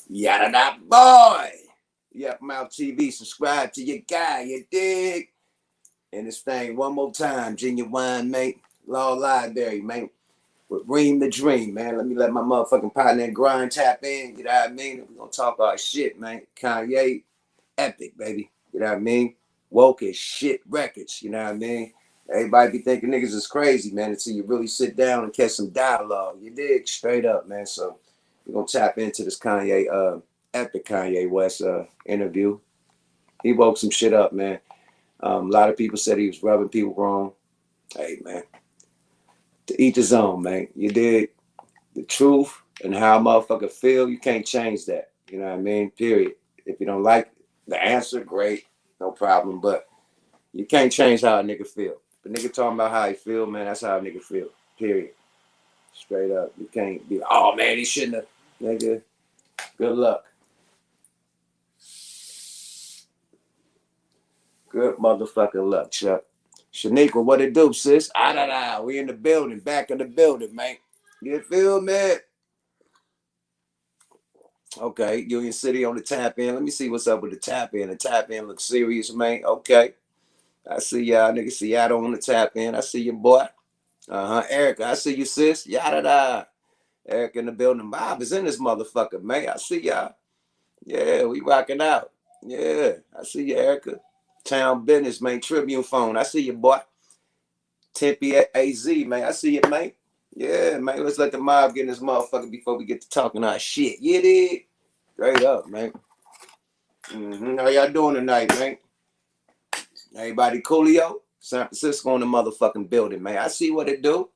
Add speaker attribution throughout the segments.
Speaker 1: Yada da boy. Yep, Mouth TV, subscribe to your guy, you dig? And this thing one more time, Genuine, mate. Law Liability, mate. With Ream the Dream, man. Let my motherfucking partner in grind tap in, you know what I mean? We're gonna talk our shit, man. Kanye, epic, baby. You know what I mean? Woke as shit records, you know what I mean? Everybody be thinking niggas is crazy, man, until you really sit down and catch some dialogue. You dig? Straight up, man. So we're gonna tap into this Kanye, epic Kanye West interview. He woke some shit up, man. A lot of people said he was rubbing people wrong. Hey, man, to each his own, man. You dig? The truth and how a motherfucker feel, you can't change that. You know what I mean? Period. If you don't like the answer, great, no problem. But you can't change how a nigga feel. If a nigga talking about how he feel, man, that's how a nigga feel. Period. Straight up. You can't be like, oh man, he shouldn't have. Nigga, good luck. Good motherfucking luck, Chuck. Shaniqua, what it do, sis? We in the building, back in the building, man. You feel me? Okay, Union City on the tap in. Let me see what's up with the tap in. The tap in looks serious, man. Okay. I see y'all, nigga. Seattle on the tap in. I see you, boy. Erica, I see you, sis. Yada. Eric in the building. Bob is in this motherfucker, man. I see y'all. Yeah, we rocking out. Yeah, I see you, Erica. Town business, man. Tribune phone. I see you, boy. Tempe AZ, man. I see you, man. Yeah, man. Let's let the mob get in this motherfucker before we get to talking our shit. You dig? Straight up, man. How y'all doing tonight, man? Everybody coolio? San Francisco in the motherfucking building, man. I see what it do.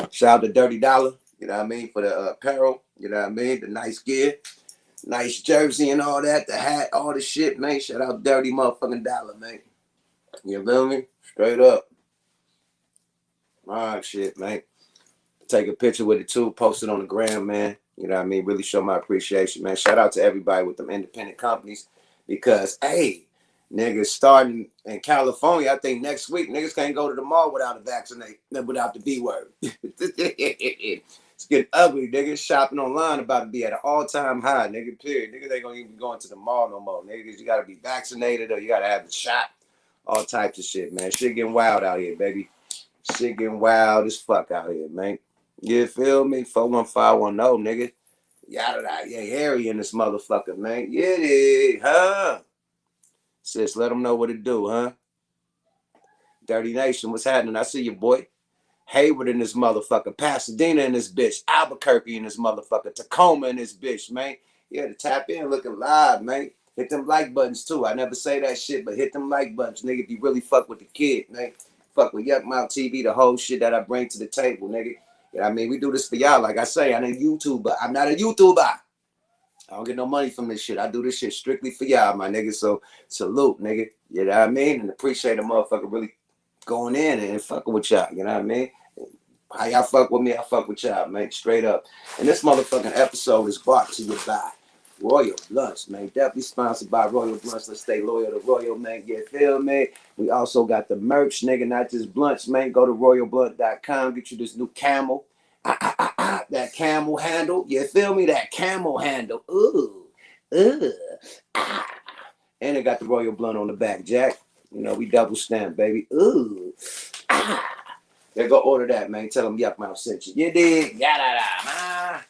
Speaker 1: Shout out to Dirty Dollar, you know what I mean, for the apparel, you know what I mean, the nice gear, nice jersey and all that, the hat, all the shit, man. Shout out Dirty motherfucking Dollar, man. You feel me? Straight up. All right, shit, man. Take a picture with it too, post it on the gram, man. You know what I mean? Really show my appreciation, man. Shout out to everybody with them independent companies because, hey, niggas starting in California, I think next week, niggas can't go to the mall without a vaccinate, without the B word. It's getting ugly, niggas. Shopping online about to be at an all-time high, nigga, period. Niggas ain't gonna even be going to the mall no more. Niggas, you gotta be vaccinated or you gotta have the shot. All types of shit, man. Shit getting wild out here, baby. Shit getting wild as fuck out here, man. You feel me? 41510, nigga. Yada, yeah, Harry in this motherfucker, man. Yeah, huh? Sis, let them know what it do, huh? Dirty Nation, what's happening? I see you, boy. Hayward in this motherfucker. Pasadena in this bitch. Albuquerque in this motherfucker. Tacoma in this bitch, man. Yeah, the tap in looking live, man. Hit them like buttons, too. I never say that shit, but hit them like buttons, nigga, if you really fuck with the kid, man. Fuck with Yuck Mouth TV, the whole shit that I bring to the table, nigga. You know what I mean? We do this for y'all. Like I say, I'm a YouTuber. I'm not a YouTuber. I don't get no money from this shit. I do this shit strictly for y'all, my nigga. So salute, nigga. You know what I mean? And appreciate a motherfucker really going in and fucking with y'all. You know what I mean? How y'all fuck with me, I fuck with y'all, man. Straight up. And this motherfucking episode is brought to you by Royal Blunts, man. Definitely sponsored by Royal Blunts. Let's stay loyal to Royal, man. You feel me? We also got the merch, nigga, not just blunts, man. Go to royalblunt.com. Get you this new camel. That camel handle. You feel me? That camel handle. Ooh. Ah. And it got the Royal Blunt on the back, Jack. You know, we double stamp, baby. Ooh. Ah. Yeah, go order that, man. Tell them Yuck Mouth sent you. You dig? Yada.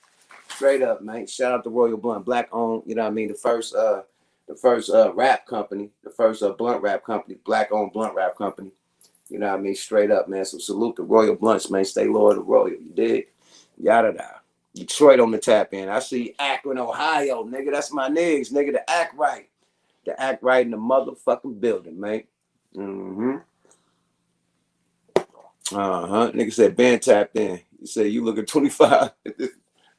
Speaker 1: Straight up, man. Shout out to Royal Blunt, black owned. You know what I mean? The first rap company, the first blunt rap company, black owned blunt rap company. You know what I mean? Straight up, man. So salute to Royal Blunts, man. Stay loyal to Royal. You dig? Yada. Detroit on the tap in. I see Akron, Ohio, nigga. That's my niggas, nigga. The act right. The act right in the motherfucking building, man. Nigga said Ben tapped in. He said you looking 25.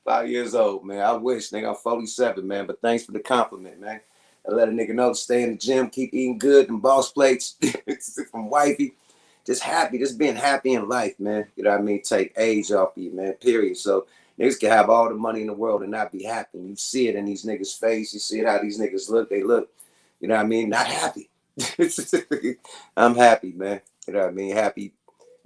Speaker 1: 5 years old, man. I wish, nigga. I'm 47, man. But thanks for the compliment, man. I let a nigga know to stay in the gym, keep eating good and boss plates from wifey. Just happy, just being happy in life, man. You know what I mean? Take age off you, man. Period. So niggas can have all the money in the world and not be happy. You see it in these niggas' face. You see it how these niggas look. They look, you know what I mean? Not happy. I'm happy, man. You know what I mean? Happy.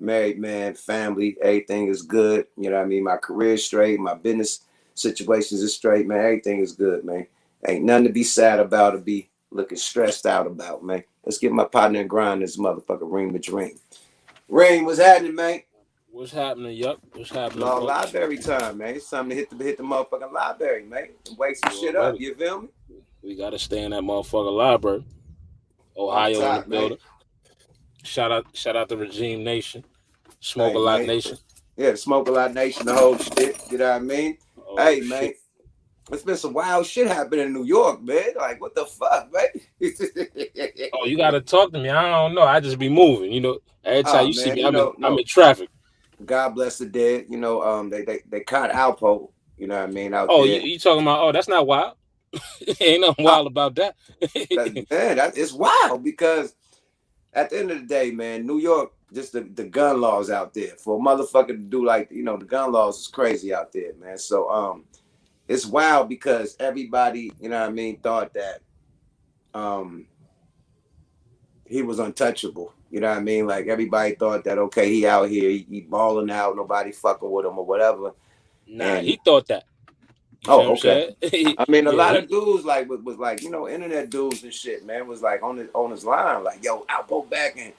Speaker 1: Married man, family, everything is good. You know what I mean? My career straight, my business Situations is straight, man. Everything is good, man. Ain't nothing to be sad about or be looking stressed out about, man. Let's get my partner in grind, this motherfucker Ring with Dream. Ring, what's happening, man?
Speaker 2: What's happening? Yup. What's happening,
Speaker 1: Law
Speaker 2: folks?
Speaker 1: library time, man. It's time to hit the motherfucking library, man. And wake some
Speaker 2: You
Speaker 1: shit up.
Speaker 2: already.
Speaker 1: You feel me?
Speaker 2: We gotta stay in that motherfucker library.
Speaker 1: Off
Speaker 2: Ohio in the
Speaker 1: top, man.
Speaker 2: building. Shout out to Regime Nation. Smoke a
Speaker 1: Hey,
Speaker 2: lot
Speaker 1: man.
Speaker 2: nation.
Speaker 1: Yeah, Smoke a Lot Nation, the whole shit. You know what I mean?
Speaker 2: Oh
Speaker 1: Hey, man.
Speaker 2: shit.
Speaker 1: It's been some wild shit happening in New York, man. Like, what the fuck, man?
Speaker 2: Oh, you gotta talk to me. I don't know. I just be moving. Every time
Speaker 1: Oh
Speaker 2: you see
Speaker 1: man,
Speaker 2: me,
Speaker 1: you
Speaker 2: I'm in
Speaker 1: know,
Speaker 2: I'm
Speaker 1: no.
Speaker 2: in traffic.
Speaker 1: God bless the dead. You know, they caught Alpo. You know what I mean out
Speaker 2: Oh, you,
Speaker 1: there.
Speaker 2: you talking about? Oh, that's not wild. Ain't nothing
Speaker 1: Oh,
Speaker 2: wild about that.
Speaker 1: man, it's wild because at the end of the day, man, New York, just the gun laws out there for a motherfucker to do like the gun laws is crazy out there, man. So it's wild because everybody, you know what I mean, thought that um he was untouchable. You know what I mean? Like everybody thought that okay, he out here, he balling out, nobody fucking with him or whatever.
Speaker 2: Nah,
Speaker 1: And
Speaker 2: he thought that. You feel what
Speaker 1: oh,
Speaker 2: I'm
Speaker 1: okay.
Speaker 2: saying?
Speaker 1: I mean, a
Speaker 2: Yeah,
Speaker 1: lot
Speaker 2: he.
Speaker 1: of dudes like was like internet dudes and shit, man, was like on his line, like yo, I'll go back and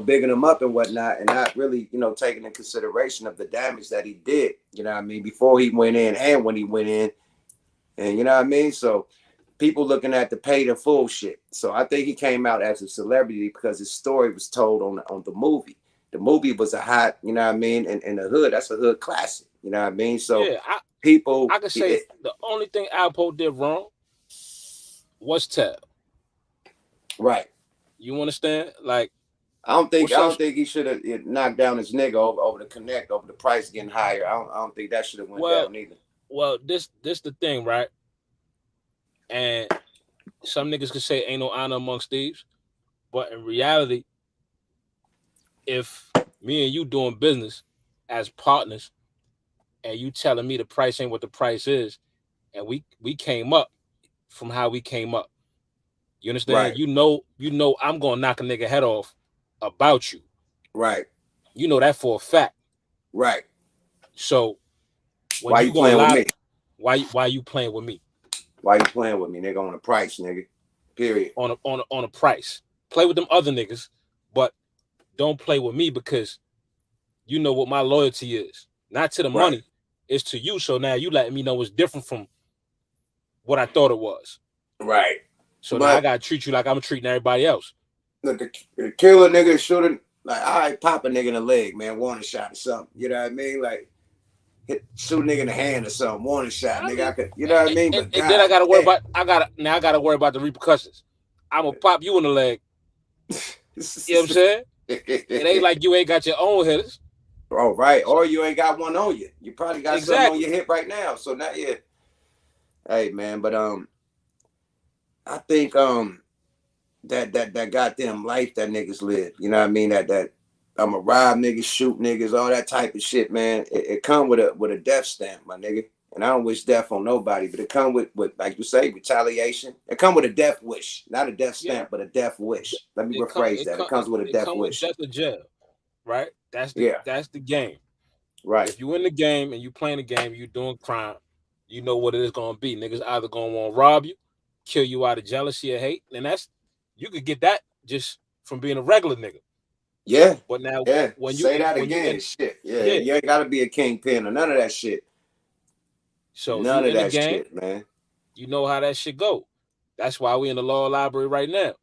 Speaker 1: bigging him up and whatnot, and not really taking in consideration of the damage that he did. You know what I mean? Before he went in and when he went in, and you know what I mean. So people looking at the paid in full shit. So I think he came out as a celebrity because his story was told on the movie. The movie was a hot, you know what I mean, in the hood. That's a hood classic. You know what I mean? So
Speaker 2: Yeah, I
Speaker 1: people,
Speaker 2: could say the only thing Alpo did wrong was tell.
Speaker 1: right.
Speaker 2: You understand? Like,
Speaker 1: I don't think
Speaker 2: what's
Speaker 1: I
Speaker 2: up?
Speaker 1: don't think he should have knocked down his nigga over the connect over the price getting higher. I don't think that should have went
Speaker 2: Well,
Speaker 1: down either.
Speaker 2: well, this the thing, right? And some niggas could say ain't no honor amongst thieves, but in reality, if me and you doing business as partners, and you telling me the price ain't what the price is, and we came up from how we came up, you understand?
Speaker 1: Right,
Speaker 2: You know, I'm gonna knock a nigga head off about you.
Speaker 1: right,
Speaker 2: You know that for a fact.
Speaker 1: right.
Speaker 2: So when
Speaker 1: Why
Speaker 2: you
Speaker 1: you
Speaker 2: gonna
Speaker 1: playing with
Speaker 2: lie,
Speaker 1: me?
Speaker 2: why you playing with me
Speaker 1: Why you playing with me, nigga? On the price, nigga. Period.
Speaker 2: on a price? Play with them other niggas, but don't play with me because you know what my loyalty is. Not to the
Speaker 1: Right,
Speaker 2: money, it's to you. So now you letting me know it's different from what I thought it was.
Speaker 1: right.
Speaker 2: So now I
Speaker 1: But
Speaker 2: gotta treat you like I'm treating everybody else.
Speaker 1: look, the killer nigga shouldn't like. All right, pop a nigga in the leg, man. Warning shot or something. You know what I mean? Like shoot a nigga in the hand or something. Warning shot,
Speaker 2: I
Speaker 1: nigga. I
Speaker 2: mean,
Speaker 1: could. You know what I mean? But
Speaker 2: and then I
Speaker 1: god
Speaker 2: gotta worry
Speaker 1: damn.
Speaker 2: about I gotta worry about the repercussions. I'm gonna pop you in the leg. You know what I'm saying? It ain't like you ain't got your own hitters.
Speaker 1: Oh, right.
Speaker 2: So
Speaker 1: Or you ain't got one on you. You probably got something on
Speaker 2: exactly.
Speaker 1: your hip right now. So now yeah. Hey man, but I think that goddamn life that niggas live. You know what I mean? That I'm a rob niggas, shoot niggas, all that type of shit, man. It come with a death stamp, my nigga. And I don't wish death on nobody, but it come with like you say, retaliation. It come with a death wish, not a death
Speaker 2: Yeah.
Speaker 1: stamp, but a death wish. Let me
Speaker 2: It come
Speaker 1: rephrase
Speaker 2: it
Speaker 1: that. It
Speaker 2: come
Speaker 1: comes with a
Speaker 2: it
Speaker 1: death
Speaker 2: come with
Speaker 1: wish.
Speaker 2: death or jail, right? That's the
Speaker 1: Yeah,
Speaker 2: that's the game.
Speaker 1: right.
Speaker 2: If you in the game and you playing the game, you doing crime, you know what it is gonna be. Niggas either gonna want to rob you, kill you out of jealousy or hate, and that's you could get that just from being a regular nigga.
Speaker 1: Yeah,
Speaker 2: But now
Speaker 1: yeah.
Speaker 2: when you
Speaker 1: Say that
Speaker 2: when you
Speaker 1: again.
Speaker 2: in
Speaker 1: Shit. Yeah,
Speaker 2: yeah,
Speaker 1: you ain't gotta be a kingpin or none of that shit.
Speaker 2: so you
Speaker 1: None of
Speaker 2: in the
Speaker 1: that
Speaker 2: game,
Speaker 1: shit, man.
Speaker 2: you know how that shit go. That's why we in the law library right now.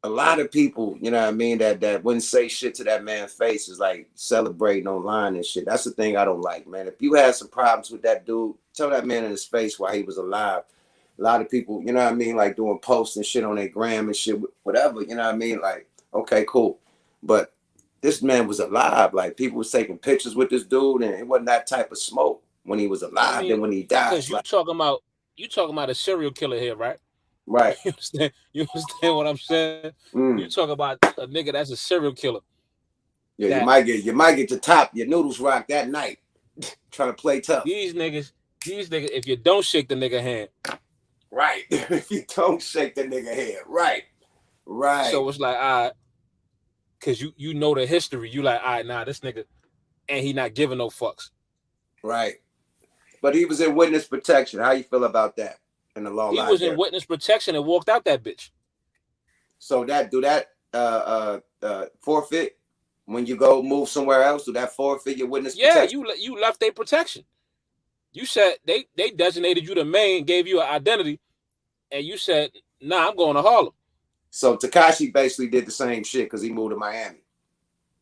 Speaker 1: A lot of people, you know what I mean, that wouldn't say shit to that man's face is like celebrating online and shit. That's the thing I don't like, man. If you had some problems with that dude, tell that man in his face while he was alive. A lot of people, you know what I mean, like doing posts and shit on their gram and shit, whatever, you know what I mean? Like, okay, cool. But this man was alive. Like people was taking pictures with this dude, and it wasn't that type of smoke when he was
Speaker 2: I
Speaker 1: alive
Speaker 2: mean,
Speaker 1: than when he died.
Speaker 2: because
Speaker 1: Like,
Speaker 2: you talking about a serial killer here, right?
Speaker 1: right.
Speaker 2: You understand? You understand what I'm saying? You
Speaker 1: Mm.
Speaker 2: talk about a nigga that's a serial killer.
Speaker 1: Yeah,
Speaker 2: That
Speaker 1: you might get to top your noodles rock that night trying to play tough.
Speaker 2: these niggas, if you don't shake the nigga hand,
Speaker 1: Right. If you don't shake the nigga head. Right. Right.
Speaker 2: so it's like, all right, cause you know the history. You like, all right, nah, this nigga and he not giving no fucks.
Speaker 1: Right. But he was in witness protection. How you feel about that in the law
Speaker 2: He
Speaker 1: line
Speaker 2: was in
Speaker 1: there?
Speaker 2: witness protection and walked out that bitch.
Speaker 1: So that forfeit when you go move somewhere else? Do that forfeit your witness
Speaker 2: Yeah,
Speaker 1: protection?
Speaker 2: you left their protection. You said they designated you the main, gave you an identity, and you said, "Nah, I'm going to Harlem."
Speaker 1: So Tekashi basically did the same shit because he moved to Miami.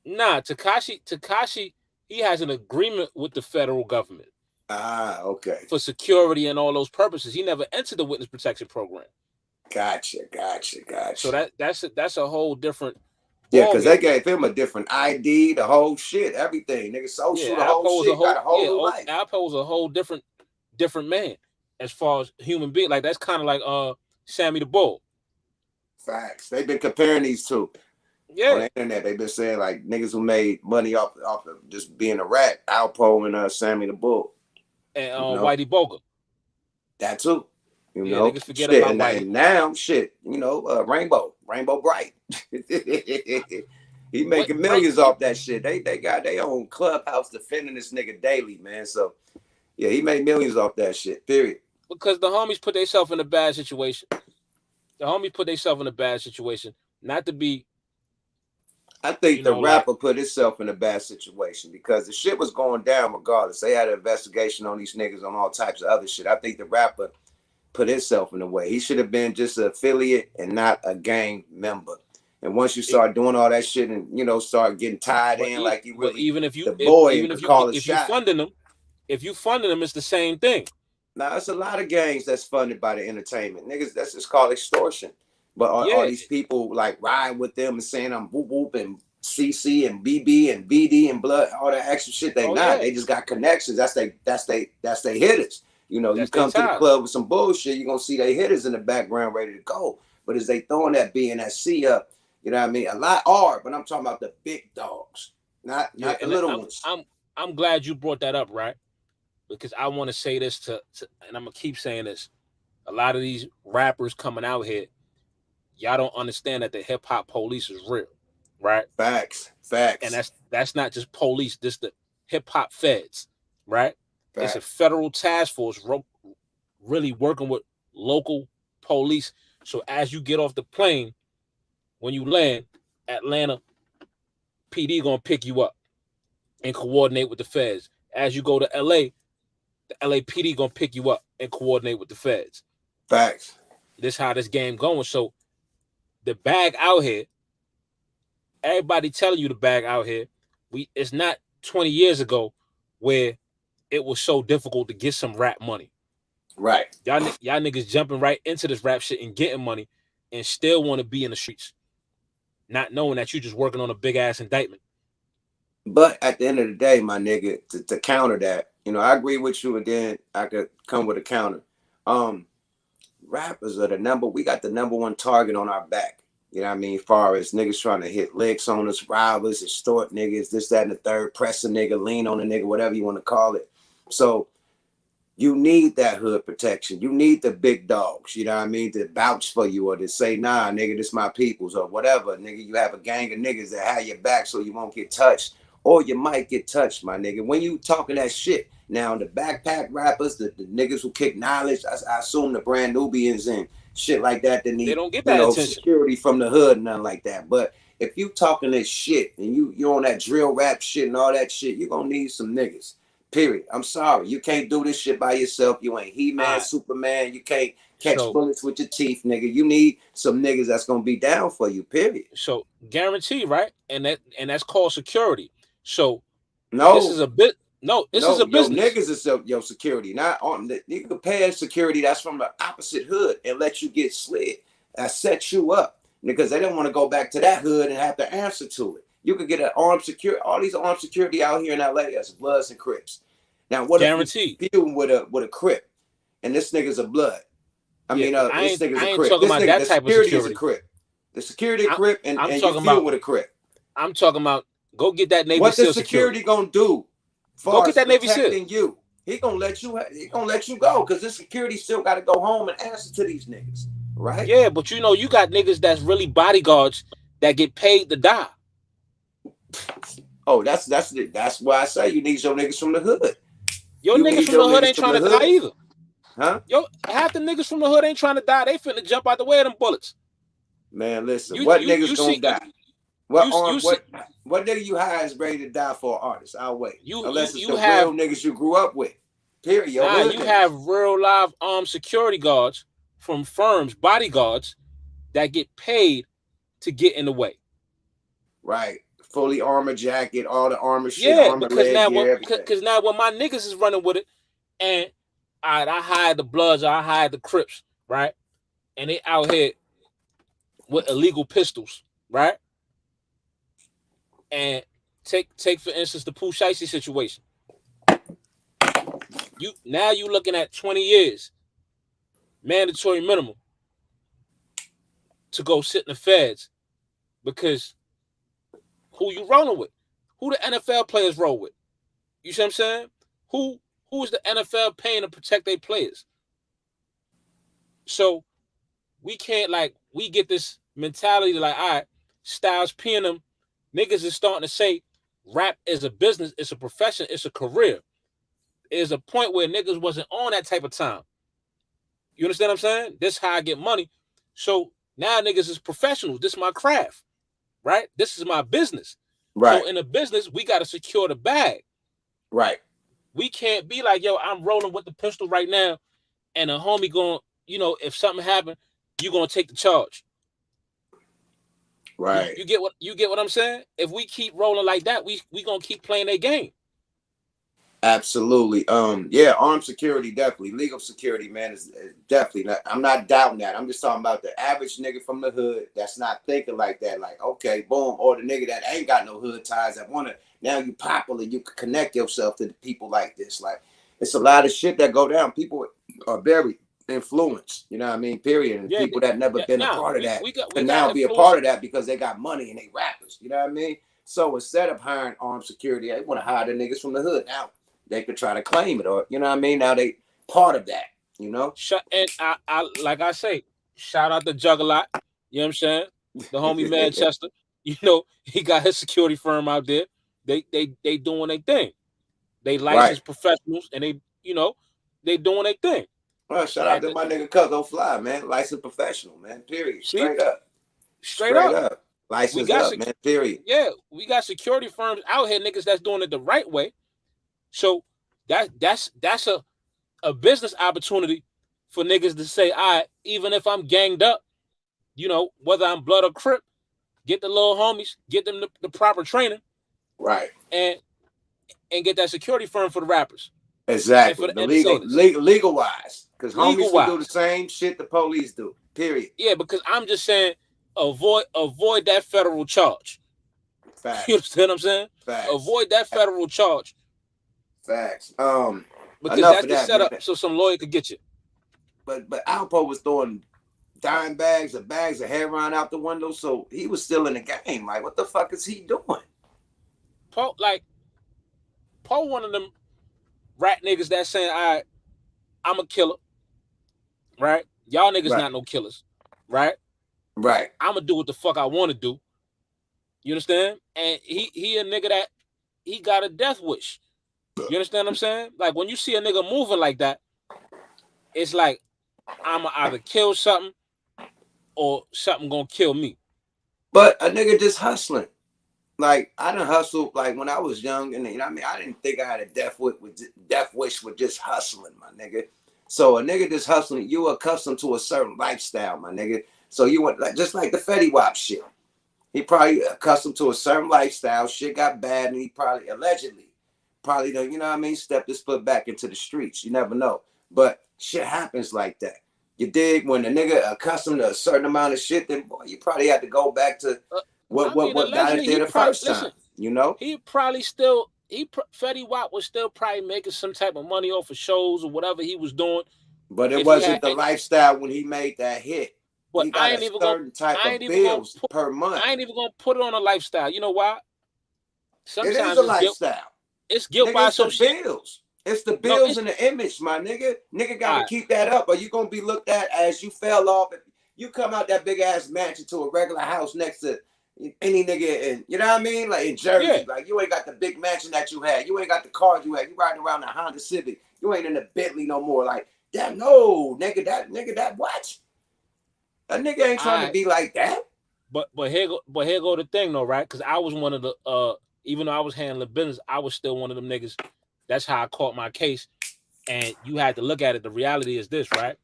Speaker 2: Nah, Tekashi, he has an agreement with the federal government.
Speaker 1: Ah, okay.
Speaker 2: For security and all those purposes. He never entered the witness protection program.
Speaker 1: Gotcha.
Speaker 2: So that's a whole different
Speaker 1: Yeah,
Speaker 2: ball
Speaker 1: because they
Speaker 2: game.
Speaker 1: gave him a different ID, the whole shit, everything. Nigga, social, the
Speaker 2: Yeah,
Speaker 1: whole
Speaker 2: Alpo was a
Speaker 1: shit, got
Speaker 2: whole
Speaker 1: a whole new life.
Speaker 2: Alpo was a whole different man as far as human being. Like that's kind of like Sammy the Bull.
Speaker 1: Facts. They've been comparing these two.
Speaker 2: Yeah.
Speaker 1: On the internet, they've been saying like niggas who made money off of just being a rat, Alpo and Sammy the Bull.
Speaker 2: And Whitey Boga.
Speaker 1: That too. You
Speaker 2: Yeah,
Speaker 1: know,
Speaker 2: niggas forget
Speaker 1: shit,
Speaker 2: about Whitey.
Speaker 1: And now, shit, you know, Rainbow Bright. He making millions off that shit. They got their own clubhouse defending this nigga daily, man. So yeah, he made millions off that shit. Period.
Speaker 2: Because the homies put themselves in a bad situation. Not to be.
Speaker 1: I think the rapper put himself in a bad situation because the shit was going down regardless. They had an investigation on these niggas on all types of other shit. I think the rapper put himself in the way. He should have been just an affiliate and not a gang member. And once you start doing all that shit and, you know, start getting tied in like you really
Speaker 2: even if you
Speaker 1: the boy
Speaker 2: even
Speaker 1: could
Speaker 2: if you
Speaker 1: call a
Speaker 2: if
Speaker 1: shot.
Speaker 2: if you funding them, it's the same thing.
Speaker 1: Now, it's a lot of gangs that's funded by the entertainment. Niggas, that's just called extortion. But are these people like riding with them and saying I'm whoop whoop and CC and BB and BD and blood, all that extra shit? They not. They just got connections. That's they hitters. You know, you come to the club with some bullshit, you're gonna see they hitters in the background ready to go. But as they throwing that B and that C up, you know what I mean? A lot are, but I'm talking about the big dogs, not the little ones.
Speaker 2: I'm glad you brought that up, right? Because I want to say this to and I'm gonna keep saying this. A lot of these rappers coming out here, y'all don't understand that the hip hop police is real, right?
Speaker 1: Facts.
Speaker 2: And that's not just police. This the hip hop feds, right? It's a federal task force really working with local police. So as you get off the plane, when you land, Atlanta PD gonna pick you up and coordinate with the feds. As you go to LA, the LAPD gonna pick you up and coordinate with the feds.
Speaker 1: Facts.
Speaker 2: This how this game going. So the bag out here, everybody telling you the bag out here. It's not 20 years ago where it was so difficult to get some rap money.
Speaker 1: Right.
Speaker 2: Y'all niggas jumping right into this rap shit and getting money and still want to be in the streets, not knowing that you just working on a big ass indictment.
Speaker 1: But at the end of the day, my nigga, to counter that, you know, I agree with you, and then I could come with a counter. Rappers are we got the number one target on our back. You know what I mean? As far as niggas trying to hit licks on us, rob us, extort niggas, this, that, and the third, press a nigga, lean on a nigga, whatever you want to call it. So you need that hood protection. You need the big dogs, you know what I mean, to vouch for you or to say, nah, nigga, this my peoples or whatever. Nigga, you have a gang of niggas that have your back so you won't get touched. Or you might get touched, my nigga. When you talking that shit, now the backpack rappers, the niggas who kick knowledge, I assume the brand Nubians and shit like that need,
Speaker 2: they don't get that attention.
Speaker 1: Security from the hood, nothing like that. But if you talking this shit and you're on that drill rap shit and all that shit, you're gonna need some niggas. Period. I'm sorry. You can't do this shit by yourself. You ain't He-Man, Superman. You can't catch bullets with your teeth, nigga. You need some niggas that's gonna be down for you, period.
Speaker 2: So guarantee, right? And that's called security. So
Speaker 1: this
Speaker 2: is a bit. This is a business.
Speaker 1: Niggas is your security. Not on you can pay a security that's from the opposite hood and let you get slid. That set you up because they don't want to go back to that hood and have to answer to it. You could get an armed security. All these armed security out here in LA as Bloods and Crips. Now, what if you feud with a Crip and this nigga's a Blood? I mean, this nigga's a Crip. This nigga, the security is a Crip. The security a Crip, and you feud with a Crip.
Speaker 2: I'm talking about go get that Navy
Speaker 1: what
Speaker 2: SEAL
Speaker 1: the security gonna do?
Speaker 2: Go get that Navy SEAL.
Speaker 1: You. He gonna let you go because this security still got to go home and answer to these niggas, right?
Speaker 2: Yeah, but you know you got niggas that's really bodyguards that get paid to die.
Speaker 1: Oh, that's why I say you need your niggas from the hood.
Speaker 2: Yo,
Speaker 1: You
Speaker 2: niggas
Speaker 1: need
Speaker 2: from the
Speaker 1: your
Speaker 2: hood
Speaker 1: niggas
Speaker 2: ain't
Speaker 1: from
Speaker 2: trying
Speaker 1: the
Speaker 2: to die
Speaker 1: hood,
Speaker 2: either.
Speaker 1: huh?
Speaker 2: Yo, half the niggas from the hood ain't trying to die. They finna jump out the way of them bullets.
Speaker 1: Man, listen,
Speaker 2: You
Speaker 1: what
Speaker 2: you
Speaker 1: niggas
Speaker 2: you
Speaker 1: gonna
Speaker 2: see
Speaker 1: die?
Speaker 2: you you see
Speaker 1: What nigga you hire is ready to die for an artist? I'll wait. Unless it's
Speaker 2: you
Speaker 1: the
Speaker 2: have
Speaker 1: real niggas you grew up with. Period. Your
Speaker 2: nah,
Speaker 1: hood
Speaker 2: you have
Speaker 1: niggas.
Speaker 2: real live security guards from firms, bodyguards that get paid to get in the way.
Speaker 1: Right. Fully armor jacket, all the armor shit,
Speaker 2: Yeah,
Speaker 1: armor
Speaker 2: because
Speaker 1: leg
Speaker 2: now
Speaker 1: gear,
Speaker 2: what?
Speaker 1: everything.
Speaker 2: Because now when my niggas is running with it, and I hide the Bloods, I hide the Crips, right? And they out here with illegal pistols, right? And take for instance the Pooh Shiesty situation. You looking at 20 years mandatory minimum to go sit in the feds because who you rolling with? Who the NFL players roll with? You see what I'm saying? Who is the NFL paying to protect their players? So we can't we get this mentality like, all right, Styles P and them niggas is starting to say rap is a business, it's a profession, it's a career. There's a point where niggas wasn't on that type of time. You understand what I'm saying? This is how I get money. So now niggas is professionals. This is my craft, right? This is my business.
Speaker 1: Right.
Speaker 2: So in a business, we got to secure the bag.
Speaker 1: Right.
Speaker 2: We can't be like, yo, I'm rolling with the pistol right now, and a homie going, if something happened, you gonna take the charge.
Speaker 1: Right.
Speaker 2: You get what I'm saying? If we keep rolling like that, we gonna keep playing their game.
Speaker 1: Absolutely. Yeah, armed security, definitely. Legal security, man, is definitely not. I'm not doubting that. I'm just talking about the average nigga from the hood that's not thinking like that. Like, okay, boom, or the nigga that ain't got no hood ties that wanna now you popular, you can connect yourself to the people like this. Like, it's a lot of shit that go down. People are very influenced, you know what I mean? Period. And
Speaker 2: Yeah,
Speaker 1: people that never been a
Speaker 2: nah,
Speaker 1: part of
Speaker 2: we
Speaker 1: that
Speaker 2: we got we
Speaker 1: can
Speaker 2: got
Speaker 1: now be a
Speaker 2: influence.
Speaker 1: part of that because they got money and they rappers, you know what I mean? So instead of hiring armed security, they want to hire the niggas from the hood. Now they could try to claim it, or you know what I mean? Now they part of that, you know?
Speaker 2: And I like I say, shout out to Juggernaut. You know what I'm saying? The homie Manchester. He got his security firm out there. They doing their thing. They
Speaker 1: Right.
Speaker 2: licensed professionals, and they doing their thing.
Speaker 1: Well, shout out
Speaker 2: At
Speaker 1: to
Speaker 2: the,
Speaker 1: my nigga Cuzzo Fly, man. Licensed professional, man. Period.
Speaker 2: see,
Speaker 1: Straight up.
Speaker 2: straight
Speaker 1: Straight
Speaker 2: up,
Speaker 1: up.
Speaker 2: we
Speaker 1: License
Speaker 2: got
Speaker 1: up, man. Period.
Speaker 2: we got security firms out here, niggas that's doing it the right way. So that's a business opportunity for niggas to say, all right, even if I'm ganged up, whether I'm blood or crip, get the little homies, get them the proper training,
Speaker 1: Right.
Speaker 2: and get that security firm for the rappers and for
Speaker 1: Exactly.
Speaker 2: the
Speaker 1: The legal,
Speaker 2: entertainers,
Speaker 1: legal wise. Because
Speaker 2: legal
Speaker 1: homies can do the
Speaker 2: wise.
Speaker 1: same shit the police do. Period.
Speaker 2: Yeah, because I'm just saying, avoid that federal charge. You
Speaker 1: Facts.
Speaker 2: understand what I'm saying?
Speaker 1: Facts.
Speaker 2: Avoid that federal charge
Speaker 1: Facts.
Speaker 2: because
Speaker 1: Enough
Speaker 2: that's
Speaker 1: of
Speaker 2: the
Speaker 1: that, man.
Speaker 2: setup so some lawyer could get you.
Speaker 1: But Alpo was throwing dime bags of heroin out the window, so he was still in the game. Like, what the fuck is he doing?
Speaker 2: Paul, one of them rat niggas that saying, all right, I'm a killer, right? Y'all niggas
Speaker 1: Right.
Speaker 2: not no killers, right?
Speaker 1: Right.
Speaker 2: I'm gonna do what the fuck I want to do. You understand? And he a nigga that he got a death wish. You understand what I'm saying? Like when you see a nigga moving like that, it's like I'ma either kill something or something gonna kill me.
Speaker 1: But a nigga just hustling. Like I done hustled like when I was young, and you know what I mean, I didn't think I had a death wish with just hustling, my nigga. So a nigga just hustling, you accustomed to a certain lifestyle, my nigga. So you went like just like the Fetty Wap shit. He probably accustomed to a certain lifestyle. Shit got bad, and he probably allegedly, probably done, you know what I mean, stepped his foot back into the streets. You never know, but shit happens like that. You dig? When the nigga accustomed to a certain amount of shit, then boy, you probably had to go back to what got it
Speaker 2: Allegedly
Speaker 1: there
Speaker 2: he
Speaker 1: the
Speaker 2: probably
Speaker 1: first time. You know?
Speaker 2: he probably still Fetty Wap was still probably making some type of money off of shows or whatever he was doing.
Speaker 1: But it
Speaker 2: If he had,
Speaker 1: wasn't the lifestyle when he made that hit.
Speaker 2: but
Speaker 1: He got a certain type of bills per month.
Speaker 2: I ain't even gonna put it on a lifestyle. You know why?
Speaker 1: It is
Speaker 2: Sometimes
Speaker 1: a
Speaker 2: it's guilt.
Speaker 1: lifestyle.
Speaker 2: It's guilt
Speaker 1: Nigga,
Speaker 2: by
Speaker 1: it's the
Speaker 2: association.
Speaker 1: bills. It's the
Speaker 2: No,
Speaker 1: bills
Speaker 2: it's
Speaker 1: and the image, my nigga. Nigga got
Speaker 2: all
Speaker 1: to
Speaker 2: right.
Speaker 1: keep that up, or you gonna be looked at as you fell off. If you come out that big ass mansion to a regular house next to any nigga in, you know what I mean? Like in
Speaker 2: Yeah.
Speaker 1: Jersey, like you ain't got the big mansion that you had. You ain't got the cars you had. You riding around the Honda Civic. You ain't in the Bentley no more. Like, that no, nigga, that what? A nigga ain't trying to be like that.
Speaker 2: But here go the thing though, right? Because I was one of the even though I was handling business, I was still one of them niggas. That's how I caught my case. And you had to look at it. The reality is this, right?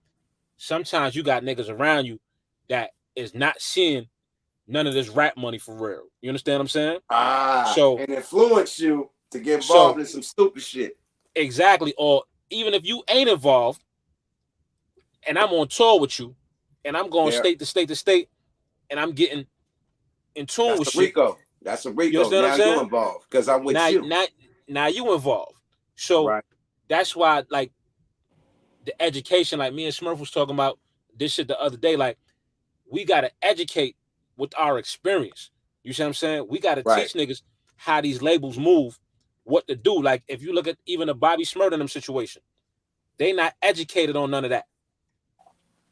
Speaker 2: Sometimes you got niggas around you that is not seeing none of this rap money for real. You understand what I'm saying? So
Speaker 1: And influence you to get
Speaker 2: so
Speaker 1: involved in some stupid shit.
Speaker 2: exactly. Or even if you ain't involved, and I'm on tour with you, and I'm going
Speaker 1: Yeah,
Speaker 2: state to state to state, and I'm getting in tune
Speaker 1: that's
Speaker 2: with
Speaker 1: a
Speaker 2: shit.
Speaker 1: Rico. That's a
Speaker 2: You
Speaker 1: Rico.
Speaker 2: understand what I'm
Speaker 1: Now you
Speaker 2: saying?
Speaker 1: involved because I'm with
Speaker 2: Now,
Speaker 1: you.
Speaker 2: now, now you involved. So
Speaker 1: Right.
Speaker 2: that's why, like, the education, like me and Smurf was talking about this shit the other day. Like, we gotta educate with our experience. You see what I'm saying? We gotta
Speaker 1: Right.
Speaker 2: teach niggas how these labels move, what to do. Like, if you look at even the Bobby Smurf in them situation, they not educated on none of that.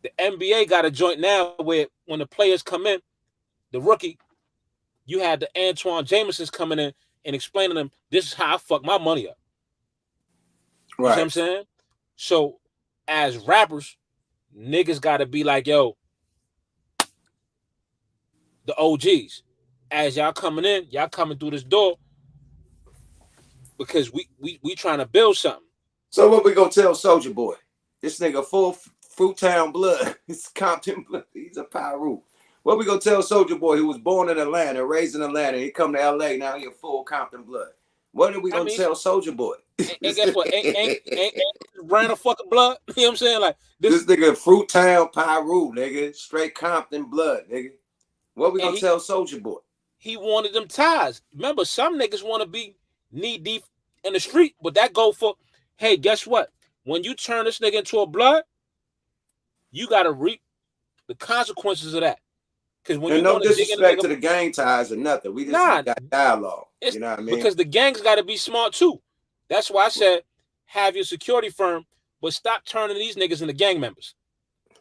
Speaker 2: The NBA got a joint now where when the players come in, the rookie, you had the Antoine Jamesons coming in and explaining to them, this is how I fuck my money up. You see what
Speaker 1: Right.
Speaker 2: I'm saying? So as rappers, niggas gotta be like, yo, the OGs. As y'all coming in, y'all coming through this door because we trying to build something.
Speaker 1: So what we gonna tell Soldier Boy? This nigga full Fruit Town blood. It's Compton blood. He's a Pyru. What we gonna tell Soldier Boy who was born in Atlanta, raised in Atlanta, he come to LA, now he a full Compton blood. What are we
Speaker 2: I
Speaker 1: gonna
Speaker 2: mean,
Speaker 1: tell Soldier Boy?
Speaker 2: and
Speaker 1: this,
Speaker 2: guess what? Ain't brand of fucking blood. You know what I'm saying? Like
Speaker 1: this
Speaker 2: this,
Speaker 1: nigga Fruit Town Pyru, nigga. Straight Compton blood, nigga. What we
Speaker 2: and
Speaker 1: gonna tell Soldier Boy?
Speaker 2: he wanted them ties. Remember, some niggas want to be knee deep in the street, but that go for, hey, guess what? When you turn this nigga into a blood, you gotta reap the consequences of that. Because when
Speaker 1: And
Speaker 2: you
Speaker 1: no
Speaker 2: want to dig in a
Speaker 1: disrespect
Speaker 2: nigga,
Speaker 1: to the gang ties or nothing. We just
Speaker 2: nah,
Speaker 1: got dialogue.
Speaker 2: it's
Speaker 1: You know what I mean?
Speaker 2: because the gangs got to be smart too. That's why I said have your security firm, but stop turning these niggas into gang members.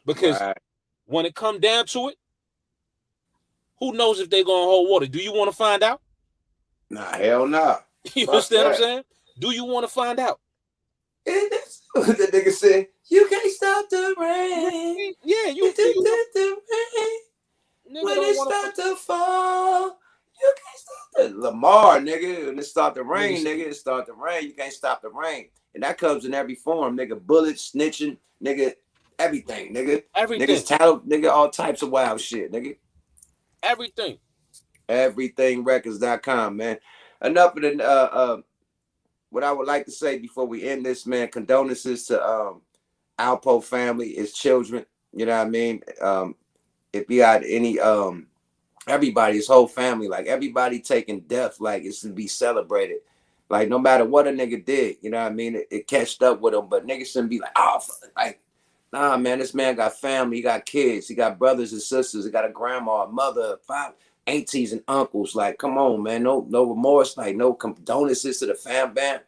Speaker 2: Because
Speaker 1: Right.
Speaker 2: when it come down to it, who knows if they gonna hold water? Do you want to find out?
Speaker 1: Nah, hell nah.
Speaker 2: You
Speaker 1: Fuck
Speaker 2: understand what I'm
Speaker 1: that.
Speaker 2: saying? Do you want to find out?
Speaker 1: And that's what the nigga said. You can't stop the rain.
Speaker 2: Yeah, you
Speaker 1: The
Speaker 2: you
Speaker 1: rain.
Speaker 2: nigga
Speaker 1: When
Speaker 2: don't
Speaker 1: it
Speaker 2: want to.
Speaker 1: start to fall, you can't stop the Lamar, nigga. When it start to rain,
Speaker 2: Niggas,
Speaker 1: nigga, it start to rain. You can't stop the rain. And that comes in every form, nigga. Bullets, snitching, nigga, everything, nigga. Niggas
Speaker 2: everything,
Speaker 1: talent, nigga, all types of wild shit, nigga.
Speaker 2: everything.
Speaker 1: Everythingrecords.com, man. Enough of the what I would like to say before we end this, man. Condolences to Alpo family, his children. You know what I mean? If you had any everybody, his whole family, like everybody taking death like it's to be celebrated. Like no matter what a nigga did, you know what I mean? It catched up with him, but niggas shouldn't be like, oh, like, nah, man, this man got family, he got kids, he got brothers and sisters, he got a grandma, a mother, five aunties and uncles. Like, come on, man, no remorse, like no condolences to the fam bam.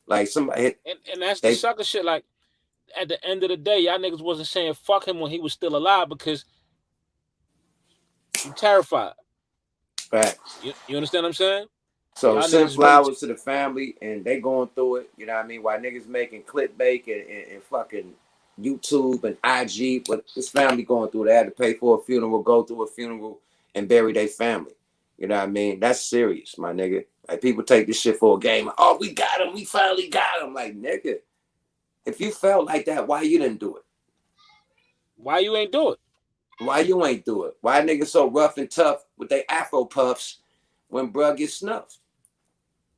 Speaker 1: Like somebody,
Speaker 2: And that's the
Speaker 1: they
Speaker 2: sucker shit. Like at the end of the day, y'all niggas wasn't saying fuck him when he was still alive because you terrified.
Speaker 1: back.
Speaker 2: You understand what I'm saying?
Speaker 1: So
Speaker 2: Y'all niggas
Speaker 1: send
Speaker 2: is really
Speaker 1: flowers to the family and they going through it. You know what I mean? While niggas making clickbait and fucking YouTube and IG, but this family going through it. They had to pay for a funeral, go through a funeral, and bury their family. You know what I mean? That's serious, my nigga. Like people take this shit for a game. Oh, we got him. We finally got him. Like nigga, if you felt like that, why you didn't do it?
Speaker 2: why you ain't do it?
Speaker 1: Why you ain't do it? Why niggas so rough and tough with their afro puffs when bruh gets snuffed?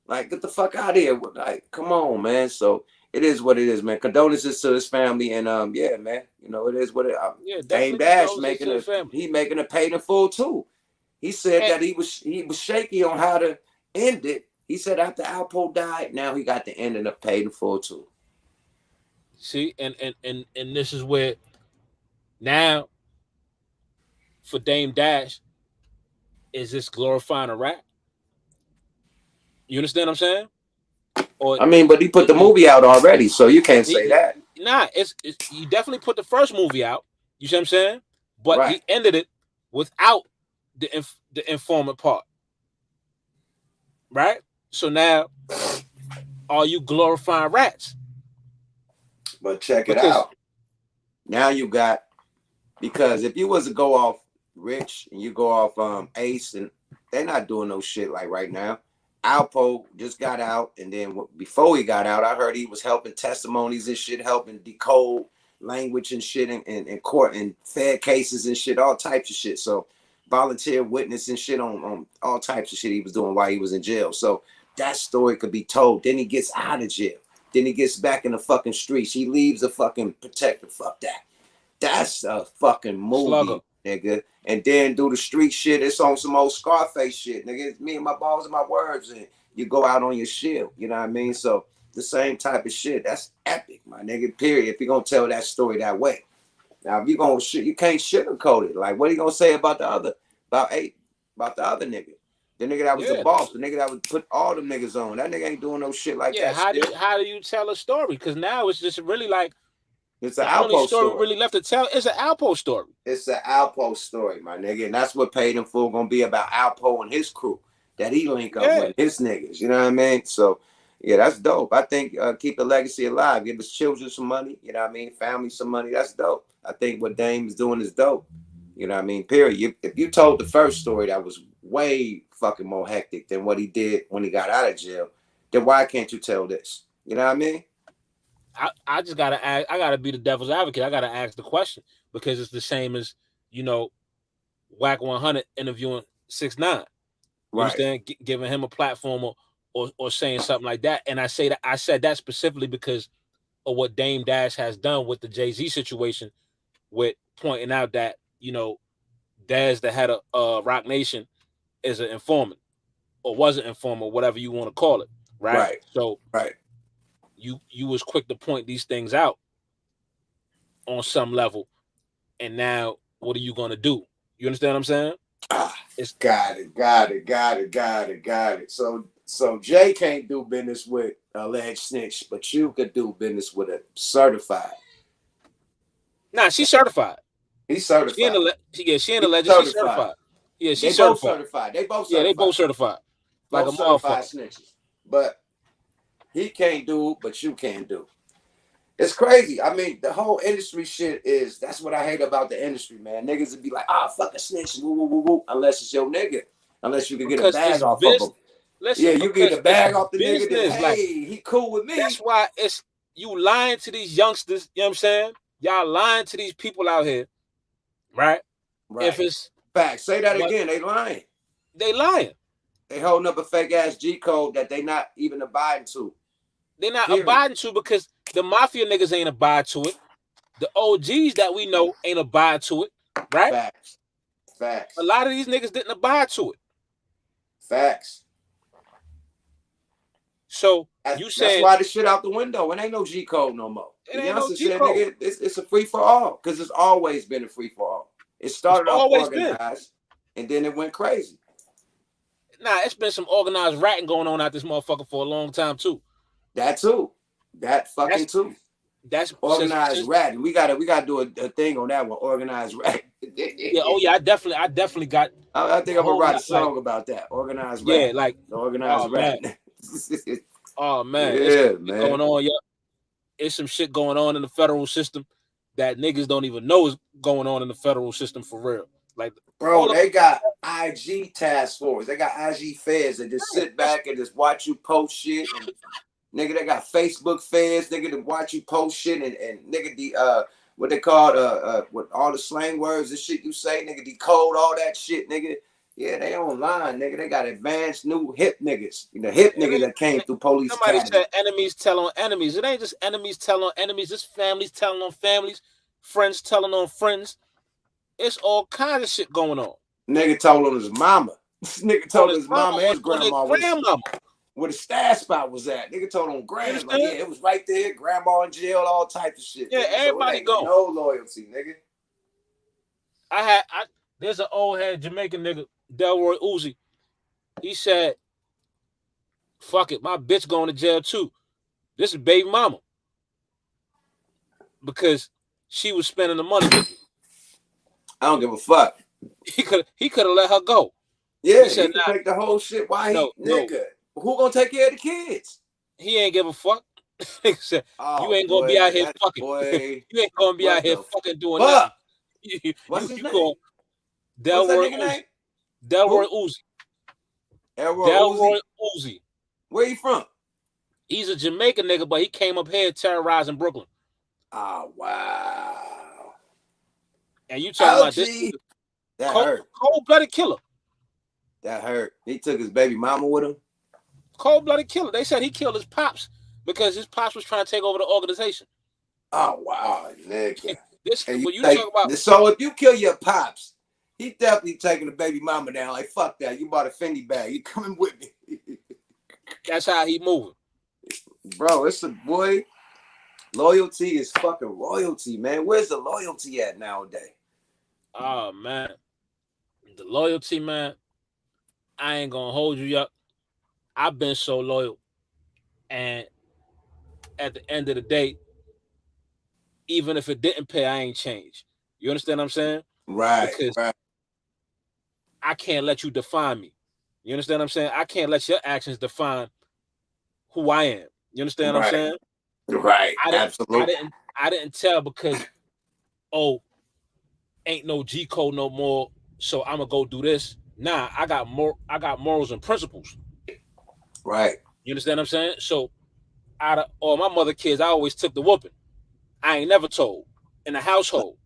Speaker 1: Like, get the fuck out of here. Like, come on, man. So it is what it is, man. Condolences to his family, and yeah, man. You know, it is what it.
Speaker 2: Yeah,
Speaker 1: Dame
Speaker 2: definitely
Speaker 1: Dash
Speaker 2: condolences to
Speaker 1: making
Speaker 2: the
Speaker 1: a
Speaker 2: family.
Speaker 1: making a paid in full too. He said
Speaker 2: And
Speaker 1: that he was shaky on how to end it. He said after Alpo died, now he got the ending of paid in full too.
Speaker 2: see, and this is where now for Dame Dash, is this glorifying a rap? You understand what I'm saying? Or
Speaker 1: I mean, but he put the
Speaker 2: is
Speaker 1: movie out already, so you can't say that,
Speaker 2: nah, it's he definitely put the first movie out. You see what I'm saying? But
Speaker 1: right?
Speaker 2: he ended it without the informant part, right? So now, are you glorifying rats?
Speaker 1: But check it
Speaker 2: Because
Speaker 1: out. Now you got, because if you was to go off Rich and you go off Ace, and they're not doing no shit like right now. Alpo just got out, and then before he got out, I heard he was helping testimonies and shit, helping decode language and shit in court and Fed cases and shit, all types of shit. So volunteer witness and shit on all types of shit he was doing while he was in jail. So that story could be told. Then he gets out of jail. Then he gets back in the fucking streets. He leaves the fucking protector. Fuck that. That's a fucking movie,
Speaker 2: Slugger.
Speaker 1: nigga. And then do the street shit. It's on some old Scarface shit, nigga. It's me and my balls and my words, and you go out on your shield. You know what I mean? So the same type of shit. That's epic, my nigga. Period. If you're gonna tell that story that way, now if you gonna shit, you can't sugarcoat it. Like, what are you gonna say about the other nigga? The nigga that was the boss, the nigga that would put all them niggas on. That nigga ain't doing no shit like that.
Speaker 2: How do you tell a story? Because now it's just really like
Speaker 1: it's an Alpo story.
Speaker 2: Really left to tell is an Alpo story.
Speaker 1: It's an Alpo story, my nigga, and that's what Paid in Full gonna be about. Alpo and his crew that he link up with his niggas. You know what I mean? So yeah, that's dope. I think keep the legacy alive. Give his children some money. You know what I mean? Family some money. That's dope. I think what Dame is doing is dope. You know what I mean? Period. If you told the first story that was way fucking more hectic than what he did when he got out of jail, then why can't you tell this? You know what I mean?
Speaker 2: I just gotta ask. I gotta be the devil's advocate. I gotta ask the question because it's the same as Whack 100 interviewing 6ix9ine. You understand? Giving him a platform or saying something like that. And I said that specifically because of what Dame Dash has done with the Jay-Z situation, with pointing out that Daz, the head of Rock Nation, is an informant or was an informant, whatever you want to call it, right? So you was quick to point these things out on some level, and now what are you gonna do? You understand what I'm saying?
Speaker 1: Got it. So Jay can't do business with alleged snitch, but you could do business with a certified.
Speaker 2: Nah, she's certified.
Speaker 1: He's certified.
Speaker 2: She ain't a legend. She's certified. Yeah, she's certified.
Speaker 1: They both certified.
Speaker 2: They both certified. Like a motherfucker.
Speaker 1: Snitches. But he can't do, but you can do. It's crazy. I mean, the whole industry shit that's what I hate about the industry, man. Niggas would be like, fuck a snitch, woo, woo, woo, woo, unless it's your nigga. Unless you can get a bag off of him. Listen, yeah, you get a bag off the nigga, then, hey, he cool with me.
Speaker 2: That's why it's you lying to these youngsters, you know what I'm saying? Y'all lying to these people out here, right? If it's
Speaker 1: facts, say that again, they lying.
Speaker 2: They lying.
Speaker 1: They holding up a fake ass G code that they not even abiding to.
Speaker 2: They're not abiding to because the mafia niggas ain't abide to it. The OGs that we know ain't abide to it, right?
Speaker 1: Facts.
Speaker 2: A lot of these niggas didn't abide to it.
Speaker 1: Facts.
Speaker 2: So
Speaker 1: that's why the shit out the window. It ain't no G code no more. Nigga, it's a free for all because it's always been a free for all. It started off organized and then it went crazy.
Speaker 2: Nah, it's been some organized ratting going on out this motherfucker for a long time too.
Speaker 1: That too. That's organized ratting. We gotta do a thing on that one. Organized ratting.
Speaker 2: I definitely got.
Speaker 1: I think I'm gonna write a song about that. Organized ratting.
Speaker 2: Yeah, like
Speaker 1: organized ratting.
Speaker 2: Oh man,
Speaker 1: yeah, man.
Speaker 2: Going on, it's some shit going on in the federal system that niggas don't even know is going on in the federal system for real. Like,
Speaker 1: bro, they got IG task force. They got IG feds that just sit back and just watch you post shit. And nigga, they got Facebook feds, nigga, to watch you post shit and nigga, what they call with all the slang words and shit you say, nigga, decode all that shit, nigga. Yeah, they online, nigga. They got advanced new hip niggas. Hip niggas that came through police.
Speaker 2: Somebody said enemies tell on enemies. It ain't just enemies tell on enemies. It's families telling on families, friends telling on friends. It's all kinds of shit going on.
Speaker 1: Nigga told on his mama. Nigga told his mama and his grandma where the stash spot was at. Nigga told on grandma. Yeah, it was right there. Grandma in jail, all types of shit.
Speaker 2: Yeah,
Speaker 1: nigga.
Speaker 2: Everybody go.
Speaker 1: No loyalty, nigga.
Speaker 2: There's an old head Jamaican nigga, Delroy Uzi. He said, fuck it, my bitch going to jail too. This is baby mama. Because she was spending the money with me.
Speaker 1: I don't give a fuck.
Speaker 2: He could have let her go.
Speaker 1: Yeah,
Speaker 2: He
Speaker 1: he
Speaker 2: said,
Speaker 1: could
Speaker 2: "Nah,
Speaker 1: take the whole shit. Why
Speaker 2: no,
Speaker 1: he
Speaker 2: no,
Speaker 1: nigga? Who gonna take care of the kids?
Speaker 2: he ain't give a fuck." He said, "You
Speaker 1: Oh
Speaker 2: ain't gonna be
Speaker 1: boy,
Speaker 2: out here
Speaker 1: that
Speaker 2: fucking.
Speaker 1: boy.
Speaker 2: You ain't gonna be out
Speaker 1: What
Speaker 2: here
Speaker 1: the
Speaker 2: fucking doing nothing."
Speaker 1: fuck?
Speaker 2: You
Speaker 1: What's his name?
Speaker 2: call
Speaker 1: What's that
Speaker 2: Delroy
Speaker 1: nigga
Speaker 2: Uzi.
Speaker 1: name?
Speaker 2: Delroy
Speaker 1: Who?
Speaker 2: Uzi.
Speaker 1: Elroy
Speaker 2: Delroy
Speaker 1: Uzi.
Speaker 2: Uzi.
Speaker 1: Where you from?
Speaker 2: He's a Jamaican nigga, but he came up here terrorizing Brooklyn.
Speaker 1: Oh wow.
Speaker 2: And you talking about this
Speaker 1: Ouchie. That
Speaker 2: cold
Speaker 1: hurt.
Speaker 2: blooded killer.
Speaker 1: That hurt. He took his baby mama with him.
Speaker 2: Cold blooded killer. They said he killed his pops because his pops was trying to take over the organization.
Speaker 1: Oh wow, nigga.
Speaker 2: This
Speaker 1: And you
Speaker 2: when you
Speaker 1: take
Speaker 2: talk about,
Speaker 1: so if you kill your pops, he definitely taking the baby mama down. Like fuck that. You bought a Fendi bag. You coming with me,
Speaker 2: that's how he moving.
Speaker 1: bro? It's a boy. Loyalty is fucking royalty, man. Where's the loyalty at nowadays?
Speaker 2: Oh man, the loyalty, man. I ain't gonna hold you up. I've been so loyal, and at the end of the day, even if it didn't pay, I ain't changed. You understand what I'm saying?
Speaker 1: Right,
Speaker 2: Because
Speaker 1: right,
Speaker 2: I can't let you define me. You understand what I'm saying? I can't let your actions define who I am. You understand what I'm
Speaker 1: right,
Speaker 2: saying?
Speaker 1: right.
Speaker 2: I didn't, I
Speaker 1: Absolutely.
Speaker 2: didn't, I didn't tell because, oh, ain't no G code no more, so I'm gonna go do this. Nah, I got morals and principles.
Speaker 1: Right.
Speaker 2: You understand what I'm saying? So out of all my mother kids, I always took the whooping. I ain't never told in the household.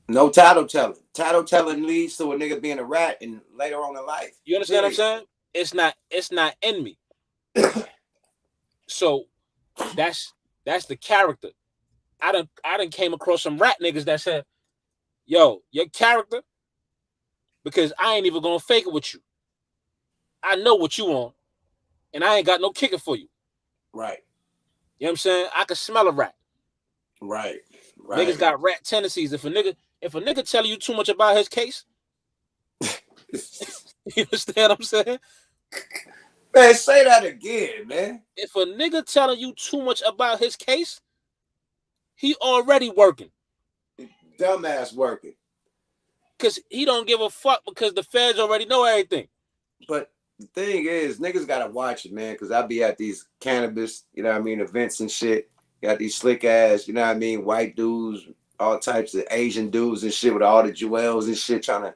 Speaker 1: No title telling. Title telling leads to a nigga being a rat and later on in life.
Speaker 2: You understand what I'm
Speaker 1: Period.
Speaker 2: saying? It's not in me. So that's the character. I done came across some rat niggas that said, yo, your character, because I ain't even gonna fake it with you. I know what you on, and I ain't got no kicker for you.
Speaker 1: Right.
Speaker 2: You know what I'm saying? I can smell a rat.
Speaker 1: Right.
Speaker 2: Niggas
Speaker 1: Right.
Speaker 2: got rat tendencies. If a nigga telling you too much about his case, you understand what I'm saying?
Speaker 1: Man, say that again, man.
Speaker 2: If a nigga telling you too much about his case, he already working.
Speaker 1: Dumbass working.
Speaker 2: Cause he don't give a fuck because the feds already know everything.
Speaker 1: But the thing is, niggas gotta watch it, man, because I be at these cannabis, you know what I mean, events and shit. Got these slick ass, you know what I mean, white dudes, all types of Asian dudes and shit with all the jewels and shit trying to,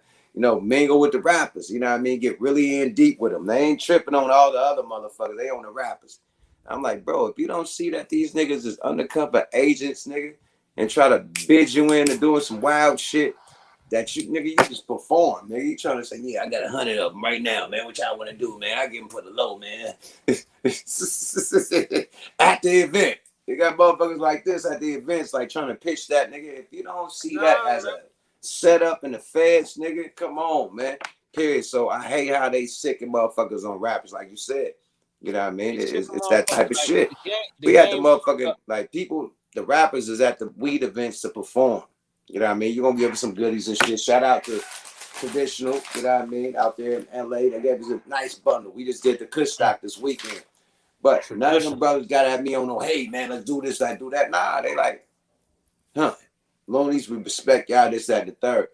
Speaker 1: mingle with the rappers, you know what I mean, get really in deep with them. They ain't tripping on all the other motherfuckers. They on the rappers. I'm like, bro, if you don't see that these niggas is undercover agents, nigga, and try to bid you into doing some wild shit, that you just perform, nigga. You trying to say, yeah, I got 100 of them right now, man. What y'all want to do, man? I give them for the low, man. At the event, they got motherfuckers like this at the events, like trying to pitch that, nigga. If you don't see that
Speaker 2: Nah,
Speaker 1: as a setup in the feds, nigga, come on, man. Period. So I hate how they sicking motherfuckers on rappers, like you said. You know what I mean?
Speaker 2: they sick of
Speaker 1: It's that
Speaker 2: motherfuckers.
Speaker 1: type of
Speaker 2: Like
Speaker 1: shit.
Speaker 2: the
Speaker 1: We had the
Speaker 2: game fucked
Speaker 1: motherfucking
Speaker 2: up.
Speaker 1: like people, the rappers is at the weed events to perform. You know what I mean? You're gonna give us some goodies and shit. Shout out to Traditional, you know what I mean, out there in LA. They gave us a nice bundle. We just did the Kush
Speaker 2: Mm,
Speaker 1: stock this weekend. But none of them
Speaker 2: traditional.
Speaker 1: brothers gotta have me on no, hey man, let's do this, I do that. Nah, they like, huh. Long as we respect y'all, this, that, and the third.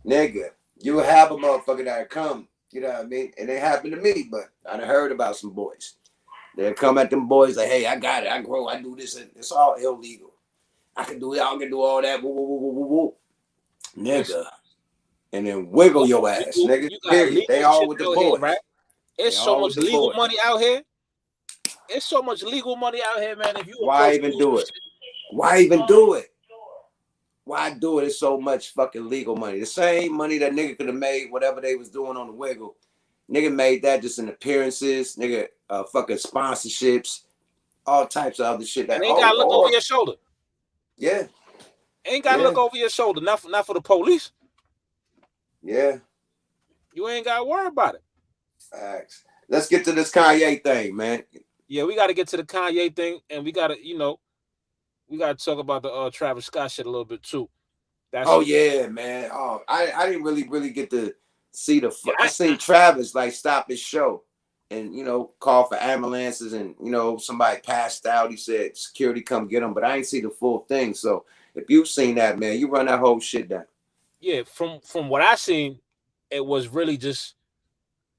Speaker 1: Nigga, you have a motherfucker that come, you know what I mean? And it happened to me, but I done heard about some boys. They'll come at them boys like, hey, I got it, I grow, I do this, and it's all illegal. I can do it, I can do all that, woo, woo, woo, woo, woo, woo.
Speaker 2: Listen,
Speaker 1: Nigga. And then wiggle
Speaker 2: got
Speaker 1: your ass,
Speaker 2: legal.
Speaker 1: nigga.
Speaker 2: You got
Speaker 1: Period.
Speaker 2: legal
Speaker 1: They all
Speaker 2: shit
Speaker 1: with the
Speaker 2: out here,
Speaker 1: boys.
Speaker 2: right?
Speaker 1: They
Speaker 2: It's so
Speaker 1: all with
Speaker 2: much
Speaker 1: the
Speaker 2: legal
Speaker 1: boys.
Speaker 2: money out here. It's so much legal money out here, man. If you
Speaker 1: Why
Speaker 2: approach
Speaker 1: even
Speaker 2: dudes
Speaker 1: do
Speaker 2: with
Speaker 1: it?
Speaker 2: shit,
Speaker 1: Why even do it? Why do it? It's so much fucking legal money. The same money that nigga could have made whatever they was doing on the wiggle. Nigga made that just in appearances, nigga fucking sponsorships, all types of other shit that,
Speaker 2: and ain't
Speaker 1: oh
Speaker 2: gotta look over
Speaker 1: Lord.
Speaker 2: your shoulder.
Speaker 1: Yeah,
Speaker 2: Ain't gotta
Speaker 1: yeah,
Speaker 2: look over your shoulder. Not for the police.
Speaker 1: yeah.
Speaker 2: You ain't gotta worry about it.
Speaker 1: Facts. Let's get to this Kanye thing, man.
Speaker 2: Yeah, we gotta get to the Kanye thing, and we gotta talk about the Travis Scott shit a little bit too.
Speaker 1: Oh
Speaker 2: That's
Speaker 1: yeah, man. Oh, I didn't really get to see
Speaker 2: yeah,
Speaker 1: I seen Travis like stop his show and call for ambulances and somebody passed out. He said security come get him, but I ain't see the full thing. So if you've seen that, man, you run that whole shit down.
Speaker 2: Yeah, from what I seen, it was really just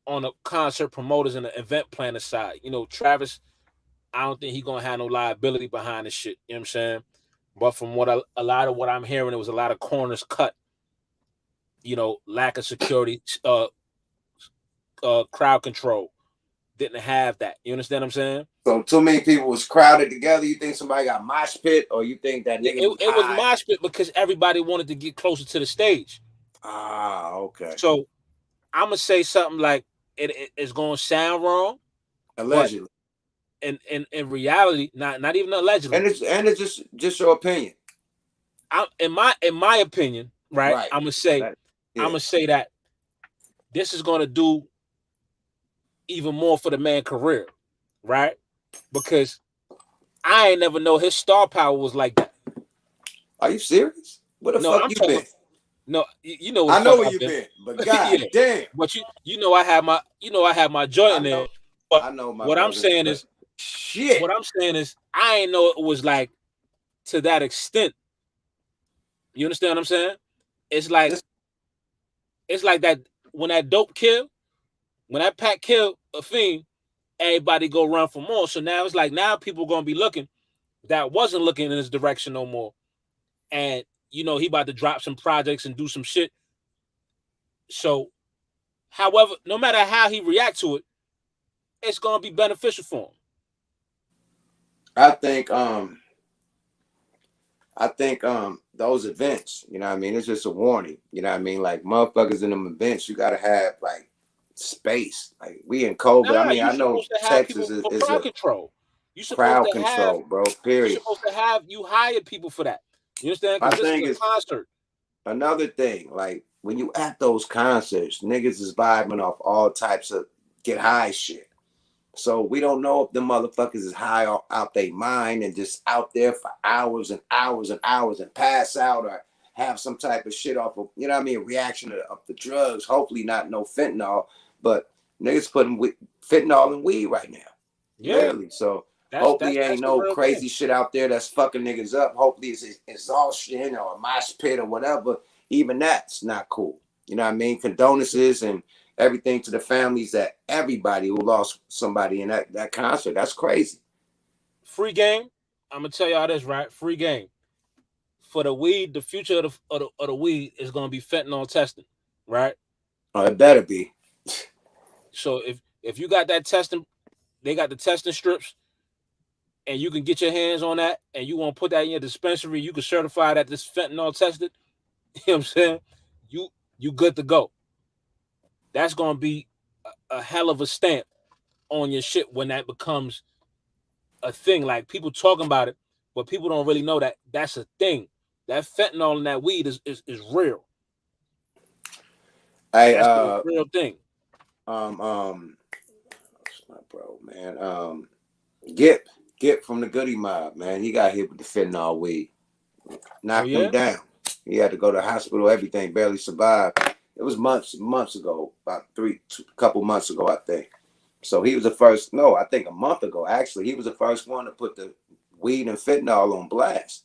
Speaker 2: on the concert promoters and the event planner side. You know, Travis, I don't think he gonna have no liability behind this shit. You know what I'm saying? But from what a lot of what I'm hearing, it was a lot of corners cut. You know, lack of security, crowd control. Didn't have that. You understand what I'm saying?
Speaker 1: So too many people was crowded together. You think somebody got mosh pit, or you think that
Speaker 2: Yeah,
Speaker 1: niggas was
Speaker 2: it was
Speaker 1: high?
Speaker 2: mosh pit because everybody wanted to get closer to the stage.
Speaker 1: Ah, okay.
Speaker 2: So I'm gonna say something like it's gonna sound wrong, but
Speaker 1: Allegedly,
Speaker 2: in reality, not even allegedly.
Speaker 1: and it's just your opinion,
Speaker 2: In my opinion, right?
Speaker 1: right? That,
Speaker 2: I'm
Speaker 1: yeah.
Speaker 2: gonna say that this is gonna do even more for the man career, right? Because I ain't never know his star power was like that.
Speaker 1: Are you serious? Where the
Speaker 2: No,
Speaker 1: fuck
Speaker 2: I'm
Speaker 1: you been?
Speaker 2: talking. No, you know what
Speaker 1: I
Speaker 2: the
Speaker 1: know
Speaker 2: fuck
Speaker 1: where
Speaker 2: I've
Speaker 1: you
Speaker 2: been.
Speaker 1: been, but god
Speaker 2: Yeah,
Speaker 1: damn,
Speaker 2: but I have my joint
Speaker 1: I
Speaker 2: in there.
Speaker 1: know,
Speaker 2: But
Speaker 1: I know, my
Speaker 2: what I'm
Speaker 1: brother.
Speaker 2: saying
Speaker 1: But
Speaker 2: is,
Speaker 1: shit,
Speaker 2: I ain't know it was like to that extent. You understand what I'm saying? It's like
Speaker 1: this
Speaker 2: it's like that when that dope kill, when that pack kill a fiend, everybody go run for more. So now it's like now people gonna be looking that wasn't looking in his direction no more. And you know, he about to drop some projects and do some shit. So, however, no matter how he react to it, it's gonna be beneficial for him.
Speaker 1: I think those events, you know what I mean? It's just a warning, you know what I mean? Like motherfuckers in them events, you gotta have like space. Like we in COVID. I
Speaker 2: Nah,
Speaker 1: mean,
Speaker 2: you
Speaker 1: I know
Speaker 2: supposed to have
Speaker 1: Texas
Speaker 2: people for
Speaker 1: is
Speaker 2: crowd
Speaker 1: a
Speaker 2: control. You supposed
Speaker 1: crowd
Speaker 2: to have
Speaker 1: control, bro. Period.
Speaker 2: you hire people for that. You understand?
Speaker 1: I
Speaker 2: Because this is
Speaker 1: think
Speaker 2: a
Speaker 1: it's
Speaker 2: concert.
Speaker 1: another thing. Like when you at those concerts, niggas is vibing off all types of get high shit. So we don't know if the motherfuckers is high out their mind and just out there for hours and hours and hours and pass out or have some type of shit off of, you know what I mean, reaction of the drugs. Hopefully not no fentanyl, but niggas putting fentanyl in weed right now.
Speaker 2: Yeah,
Speaker 1: Literally. So
Speaker 2: that's
Speaker 1: hopefully
Speaker 2: that's
Speaker 1: ain't
Speaker 2: that's the
Speaker 1: no
Speaker 2: real thing.
Speaker 1: crazy shit out there that's fucking niggas up. Hopefully it's exhaustion or a mosh pit or whatever. Even that's not cool. You know what I mean? Condolences and everything to the families that everybody who lost somebody in that concert. That's crazy.
Speaker 2: Free game. I'm gonna tell y'all this right. Free game for the weed. The future of the weed is gonna be fentanyl testing, right?
Speaker 1: Oh, it better be.
Speaker 2: So if you got that testing, they got the testing strips, and you can get your hands on that, and you want to put that in your dispensary, you can certify that this fentanyl tested. You know what I'm saying? You you good to go. That's gonna be a hell of a stamp on your shit when that becomes a thing. Like people talking about it, but people don't really know that that's a thing. That fentanyl in that weed is real.
Speaker 1: Hey,
Speaker 2: That's a real thing.
Speaker 1: um, um, what's my bro, man? Gip, Gip from the Goody Mob, man. He got hit with the fentanyl weed,
Speaker 2: Oh
Speaker 1: knocked him
Speaker 2: yeah,
Speaker 1: down. He had to go to the hospital. Everything, barely survived. It was months ago, about couple months ago, I think. So he was the first. No, I think a month ago. Actually, he was the first one to put the weed and fentanyl on blast.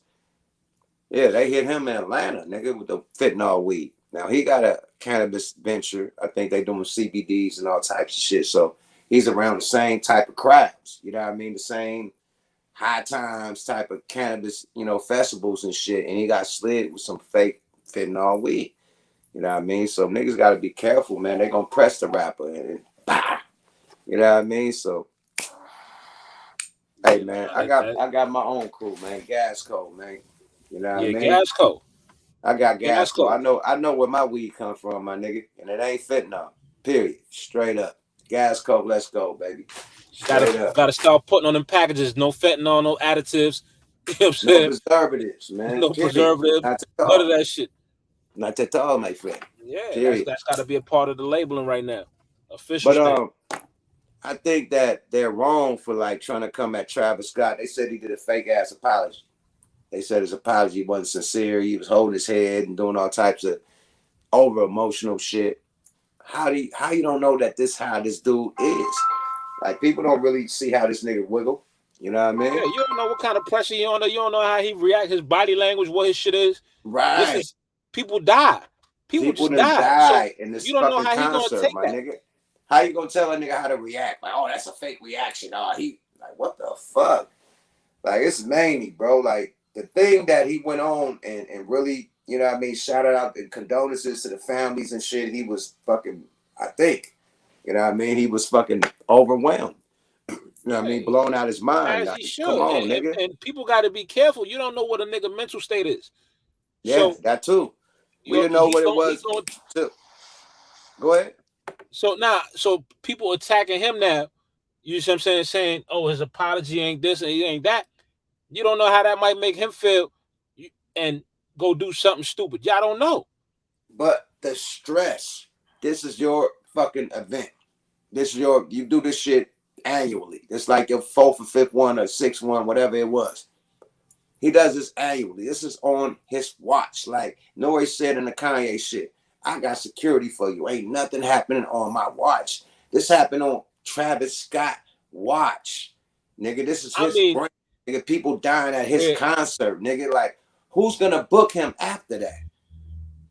Speaker 1: Yeah, they hit him in Atlanta, nigga, with the fentanyl weed. Now he got a cannabis venture. I think they doing CBDs and all types of shit. So he's around the same type of crowds. You know what I mean? The same high times type of cannabis, festivals and shit. And he got slid with some fake fentanyl weed. You know what I mean? So niggas got to be careful, man. They gonna press the rapper and bah, you know what I mean? So hey,
Speaker 2: yeah,
Speaker 1: man,
Speaker 2: nah,
Speaker 1: I got I got my own crew, man. Gas code, man. You know what I
Speaker 2: yeah,
Speaker 1: mean?
Speaker 2: Gasco,
Speaker 1: I got gas code.
Speaker 2: Gasco.
Speaker 1: I know where my weed come from, my nigga, and it ain't fentanyl. Period. Straight up. Gas code. Let's go, baby.
Speaker 2: Gotta
Speaker 1: Straight up.
Speaker 2: gotta start putting on them packages. No fentanyl, no additives. You know what I'm
Speaker 1: No
Speaker 2: saying?
Speaker 1: preservatives, man.
Speaker 2: No
Speaker 1: Period.
Speaker 2: preservatives.
Speaker 1: Not at
Speaker 2: None of
Speaker 1: all.
Speaker 2: that shit.
Speaker 1: Not at all, my friend.
Speaker 2: Yeah, that's
Speaker 1: Period.
Speaker 2: that's got to be a part of the labeling right now. Official
Speaker 1: But
Speaker 2: stamp.
Speaker 1: I think that they're wrong for like trying to come at Travis Scott. They said he did a fake ass apology. They said his apology wasn't sincere. He was holding his head and doing all types of over emotional shit. How you don't know that this how this dude is? Like people don't really see how this nigga wiggle. You know what I
Speaker 2: Yeah,
Speaker 1: mean?
Speaker 2: you don't know what kind of pressure you under. You don't know how he react, his body language, what his shit is. This
Speaker 1: Right.
Speaker 2: is people die. People
Speaker 1: People
Speaker 2: just
Speaker 1: done
Speaker 2: died. So
Speaker 1: died in this
Speaker 2: you don't know
Speaker 1: fucking
Speaker 2: how he gonna
Speaker 1: concert,
Speaker 2: take
Speaker 1: my
Speaker 2: that.
Speaker 1: nigga. How you gonna tell a nigga how to react? Like, oh, that's a fake reaction. Oh, he like, what the fuck? Like, it's many, bro. Like, the thing that he went on and really, you know what I mean, shouted out and condolences to the families and shit. He was fucking, I think, you know what I mean? He was fucking overwhelmed. You know what I mean? Blown out his mind.
Speaker 2: As
Speaker 1: Like,
Speaker 2: he
Speaker 1: come
Speaker 2: should.
Speaker 1: on, nigga.
Speaker 2: And people got to be careful. You don't know what a nigga mental state is.
Speaker 1: Yeah,
Speaker 2: So
Speaker 1: that too. We
Speaker 2: you
Speaker 1: didn't know what it was. Go ahead.
Speaker 2: so people attacking him now. You see what I'm saying? Saying, oh, his apology ain't this and he ain't that. You don't know how that might make him feel and go do something stupid. Y'all don't know.
Speaker 1: But the stress, this is your fucking event. This is you do this shit annually. It's like your fourth or fifth one or sixth one, whatever it was. He does this annually. This is on his watch. Like Nori said in the Kanye shit, I got security for you. Ain't nothing happening on my watch. This happened on Travis Scott watch. Nigga, this is
Speaker 2: I
Speaker 1: his
Speaker 2: mean,
Speaker 1: brand. Nigga, people dying at his
Speaker 2: yeah,
Speaker 1: concert. Nigga, like, who's gonna book him after that?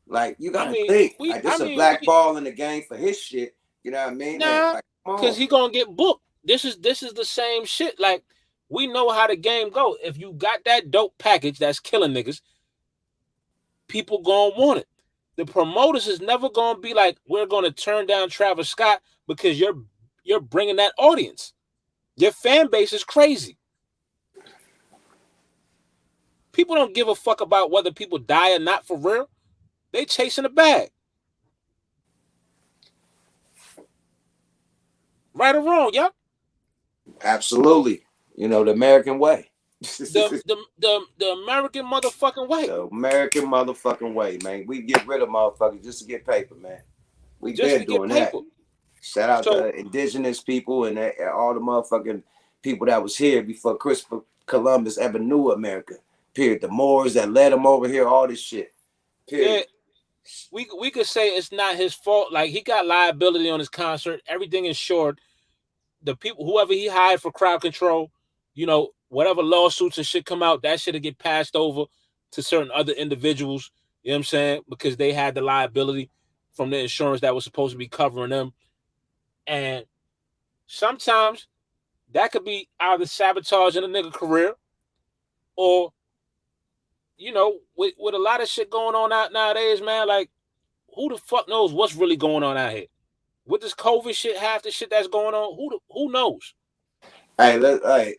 Speaker 1: Like, you
Speaker 2: I
Speaker 1: gotta
Speaker 2: mean,
Speaker 1: think.
Speaker 2: we,
Speaker 1: Like, this
Speaker 2: I
Speaker 1: is a
Speaker 2: mean,
Speaker 1: black
Speaker 2: we,
Speaker 1: ball in the game for his shit. You know what I mean? And
Speaker 2: nah,
Speaker 1: like, come
Speaker 2: because
Speaker 1: on.
Speaker 2: he gonna get booked. This is the same shit. Like, we know how the game go. If you got that dope package that's killing niggas, people gonna want it. The promoters is never gonna be like, we're gonna turn down Travis Scott because you're bringing that audience. Your fan base is crazy. People don't give a fuck about whether people die or not for real. They chasing a bag. Right or wrong, yeah.
Speaker 1: Absolutely. You know, the American way.
Speaker 2: The American motherfucking way.
Speaker 1: The American motherfucking way, man. We get rid of motherfuckers just to get paper, man. We
Speaker 2: Just
Speaker 1: been
Speaker 2: to get
Speaker 1: doing that.
Speaker 2: paper.
Speaker 1: Shout out
Speaker 2: So
Speaker 1: to indigenous people and all the motherfucking people that was here before Christopher Columbus ever knew America. Period. The Moors that led them over here, all this shit.
Speaker 2: yeah,
Speaker 1: Period.
Speaker 2: we could say it's not his fault. Like, he got liability on his concert. Everything is short. The people, whoever he hired for crowd control, whatever lawsuits and shit come out, that shit'll get passed over to certain other individuals. You know what I'm saying? Because they had the liability from the insurance that was supposed to be covering them. And sometimes that could be either sabotaging a nigga career or, with a lot of shit going on out nowadays, man, like, who the fuck knows what's really going on out here? With this COVID shit, half the shit that's going on, who knows?
Speaker 1: Hey,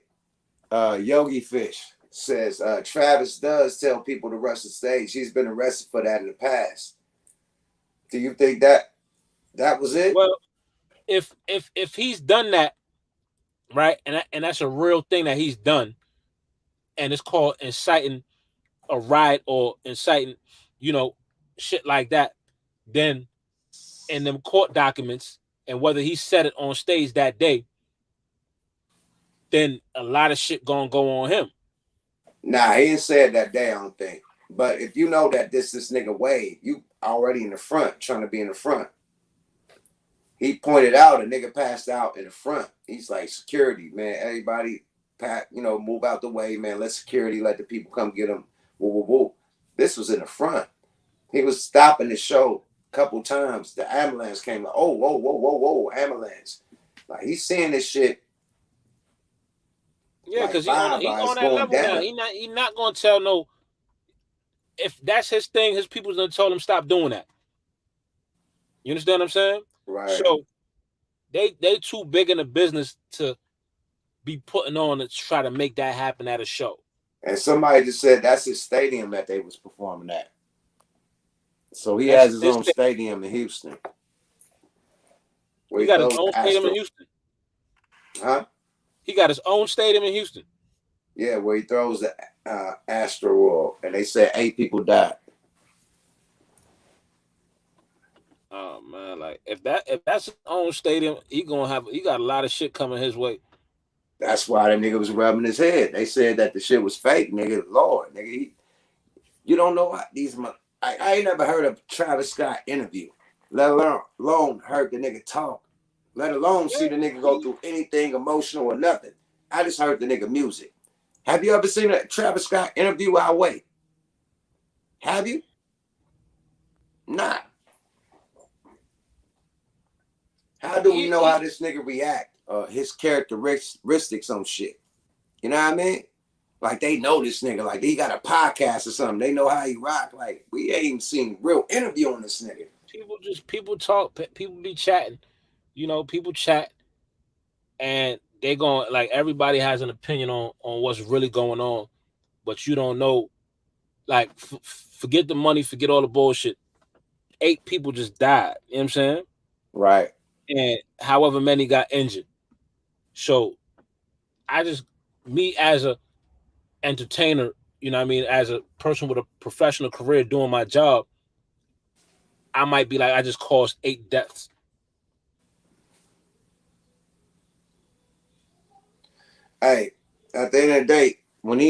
Speaker 1: Yogi Fish says Travis does tell people to rush the stage. He's been arrested for that in the past. Do you think that was it?
Speaker 2: Well, if he's done that, right, and that's a real thing that he's done, and it's called inciting a riot or inciting, shit like that, then in them court documents, and whether he said it on stage that day, then a lot of shit gonna go on him.
Speaker 1: Nah, he ain't said that day, I don't think. But if you know that this nigga Wade, you already in the front, trying to be in the front. He pointed out a nigga passed out in the front. He's like, security, man, everybody move out the way, man. Let security, let the people come get him. Woo, woo, woo. This was in the front. He was stopping the show a couple times. The ambulance came like, oh, whoa, whoa, whoa, whoa, ambulance. Like, he's seeing this shit
Speaker 2: Yeah,
Speaker 1: like
Speaker 2: because he
Speaker 1: live,
Speaker 2: he
Speaker 1: it's
Speaker 2: on that
Speaker 1: going
Speaker 2: level now.
Speaker 1: down.
Speaker 2: He not gonna tell no. If that's his thing, his people's gonna tell him stop doing that. You understand what I'm saying?
Speaker 1: Right.
Speaker 2: So they too big in the business to be putting on to try to make that happen at a show.
Speaker 1: And somebody just said that's his stadium that they was performing at. So he
Speaker 2: That's
Speaker 1: has his
Speaker 2: his
Speaker 1: own
Speaker 2: thing.
Speaker 1: stadium in Houston where
Speaker 2: He
Speaker 1: he
Speaker 2: got his
Speaker 1: throws
Speaker 2: own stadium in
Speaker 1: Astro.
Speaker 2: Houston.
Speaker 1: Huh?
Speaker 2: He got his own stadium in Houston.
Speaker 1: Yeah, where he throws the asteroid, and they said 8 people died.
Speaker 2: Oh man, like if that's his own stadium, he got a lot of shit coming his way.
Speaker 1: That's why the nigga was rubbing his head. They said that the shit was fake, nigga. Lord, nigga, you don't know what these. I ain't never heard a Travis Scott interview, let alone heard the nigga talk, let alone see
Speaker 2: Yeah,
Speaker 1: the nigga go through anything emotional or nothing. I just heard the nigga music. Have you ever seen a Travis Scott interview our way? Have you? Nah. How do we know how this nigga react? His characteristics on shit. You know what I mean? Like they know this nigga. Like he got a podcast or something. They know how he rock. Like we ain't even seen real interview on this nigga.
Speaker 2: People talk. People be chatting. You know, people chat, and they going like everybody has an opinion on what's really going on, but you don't know. Like forget the money, forget all the bullshit. 8 people just died. You know what I'm saying?
Speaker 1: Right.
Speaker 2: And however many got injured. So I just me as a entertainer, you know what I mean, as a person with a professional career doing my job, I might be like, I just caused 8 deaths.
Speaker 1: Hey, at the end of the day, when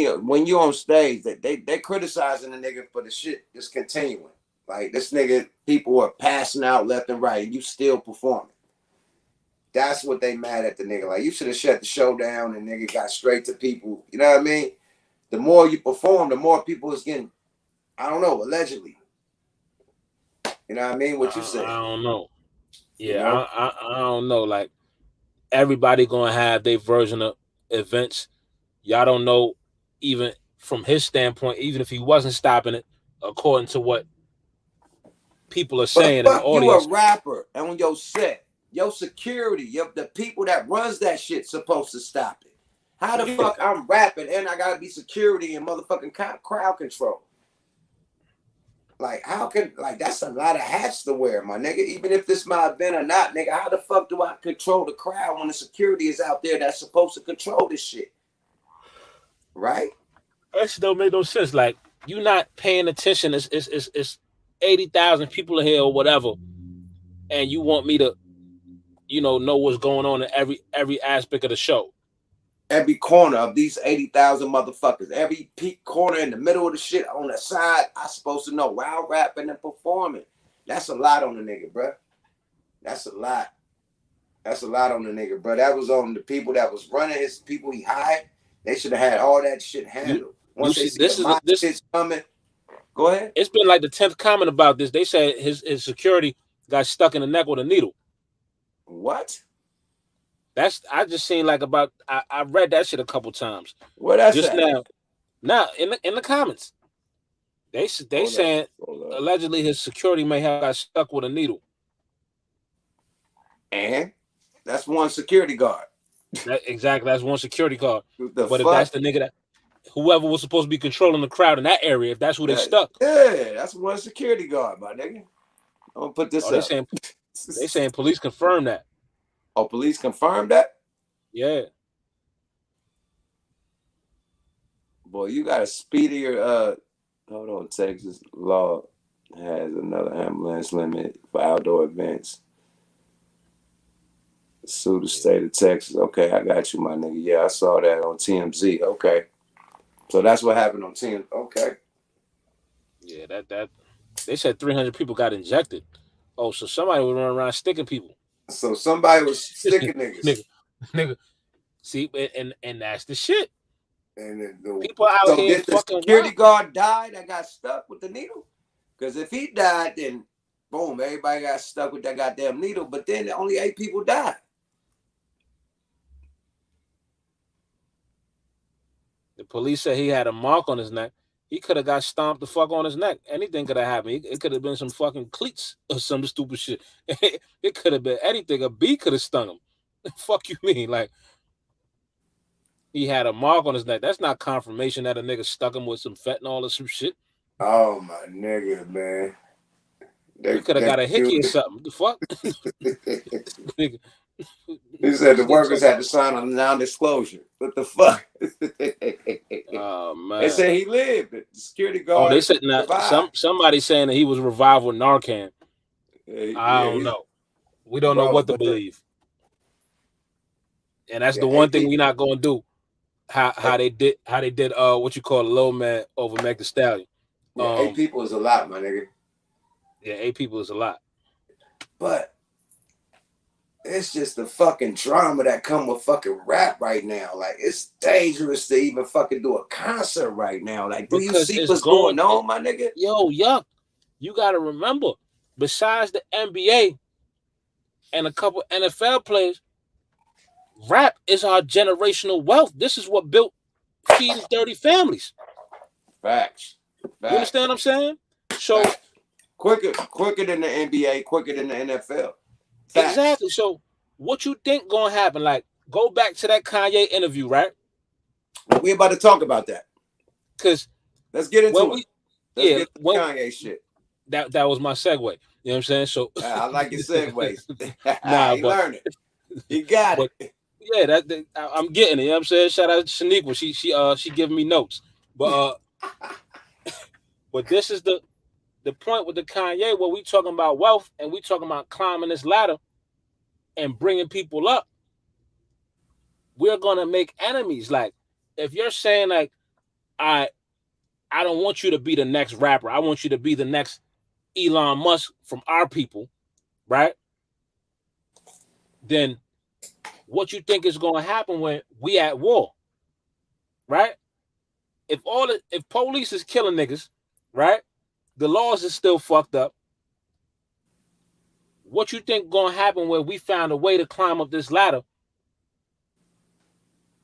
Speaker 1: you on stage, they criticizing the nigga for the shit that's continuing. Like this nigga, people are passing out left and right, and you still performing. That's what they mad at the nigga. Like you should have shut the show down and nigga got straight to people. You know what I mean? The more you perform, the more people is getting, I don't know, allegedly. You know what I mean? What you say?
Speaker 2: I don't know. Yeah,
Speaker 1: You know?
Speaker 2: I don't know. Like everybody gonna have their version of events. Y'all don't know, even from his standpoint, even if he wasn't stopping it, according to what people are
Speaker 1: But
Speaker 2: saying in the
Speaker 1: fuck you, a
Speaker 2: audience.
Speaker 1: rapper, and on your set, your security, the people that runs that shit supposed to stop it. How the fuck I'm rapping and I gotta be security and motherfucking crowd control? Like, how can, like, that's a lot of hats to wear, my nigga. Even if this my event or not, nigga, how the fuck do I control the crowd when the security is out there that's supposed to control this shit? Right?
Speaker 2: That shit don't make no sense. Like you not paying attention. It's 80,000 people in here or whatever, and you want me to, know what's going on in every aspect of the show.
Speaker 1: Every corner of these 80,000 motherfuckers, every peak corner in the middle of the shit on the side, I supposed to know while rapping and performing. That's a lot on the nigga, bro. That's a lot. That's a lot on the nigga, bro. That was on the people that was running his people he hired. They should have had all that shit handled. Once they see the shit's coming, go ahead.
Speaker 2: It's been like the 10th comment about this. They said his security got stuck in the neck with a needle.
Speaker 1: What?
Speaker 2: I just seen like about I read that shit a couple times.
Speaker 1: Where that's
Speaker 2: just
Speaker 1: at?
Speaker 2: Now in the comments. They saying allegedly his security may have got stuck with a needle.
Speaker 1: And that's one security guard.
Speaker 2: Exactly, that's one security guard.
Speaker 1: But
Speaker 2: if that's the nigga that whoever was supposed to be controlling the crowd in that area, if that's who they stuck.
Speaker 1: Yeah, that's one security guard, my nigga. I'm gonna put this up.
Speaker 2: They saying police confirmed that.
Speaker 1: Oh, police confirmed that?
Speaker 2: Yeah.
Speaker 1: Boy, you got a speedier hold on, Texas law has another ambulance limit for outdoor events. Sue the state of Texas. Okay, I got you, my nigga. Yeah, I saw that on TMZ. Okay. So that's what happened on TMZ. Okay.
Speaker 2: Yeah, that they said 300 people got injected. Oh, so somebody was running around sticking people.
Speaker 1: So somebody was sticking niggas.
Speaker 2: nigga. See, and that's the shit.
Speaker 1: And
Speaker 2: people out here
Speaker 1: did the security guard die that got stuck with the needle? Because if he died, then boom, everybody got stuck with that goddamn needle. But then only 8 people died.
Speaker 2: The police said he had a mark on his neck. He could have got stomped the fuck on his neck. Anything could have happened. It could have been some fucking cleats or some stupid shit. It could have been anything. A bee could have stung him. Fuck you mean? Like, he had a mark on his neck. That's not confirmation that a nigga stuck him with some fentanyl or some shit.
Speaker 1: Oh, my nigga, man.
Speaker 2: He could have got a hickey or something. The fuck? Nigga.
Speaker 1: He said the workers had to sign a non-disclosure. What the fuck?
Speaker 2: Oh man!
Speaker 1: They said he lived. The security guard.
Speaker 2: Oh, they said somebody saying that he was revived with Narcan. I don't know. We don't know what to believe. And that's the one thing we're not gonna do. How they did what you call a low man over Meg Thee Stallion.
Speaker 1: 8 people is a lot, my nigga.
Speaker 2: Yeah, 8 people is a lot.
Speaker 1: But it's just the fucking drama that come with fucking rap right now. Like, it's dangerous to even fucking do a concert right now. Like, do you see what's going on, my nigga?
Speaker 2: Yo, yuck. You got to remember, besides the NBA, and a couple NFL players, rap is our generational wealth. This is what built feeding 30 families.
Speaker 1: Facts.
Speaker 2: You understand what I'm saying? So
Speaker 1: Facts. Quicker than the NBA, quicker than the NFL.
Speaker 2: Facts. Exactly. So what you think gonna happen? Like, go back to that Kanye interview, right?
Speaker 1: We about to talk about that.
Speaker 2: Because
Speaker 1: let's get into it. Let's get into Kanye shit.
Speaker 2: That was my segue. You know what I'm saying? So
Speaker 1: I like your segues. Nah, he learned it. He got it.
Speaker 2: Yeah, I'm getting it. You know what I'm saying? Shout out to Shaniqua. She giving me notes. But but this is the point with the Kanye where we talking about wealth and we talking about climbing this ladder and bringing people up. We're gonna make enemies. Like, if you're saying like, I don't want you to be the next rapper. I want you to be the next Elon Musk from our people, right? Then what you think is going to happen when we at war, right? If police is killing niggas, right? The laws is still fucked up. What you think going to happen when we found a way to climb up this ladder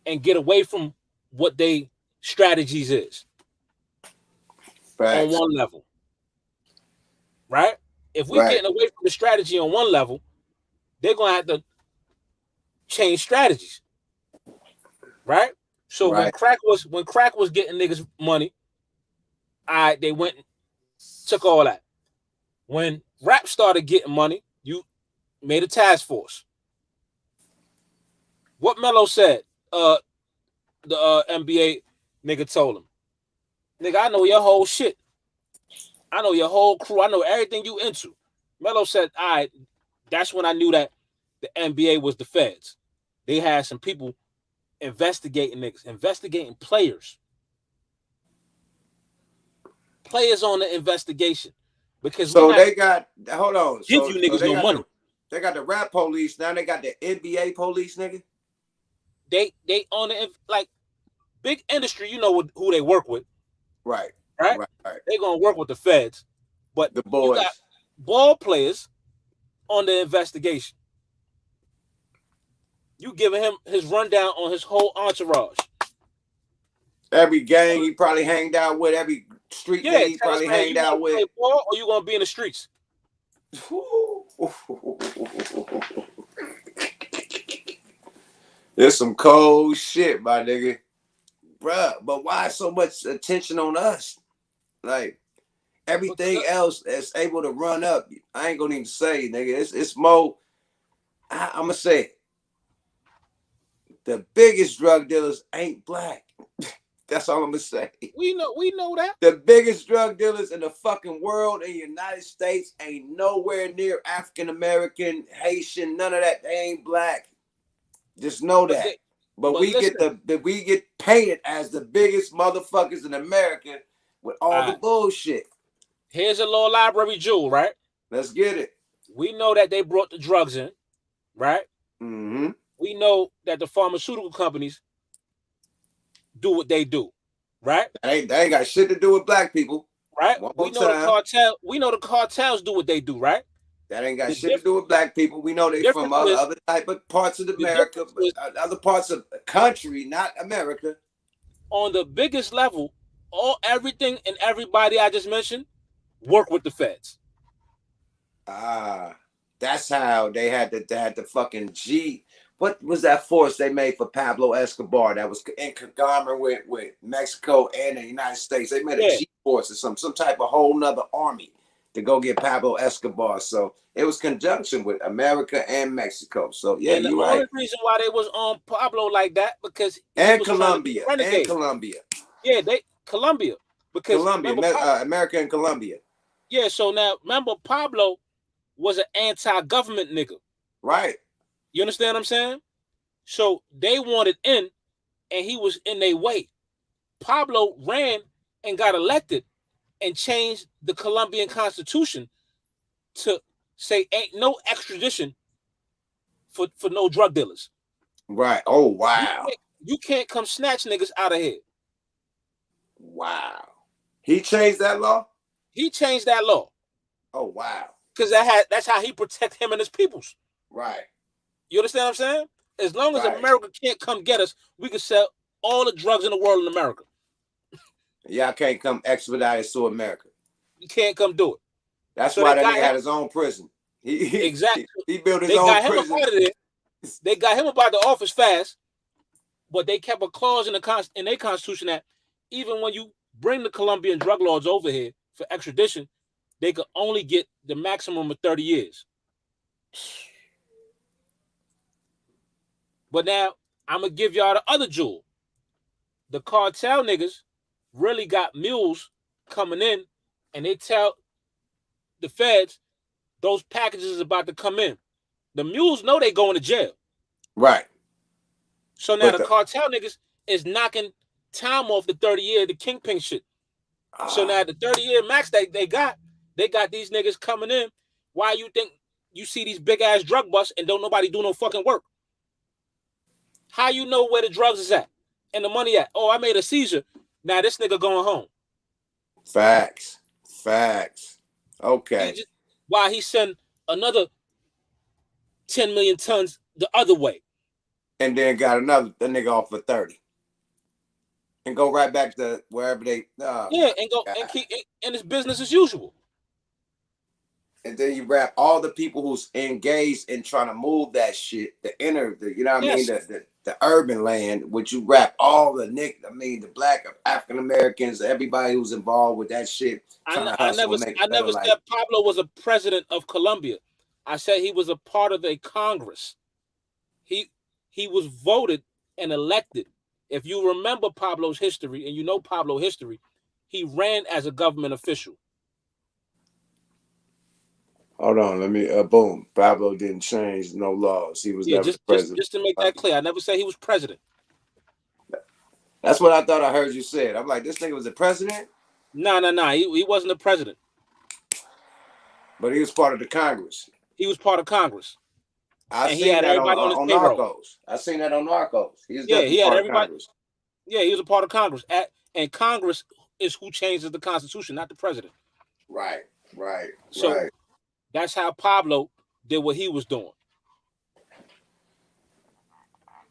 Speaker 2: and get away from what they strategies is? Facts. On one level, right? If we're getting away from the strategy on one level, they're going to have to change strategies, right? So when crack was getting niggas money, they went and took all that. When rap started getting money, you made a task force. What Melo said, the NBA nigga told him, nigga, I know your whole shit. I know your whole crew. I know everything you into. Melo said, all right, that's when I knew that the NBA was the feds. They had some people investigating niggas, investigating players. Players on the investigation. Because
Speaker 1: so they got, hold on.
Speaker 2: Give you niggas no money.
Speaker 1: They got the rap police. Now they got the NBA police, nigga.
Speaker 2: They on the, like, big industry, you know who they work with. Right. They're going to work with the feds. But
Speaker 1: the boys.
Speaker 2: You got ball players on the investigation. You giving him his rundown on his whole entourage.
Speaker 1: Every gang he probably hanged out with, every street that he probably hanged out with.
Speaker 2: Play ball or you gonna be in the streets?
Speaker 1: There's some cold shit, my nigga. Bruh, but why so much attention on us? Like, everything else that's able to run up, I ain't gonna even say, nigga. It's more, I'm gonna say it. The biggest drug dealers ain't black. That's all I'm gonna say.
Speaker 2: We know that.
Speaker 1: The biggest drug dealers in the fucking world in the United States ain't nowhere near African American, Haitian, none of that. They ain't black. Just know that. But we get painted as the biggest motherfuckers in America with all the bullshit.
Speaker 2: Here's a little library jewel, right?
Speaker 1: Let's get it.
Speaker 2: We know that they brought the drugs in, right?
Speaker 1: Mm-hmm.
Speaker 2: We know that the pharmaceutical companies do what they do, right?
Speaker 1: They ain't got shit to do with black people.
Speaker 2: Right? We know the cartels do what they do, right?
Speaker 1: That ain't got shit to do with black people. We know they from other type of parts of America, other parts of the country, not America.
Speaker 2: On the biggest level, everything and everybody I just mentioned work with the feds.
Speaker 1: That's how they had the fucking G. What was that force they made for Pablo Escobar that was in conglomerate with Mexico and the United States? They made a G force or some type of whole nother army to go get Pablo Escobar. So it was conjunction with America and Mexico. So yeah,
Speaker 2: and the only reason why they was on Pablo like that because
Speaker 1: Colombia.
Speaker 2: Yeah, Colombia because
Speaker 1: America and Colombia.
Speaker 2: Yeah, so now remember Pablo was an anti-government nigga.
Speaker 1: Right.
Speaker 2: You understand what I'm saying? So they wanted in, and he was in their way. Pablo ran and got elected and changed the Colombian constitution to say ain't no extradition for no drug dealers.
Speaker 1: Right. Oh, wow.
Speaker 2: You can't come snatch niggas out of here.
Speaker 1: Wow. He changed that law?
Speaker 2: He changed that law.
Speaker 1: Oh, wow.
Speaker 2: Because that's how he protect him and his peoples.
Speaker 1: Right.
Speaker 2: You understand what I'm saying? As long as
Speaker 1: Right.
Speaker 2: America can't come get us, we can sell all the drugs in the world in America.
Speaker 1: Y'all can't come expedite us to America.
Speaker 2: You can't come do it.
Speaker 1: That's
Speaker 2: So
Speaker 1: why
Speaker 2: they
Speaker 1: that
Speaker 2: got
Speaker 1: nigga
Speaker 2: him
Speaker 1: had his own prison.
Speaker 2: exactly.
Speaker 1: He built his
Speaker 2: They
Speaker 1: own
Speaker 2: got him up
Speaker 1: prison.
Speaker 2: out of there. They got him up out the office fast, but they kept a clause in their constitution that even when you bring the Colombian drug lords over here for extradition, they could only get the maximum of 30 years. But now I'm gonna give y'all the other jewel. The cartel niggas really got mules coming in, and they tell the feds those packages is about to come in. The mules know they going to jail.
Speaker 1: Right.
Speaker 2: So now
Speaker 1: But
Speaker 2: the cartel niggas is knocking time off the 30-year, the kingpin shit. So now the 30-year max they got these niggas coming in. Why you think you see these big ass drug busts and don't nobody do no fucking work? How you know where the drugs is at and the money at? Oh, I made a seizure. Now this nigga going home.
Speaker 1: Facts. Okay.
Speaker 2: Why he send another 10 million tons the other way.
Speaker 1: And then got another nigga off for 30. And go right back to wherever they
Speaker 2: and go and keep and it's business as usual.
Speaker 1: And then you wrap all the people who's engaged in trying to move that shit, you know what I mean, the urban land, which you wrap all the the black African Americans, everybody who's involved with that shit, trying to hustle and make
Speaker 2: I
Speaker 1: a better
Speaker 2: never
Speaker 1: life.
Speaker 2: said Pablo was a president of Colombia. I said he was a part of a Congress. He was voted and elected. If you remember Pablo's history, and you know Pablo's history, he ran as a government official.
Speaker 1: Hold on, let me boom. Pablo didn't change no laws. He was never the president.
Speaker 2: Just to make that clear, I never said he was president.
Speaker 1: That's what I thought I heard you said. I'm like, this nigga was the president?
Speaker 2: Nah. He wasn't the president.
Speaker 1: But he was part of the Congress.
Speaker 2: He was part of Congress.
Speaker 1: I seen that on Narcos. I seen that on Narcos. He was definitely part of Congress.
Speaker 2: Yeah, he was a part of Congress. And Congress is who changes the Constitution, not the president.
Speaker 1: Right.
Speaker 2: So that's how Pablo did what he was doing.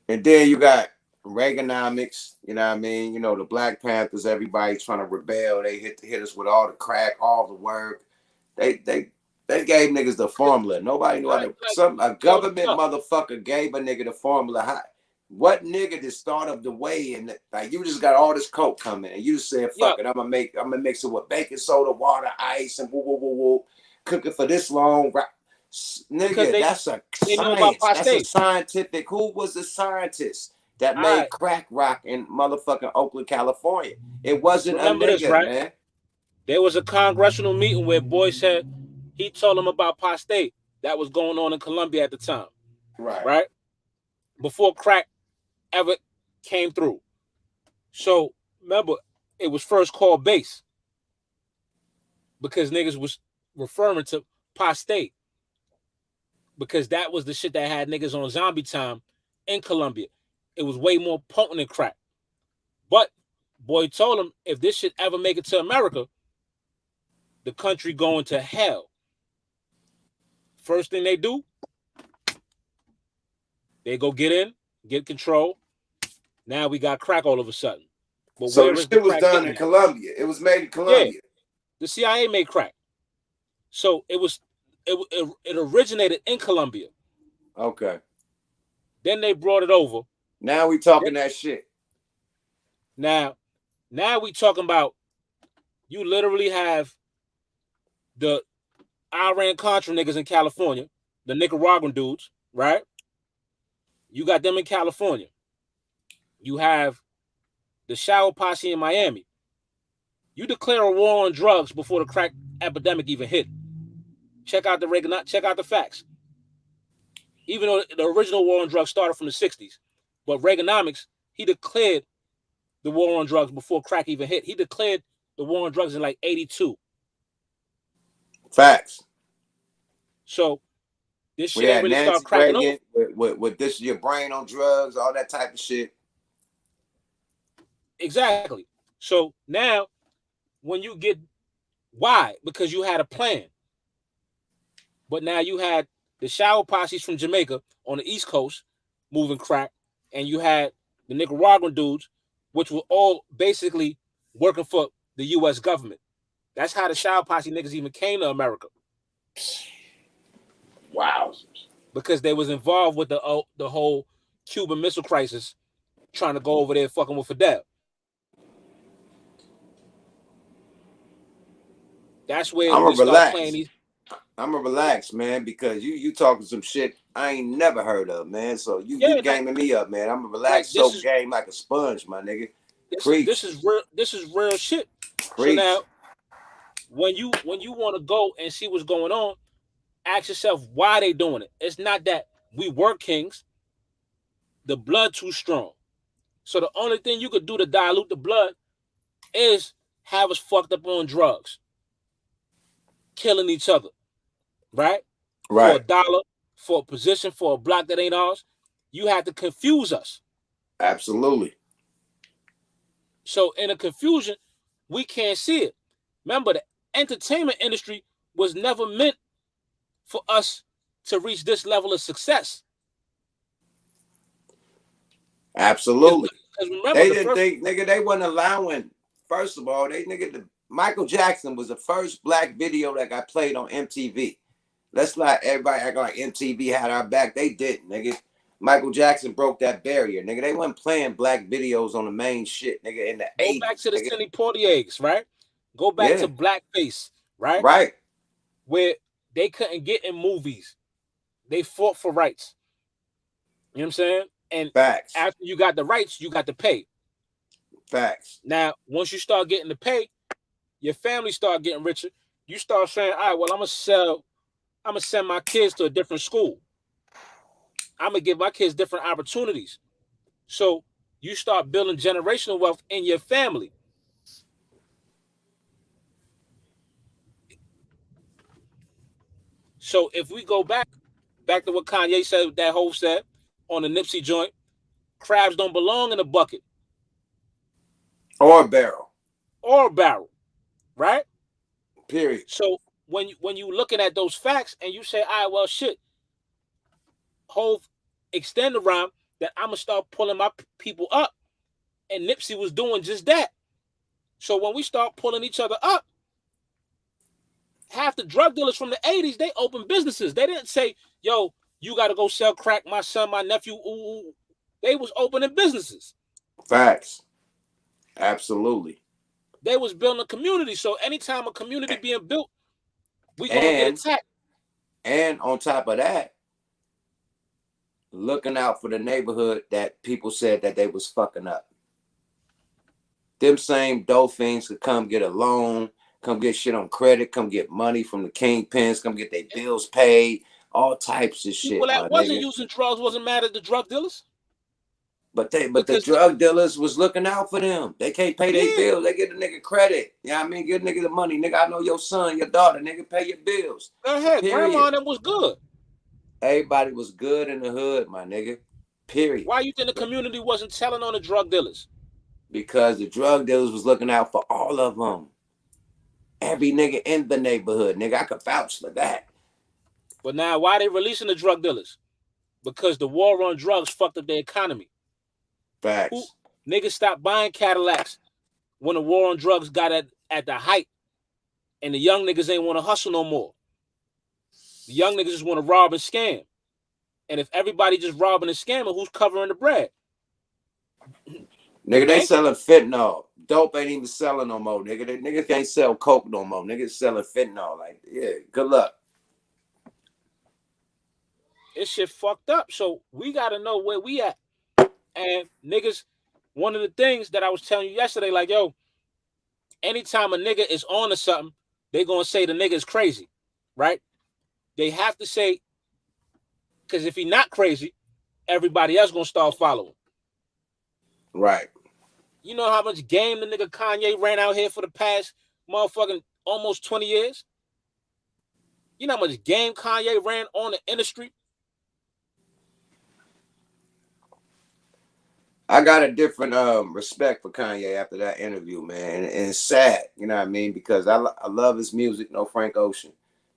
Speaker 1: And then you got Reaganomics, you know what I mean? You know, the Black Panthers, everybody trying to rebel. They hit us with all the crack, all the work. They gave niggas the formula. Nobody knew how to. A government motherfucker gave a nigga the formula. What nigga to start up the way and like you just got all this coke coming and you just said fuck it, I'm gonna mix it with baking soda, water, ice, and woo. Cook it for this long. Nigga, that's a science. That's a scientific. Who was the scientist that made crack rock in motherfucking Oakland, California? It wasn't a nigga, man.
Speaker 2: There was a congressional meeting where boy said he told him about Pasté that was going on in Colombia at the time. Right? Before crack ever came through. So remember, it was first called base because niggas was referring to Pasté because that was the shit that had niggas on zombie time in Colombia. It was way more potent than crack. But boy told him if this shit ever make it to America, the country going to hell. First thing they do, they go get in, get control. Now we got crack all of a sudden.
Speaker 1: But so the shit was done in Colombia. It was made in Colombia.
Speaker 2: Yeah, the CIA made crack. So it originated in Colombia.
Speaker 1: Okay.
Speaker 2: Then they brought it over.
Speaker 1: Now we talking that shit.
Speaker 2: Now we talking about you literally have the Iran-Contra niggas in California, the Nicaraguan dudes, right? You got them in California. You have the Shower Posse in Miami. You declare a war on drugs before the crack epidemic even hit. Check out the facts. Even though the original war on drugs started from the 60s, but Reaganomics, he declared the war on drugs before crack even hit. He declared the war on drugs in like 82.
Speaker 1: Facts.
Speaker 2: So this shit ain't really start cracking off.
Speaker 1: With this, your brain on drugs, all that type of shit.
Speaker 2: Exactly. So now, when you get why? Because you had a plan. But now you had the shower posses from Jamaica on the East Coast moving crack, and you had the Nicaraguan dudes, which were all basically working for the U.S. government. That's how the shower posse niggas even came to America.
Speaker 1: Wow.
Speaker 2: Because they was involved with the whole Cuban Missile Crisis, trying to go over there fucking with Fidel. That's where
Speaker 1: I'm
Speaker 2: we
Speaker 1: gonna
Speaker 2: start playing
Speaker 1: relax.
Speaker 2: these.
Speaker 1: I'm gonna relax, man, because you talking some shit I ain't never heard of, man. So you
Speaker 2: Yeah,
Speaker 1: gaming me up, man. I'm gonna
Speaker 2: like
Speaker 1: relax,
Speaker 2: this
Speaker 1: soak
Speaker 2: is
Speaker 1: game like a sponge, my nigga.
Speaker 2: this
Speaker 1: Preach,
Speaker 2: is real. This is real shit. So
Speaker 1: preach.
Speaker 2: now, when you want to go and see what's going on, ask yourself why they doing it. It's not that we were kings. The blood too strong. So the only thing you could do to dilute the blood is have us fucked up on drugs, killing each other, right? For a
Speaker 1: Right.
Speaker 2: dollar, for a position, for a block that ain't ours. You have to confuse us.
Speaker 1: Absolutely.
Speaker 2: So in a confusion, we can't see it. Remember, the entertainment industry was never meant for us to reach this level of success.
Speaker 1: Absolutely.
Speaker 2: Because remember,
Speaker 1: They
Speaker 2: the
Speaker 1: didn't
Speaker 2: first
Speaker 1: think, nigga, they wasn't allowing. First of all, Michael Jackson was the first black video that got played on MTV. Let's not everybody act like MTV had our back. They didn't, nigga. Michael Jackson broke that barrier, nigga. They wasn't playing black videos on the main shit, nigga, in the
Speaker 2: go back
Speaker 1: 80s,
Speaker 2: to the
Speaker 1: nigga.
Speaker 2: Sidney Poitiers, right? Go back
Speaker 1: Yeah.
Speaker 2: to Blackface, right?
Speaker 1: Right.
Speaker 2: Where they couldn't get in movies. They fought for rights. You know what I'm saying? And
Speaker 1: Facts.
Speaker 2: after you got the rights, you got to pay.
Speaker 1: Facts.
Speaker 2: Now, once you start getting the pay, your family start getting richer. You start saying, all right, well, I'm gonna send my kids to a different school. I'm gonna give my kids different opportunities. So you start building generational wealth in your family. So if we go back to what Kanye said, that whole said on the Nipsey joint, crabs don't belong in a bucket
Speaker 1: Or a barrel.
Speaker 2: or a barrel, right?
Speaker 1: Period.
Speaker 2: So when you looking at those facts and you say, all right, well, shit, Hove extend the rhyme that I'm gonna start pulling my people up, and Nipsey was doing just that. So when we start pulling each other up, half the drug dealers from the 80s, they opened businesses. They didn't say, yo, you got to go sell crack, my son, my nephew. Ooh. They was opening businesses.
Speaker 1: Facts. Absolutely.
Speaker 2: They was building a community. So anytime a community being built, we going to get
Speaker 1: And
Speaker 2: attacked.
Speaker 1: and on top of that, looking out for the neighborhood that people said that they was fucking up. Them same dolphins could come get a loan, come get shit on credit, come get money from the kingpins, come get their bills paid, all types of
Speaker 2: People
Speaker 1: shit, my
Speaker 2: that wasn't
Speaker 1: nigga.
Speaker 2: using drugs wasn't mad at the drug dealers.
Speaker 1: But the
Speaker 2: Because,
Speaker 1: drug dealers was looking out for them. They can't pay their
Speaker 2: yeah,
Speaker 1: bills. They get the nigga credit. You know what I mean? Give the nigga the money. Nigga, I know your son, your daughter. Nigga, pay your bills.
Speaker 2: go ahead. Grandma
Speaker 1: Period.
Speaker 2: and them was good.
Speaker 1: Everybody was good in the hood, my nigga. Period.
Speaker 2: Why you think the community wasn't telling on the drug dealers?
Speaker 1: Because the drug dealers was looking out for all of them. Every nigga in the neighborhood, nigga. I could vouch for that.
Speaker 2: But now, why they releasing the drug dealers? Because the war on drugs fucked up the economy. Who
Speaker 1: Facts.
Speaker 2: niggas stopped buying Cadillacs when the war on drugs got at the height, and the young niggas ain't want to hustle no more. The young niggas just want to rob and scam. And if everybody just robbing and scamming, who's covering the bread? The
Speaker 1: Nigga, they
Speaker 2: bank?
Speaker 1: selling fentanyl. Dope ain't even selling no more, nigga. They niggas can't sell coke no more. Niggas selling fentanyl. Like, yeah, good luck.
Speaker 2: This shit fucked up. So we got to know where we at. And niggas, one of the things that I was telling you yesterday, like, yo, anytime a nigga is on to something, they gonna say the nigga is crazy, right? They have to say, because if he not crazy, everybody else gonna start following.
Speaker 1: Right.
Speaker 2: You know how much game the nigga Kanye ran out here for the past motherfucking almost 20 years? You know how much game Kanye ran on the industry?
Speaker 1: I got a different respect for Kanye after that interview, man. And it's sad, you know what I mean? Because I love his music, no Frank Ocean.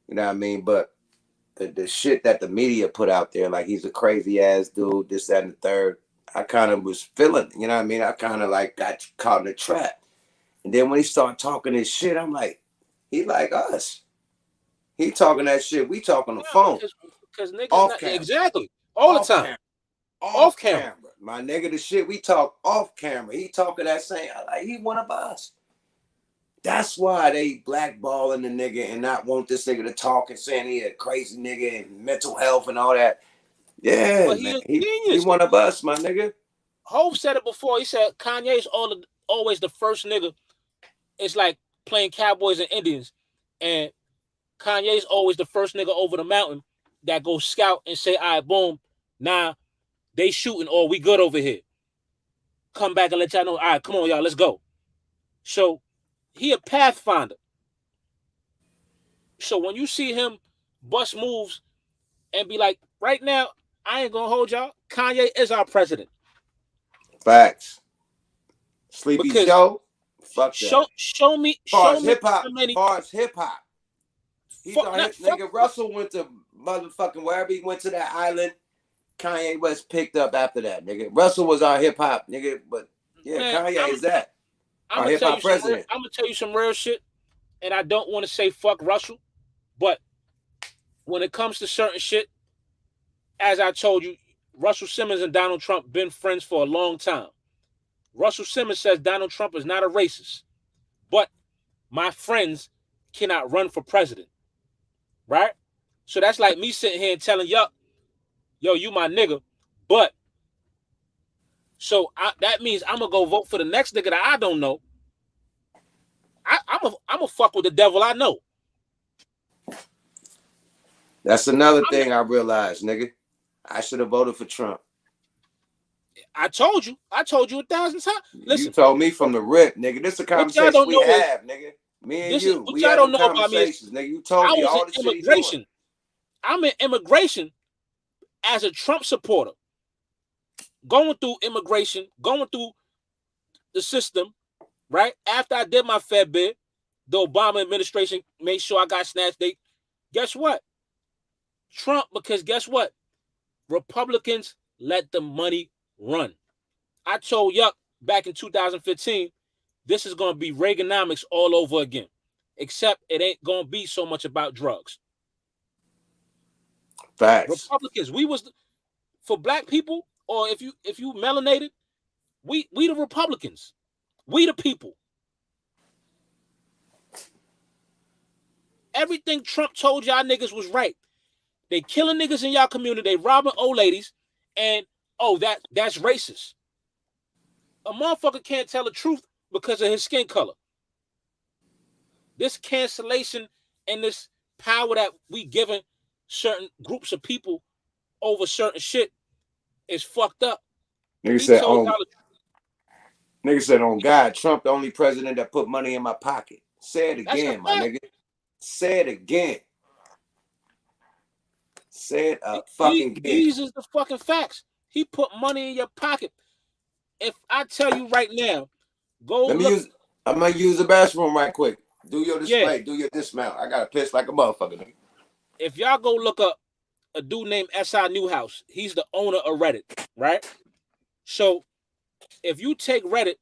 Speaker 1: You know what I mean? But the shit that the media put out there, like he's a crazy ass dude, this, that, and the third. I kind of was feeling, you know what I mean? I kind of like got caught in a trap. And then when he started talking this shit, I'm like, he like us. He talking that shit. We talk on the phone,
Speaker 2: because niggas
Speaker 1: off
Speaker 2: not
Speaker 1: camera,
Speaker 2: exactly all the
Speaker 1: off
Speaker 2: time,
Speaker 1: camera,
Speaker 2: off
Speaker 1: off
Speaker 2: camera.
Speaker 1: camera. My nigga, the shit we talk off camera. He talking that same. Like he one of us. That's why they blackballing the nigga and not want this nigga to talk and saying he a crazy nigga and mental health and all that. Yeah,
Speaker 2: But he
Speaker 1: man.
Speaker 2: a
Speaker 1: He
Speaker 2: genius.
Speaker 1: one of us, my nigga.
Speaker 2: Hov said it before. He said Kanye's always the first nigga. It's like playing Cowboys and Indians, and Kanye's always the first nigga over the mountain that goes scout and say, all right, boom, nah, they shooting or we good over here. Come back and let y'all know, all right, come on, y'all, let's go. So he a pathfinder. So when you see him bust moves and be like, right now, I ain't gonna hold y'all. Kanye is our president.
Speaker 1: Facts. Sleepy
Speaker 2: Because
Speaker 1: Joe. Fuck that.
Speaker 2: show me
Speaker 1: Far as
Speaker 2: how
Speaker 1: hip hop,
Speaker 2: many
Speaker 1: far as hip hop. He's
Speaker 2: fuck
Speaker 1: our
Speaker 2: not
Speaker 1: hip
Speaker 2: fuck
Speaker 1: nigga. Russell went to motherfucking wherever he went to that island. Kanye West picked up after that, nigga. Russell was our hip hop nigga, but yeah,
Speaker 2: man.
Speaker 1: Kanye is that.
Speaker 2: I'm
Speaker 1: Our
Speaker 2: gonna
Speaker 1: hip
Speaker 2: tell you
Speaker 1: hop
Speaker 2: some
Speaker 1: president.
Speaker 2: I'm gonna tell you some real shit, and I don't want to say fuck Russell, but when it comes to certain shit, as I told you, Russell Simmons and Donald Trump been friends for a long time. Russell Simmons says Donald Trump is not a racist, but my friends cannot run for president, right? So that's like me sitting here and telling yo, you my nigga, but so that means I'm gonna go vote for the next nigga that I don't know. I'm a fuck with the devil I know.
Speaker 1: That's another
Speaker 2: I'm,
Speaker 1: thing I realized, nigga. I should have voted for Trump.
Speaker 2: I told you 1,000 times.
Speaker 1: You
Speaker 2: Listen,
Speaker 1: told me from the rip, nigga. This is a
Speaker 2: what y'all
Speaker 1: conversation
Speaker 2: don't
Speaker 1: we
Speaker 2: know is
Speaker 1: have, nigga. Me and
Speaker 2: this is
Speaker 1: you.
Speaker 2: what
Speaker 1: We
Speaker 2: y'all
Speaker 1: had
Speaker 2: don't
Speaker 1: them
Speaker 2: know about me is
Speaker 1: conversations, nigga. You told
Speaker 2: I
Speaker 1: me
Speaker 2: was in
Speaker 1: all the shit he doing.
Speaker 2: immigration. I'm in immigration as a Trump supporter, going through immigration, going through the system, right? After I did my Fed bid, the Obama administration made sure I got snatched. Guess what? Trump, because guess what? Republicans let the money run. I told Yuck back in 2015, this is going to be Reaganomics all over again, except it ain't going to be so much about drugs.
Speaker 1: Facts.
Speaker 2: Republicans, we was for black people, or if you melanated, we the Republicans, we the people. Everything Trump told y'all niggas was right. They killing niggas in y'all community, they robbing old ladies, and oh that's racist. A motherfucker can't tell the truth because of his skin color. This cancellation and this power that we giving certain groups of people over certain shit is fucked up.
Speaker 1: Nigga
Speaker 2: He
Speaker 1: said
Speaker 2: told
Speaker 1: on
Speaker 2: y'all
Speaker 1: nigga said on God, Trump the only president that put money in my pocket. Say it
Speaker 2: that's a
Speaker 1: again, my
Speaker 2: fact.
Speaker 1: nigga. Say it again. Say it fucking again.
Speaker 2: These is the fucking facts. He put money in your pocket. If I tell you right now, go
Speaker 1: Let me
Speaker 2: look.
Speaker 1: use I'm gonna use the bathroom right quick. Do your
Speaker 2: Yeah,
Speaker 1: display, do your dismount. I gotta piss like a motherfucker, nigga.
Speaker 2: if y'all go look up a dude named S.I. Newhouse, he's the owner of Reddit, right? So if you take Reddit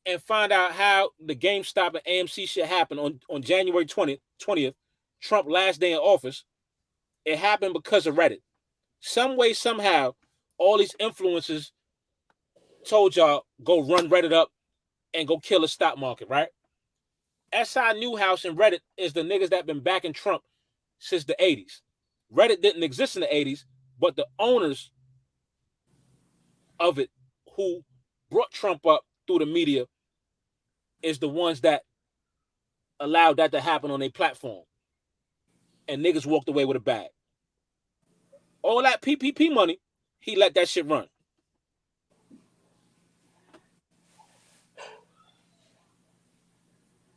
Speaker 2: and find out how the GameStop and AMC shit happened on January 20th, Trump last day in office, it happened because of Reddit. Some way, somehow, all these influencers told y'all go run Reddit up and go kill the stock market, right? SI Newhouse and Reddit is the niggas that been backing Trump since the 80s. Reddit didn't exist in the 80s, but the owners of it who brought Trump up through the media is the ones that allowed that to happen on their platform. And niggas walked away with a bag. All that PPP money, he let that shit run.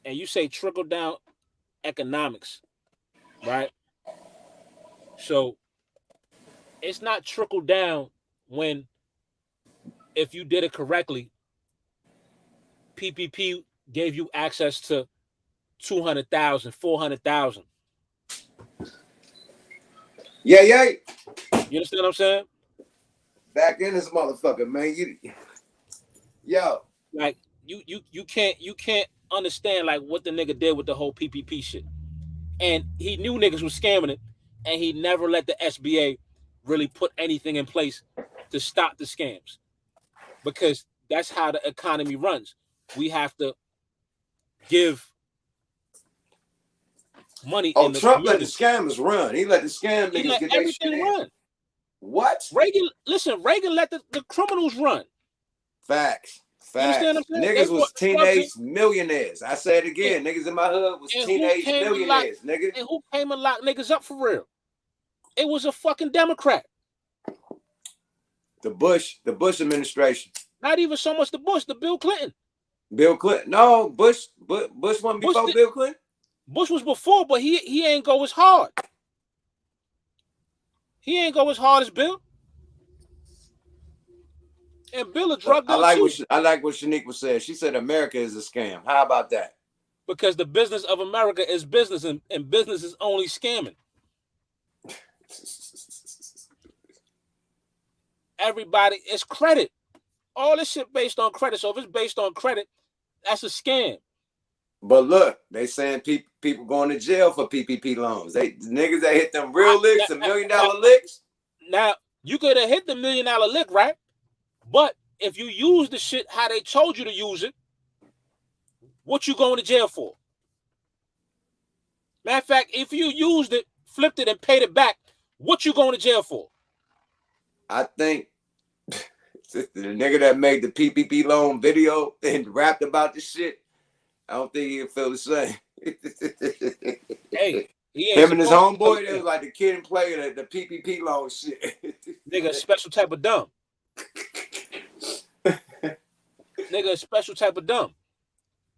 Speaker 2: And you say trickle down economics, right? So it's not trickle down when if you did it correctly, PPP gave you access to 200,000, 400,000.
Speaker 1: Yeah, yeah.
Speaker 2: You understand what I'm saying?
Speaker 1: Back in this motherfucker, man. Yo.
Speaker 2: Like you can't understand like what the nigga did with the whole PPP shit. And he knew niggas was scamming it, and he never let the SBA really put anything in place to stop the scams, because that's how the economy runs. We have to give money
Speaker 1: Oh,
Speaker 2: in the
Speaker 1: Trump let the
Speaker 2: community.
Speaker 1: scammers run. He let the scam
Speaker 2: He
Speaker 1: niggas
Speaker 2: let
Speaker 1: get their shit
Speaker 2: everything
Speaker 1: in.
Speaker 2: run.
Speaker 1: What?
Speaker 2: Reagan let the criminals run.
Speaker 1: Facts.
Speaker 2: You understand
Speaker 1: Facts.
Speaker 2: what I'm saying? They
Speaker 1: Niggas
Speaker 2: brought
Speaker 1: was
Speaker 2: the drugs in.
Speaker 1: teenage millionaires. I say it
Speaker 2: Yeah.
Speaker 1: again. Niggas in my hood was
Speaker 2: And who
Speaker 1: teenage
Speaker 2: came
Speaker 1: millionaires, nigga.
Speaker 2: and locked niggas up for real? It was a fucking Democrat.
Speaker 1: The Bush administration.
Speaker 2: Not even so much the Bush, the Bill Clinton.
Speaker 1: Bill Clinton. No, Bush wasn't before Bill Clinton.
Speaker 2: Bush was before, but he ain't go as hard. He ain't go as hard as Bill. And Bill a drug dealer too.
Speaker 1: I like what Shaniqua said. She said America is a scam. How about that?
Speaker 2: Because the business of America is business, and business is only scamming. Everybody is credit. All this shit based on credit. So if it's based on credit, that's a scam.
Speaker 1: But look, they saying people going to jail for PPP loans. They niggas that hit them real licks, the $1 million licks.
Speaker 2: Now you could have hit the $1 million lick, right? But if you use the shit how they told you to use it, what you going to jail for? Matter of fact, if you used it, flipped it, and paid it back, what you going to jail for?
Speaker 1: I think the nigga that made the PPP loan video and rapped about the shit, I don't think he'll feel the same.
Speaker 2: Hey,
Speaker 1: him and his homeboy, they was like the kid and player, the PPP loan shit.
Speaker 2: Nigga, a special type of dumb. Nigga, a special type of dumb.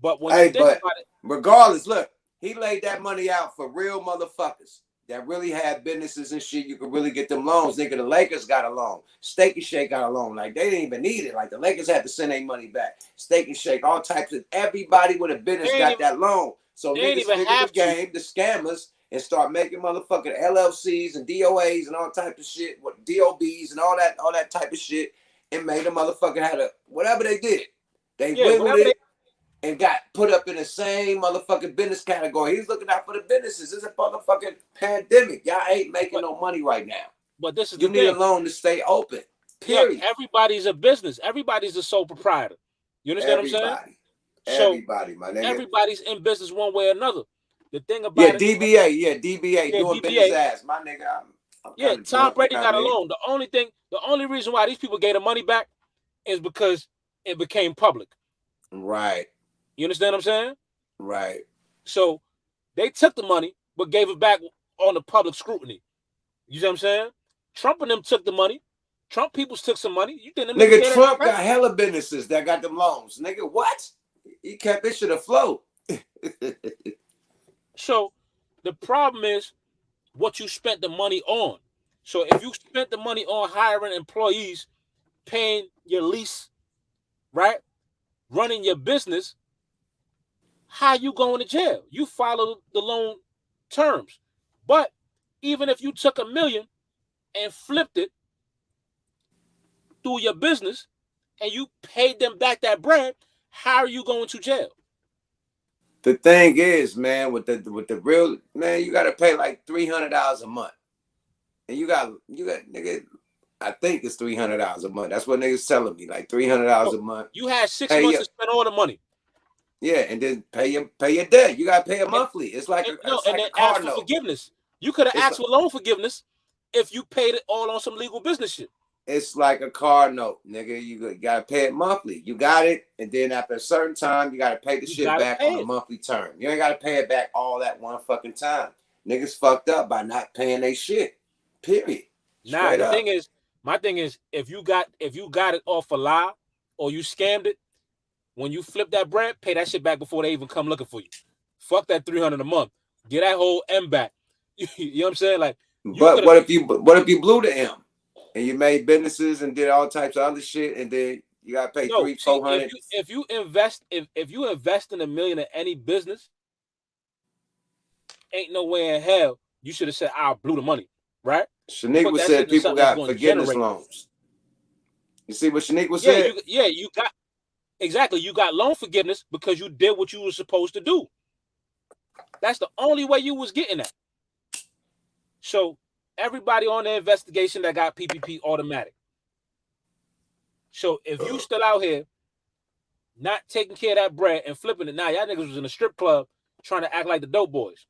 Speaker 2: But when you think about it,
Speaker 1: regardless, look, he laid that money out for real motherfuckers that really had businesses and shit. You could really get them loans. Nigga, the Lakers got a loan. Steak and Shake got a loan. Like, they didn't even need it. Like, the Lakers had to send their money back. Steak and Shake, all types of, everybody with a business got that loan. So niggas figure the game, the scammers, and start making motherfucking LLCs and DOAs and all types of shit, what DOBs and all that type of shit, and made a motherfucker had a, whatever they did. They went with it. And got put up in the same motherfucking business category. He's looking out for the businesses. It's a motherfucking pandemic. Y'all ain't making no money right now.
Speaker 2: But this is
Speaker 1: you need a loan to stay open. Period.
Speaker 2: Yeah, everybody's a business. Everybody's a sole proprietor. You understand what I'm saying?
Speaker 1: Everybody, my nigga.
Speaker 2: Everybody's in business one way or another. The thing about
Speaker 1: DBA doing business ass. My nigga, I'm
Speaker 2: Tom Brady got a loan. The only reason why these people gave the money back is because it became public.
Speaker 1: Right.
Speaker 2: You understand what I'm saying?
Speaker 1: Right.
Speaker 2: So they took the money, but gave it back on the public scrutiny. You see what I'm saying? Trump and them took the money. Trump peoples took some money. You think them
Speaker 1: nigga Trump got hella businesses that got them loans. Nigga, what? He kept this shit afloat.
Speaker 2: So the problem is what you spent the money on. So if you spent the money on hiring employees, paying your lease, right? Running your business, how you going to jail? You follow the loan terms. But even if you took $1 million and flipped it through your business and you paid them back that bread, how are you going to jail?
Speaker 1: The thing is, man, with the real, man, you gotta pay like $300 a month. And you got nigga, I think it's $300 a month. That's what niggas telling me, like $300 a month.
Speaker 2: You had 6 months to spend all the money.
Speaker 1: Yeah, and then pay your debt. You gotta pay it monthly. It's like a car note.
Speaker 2: Forgiveness. You could have asked for loan forgiveness if you paid it all on some legal business shit.
Speaker 1: It's like a car note, nigga. You gotta pay it monthly. You got it, and then after a certain time, you gotta pay the shit back on a monthly term. You ain't gotta pay it back all at one fucking time. Niggas fucked up by not paying their shit. Period.
Speaker 2: Nah, my thing is, if you got it off a lie or you scammed it, when you flip that bread, pay that shit back before they even come looking for you. Fuck that $300 a month. Get that whole M back. You know what I'm saying? Like,
Speaker 1: but what if you blew the M and you made businesses and did all types of other shit, and then you gotta pay $300-400?
Speaker 2: If you invest in $1 million in any business, ain't no way in hell you should have said, "I blew the money." right?
Speaker 1: Shaniqua
Speaker 2: Put that
Speaker 1: said
Speaker 2: shit into
Speaker 1: people
Speaker 2: something that's
Speaker 1: got
Speaker 2: going to
Speaker 1: forgiveness
Speaker 2: generate.
Speaker 1: loans. You see what Shaniqua
Speaker 2: Yeah,
Speaker 1: said?
Speaker 2: you got exactly. You got loan forgiveness because you did what you were supposed to do. That's the only way you was getting that. So everybody on the investigation that got PPP automatic. So if you still out here not taking care of that bread and flipping it, now y'all niggas was in a strip club trying to act like the dope boys.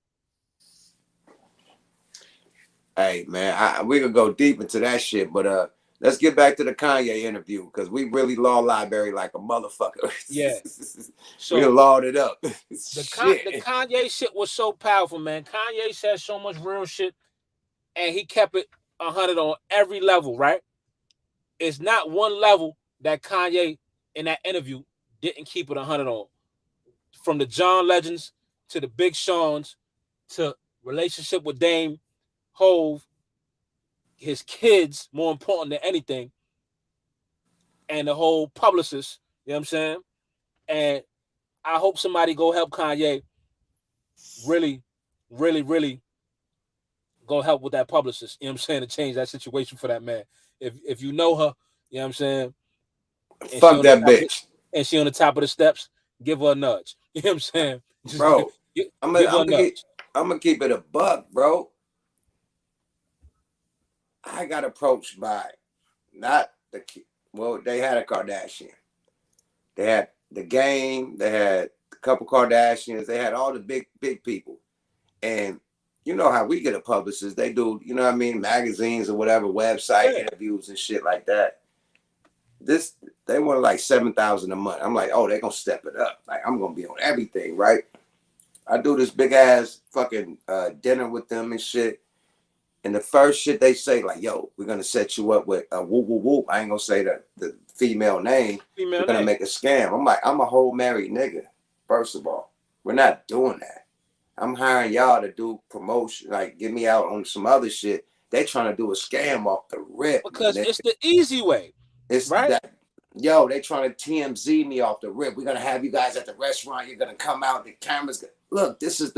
Speaker 1: Hey man, we could go deep into that shit, but let's get back to the Kanye interview because we really law library like a motherfucker.
Speaker 2: Yeah.
Speaker 1: We
Speaker 2: So
Speaker 1: lawed it up.
Speaker 2: the
Speaker 1: Shit.
Speaker 2: Kanye shit was so powerful, man. Kanye said so much real shit, and he kept it 100 on every level, right? It's not one level that Kanye in that interview didn't keep it 100 on. From the John Legends to the Big Sean's to relationship with Dame, Hove, his kids, more important than anything, and the whole publicist, you know what I'm saying? And I hope somebody go help Kanye really, really, really go help with that publicist, you know what I'm saying, to change that situation for that man. If you know her, you know what I'm saying, and
Speaker 1: Fuck that bitch.
Speaker 2: she on the top of the steps, give her a nudge. You know what I'm saying? Just
Speaker 1: Bro,
Speaker 2: give her a nudge.
Speaker 1: I'm gonna keep it a buck, bro. I got approached by not the they had a Kardashian. They had the game, they had a couple Kardashians, they had all the big people. And you know how we get a publicist, they do, you know what I mean, magazines or whatever, website interviews and shit like that. They wanted like 7,000 a month. I'm like, oh, they're gonna step it up. Like I'm gonna be on everything, right? I do this big ass fucking dinner with them and shit. And the first shit they say, like, yo, we're gonna set you up with a whoop whoop whoop. I ain't gonna say the female name. We're gonna make a scam. I'm like, I'm a whole married nigga. First of all, we're not doing that. I'm hiring y'all to do promotion, like get me out on some other shit. They trying to do a scam off the rip.
Speaker 2: Because it's the easy way.
Speaker 1: It's
Speaker 2: right?
Speaker 1: That, yo, they trying to TMZ me off the rip. We're gonna have you guys at the restaurant. You're gonna come out. The cameras. Look, this is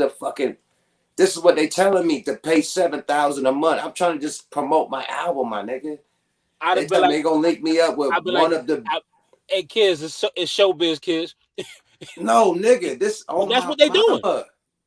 Speaker 1: what they telling me to pay 7,000 a month. I'm trying to just promote my album, my nigga. They tell me they gonna link me up with one of the.
Speaker 2: Hey kids, it's showbiz kids.
Speaker 1: No, nigga, this on
Speaker 2: that's
Speaker 1: my
Speaker 2: what they
Speaker 1: mama.
Speaker 2: doing.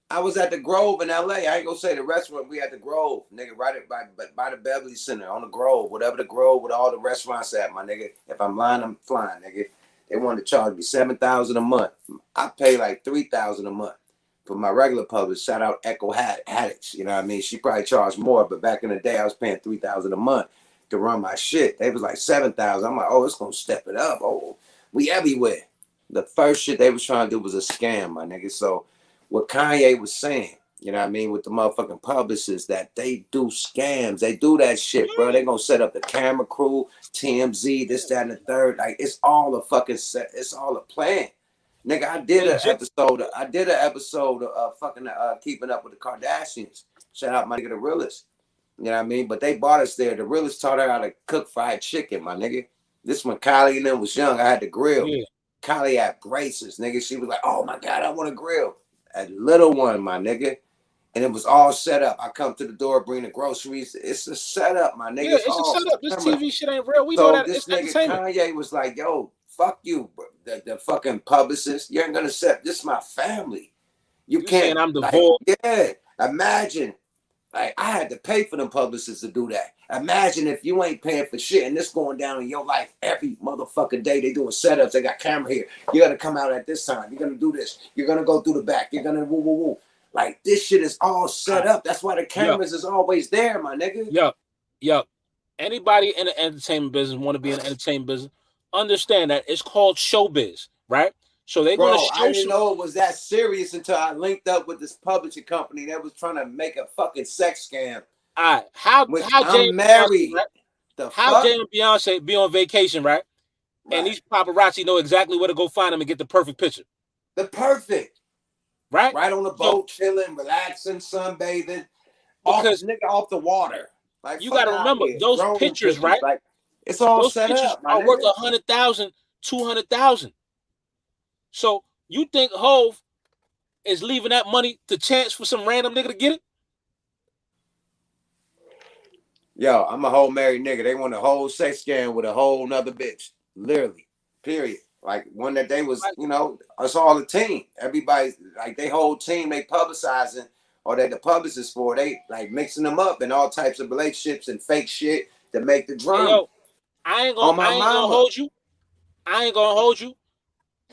Speaker 1: I was at the Grove in LA. I ain't gonna say the restaurant. We at the Grove, nigga, right by the Beverly Center on the Grove, whatever the Grove with all the restaurants at, my nigga. If I'm lying, I'm flying, nigga. They wanted to charge me 7,000 a month. I pay like 3,000 a month for my regular publisher. Shout out Echo Haddix. You know what I mean? She probably charged more, but back in the day, I was paying 3,000 a month to run my shit. They was like 7,000. I'm like, oh, it's gonna step it up. Oh, we everywhere. The first shit they was trying to do was a scam, my nigga. So what Kanye was saying, you know what I mean, with the motherfucking publicists, that they do scams. They do that shit, bro. They gonna set up the camera crew, TMZ, this, that, and the third. Like, it's all a fucking set. It's all a plan. Nigga, I did an episode of fucking Keeping Up with the Kardashians. Shout out my nigga, the realest. You know what I mean? But they bought us there. The realest taught her how to cook fried chicken, my nigga. This when Kylie and them was young. I had the grill. Yeah. Kylie had braces, nigga. She was like, oh my God, I want a grill. A little one, my nigga. And it was all set up. I come to the door, bring the groceries. It's a setup, my nigga.
Speaker 2: Yeah, it's a setup. This TV shit ain't real. We know that.
Speaker 1: This nigga Kanye was like, yo, fuck you, the fucking publicist. You ain't gonna set this is my family. You can't
Speaker 2: saying I'm divorced.
Speaker 1: Yeah. Imagine. Like, I had to pay for them publicists to do that. Imagine if you ain't paying for shit and this going down in your life every motherfucking day. They doing setups. They got camera here. You're going to come out at this time. You're going to do this. You're going to go through the back. You're going to woo, woo, woo. Like, this shit is all set up. That's why the cameras is always there, my nigga.
Speaker 2: Yup. Anybody in the entertainment business want to be in the entertainment business, understand that it's called showbiz, right? So they're going to show.
Speaker 1: I didn't know it was that serious until I linked up with this publishing company that was trying to make a fucking sex scam.
Speaker 2: All right, how
Speaker 1: I'm married.
Speaker 2: How Jay and Beyonce be on vacation, right? And these paparazzi know exactly where to go find them and get the perfect picture. Right?
Speaker 1: Right on the boat, chilling, relaxing, sunbathing, because off the water. Like,
Speaker 2: you got to remember those pictures, right?
Speaker 1: Like, it's all
Speaker 2: those
Speaker 1: set
Speaker 2: pictures
Speaker 1: up.
Speaker 2: Are worth 100,000, 200,000. So you think Hove is leaving that money to chance for some random nigga to get it?
Speaker 1: Yo, I'm a whole married nigga. They want a whole sex scam with a whole nother bitch. Literally. Period. Like one that they was,
Speaker 2: Like,
Speaker 1: you know, it's all a team. Everybody, like they whole team, they publicizing or that the publicists for, they like mixing them up in all types of relationships and fake shit to make the
Speaker 2: hey
Speaker 1: drama.
Speaker 2: yo, I ain't gonna
Speaker 1: On my
Speaker 2: I ain't gonna
Speaker 1: mama.
Speaker 2: hold you. I ain't gonna hold you.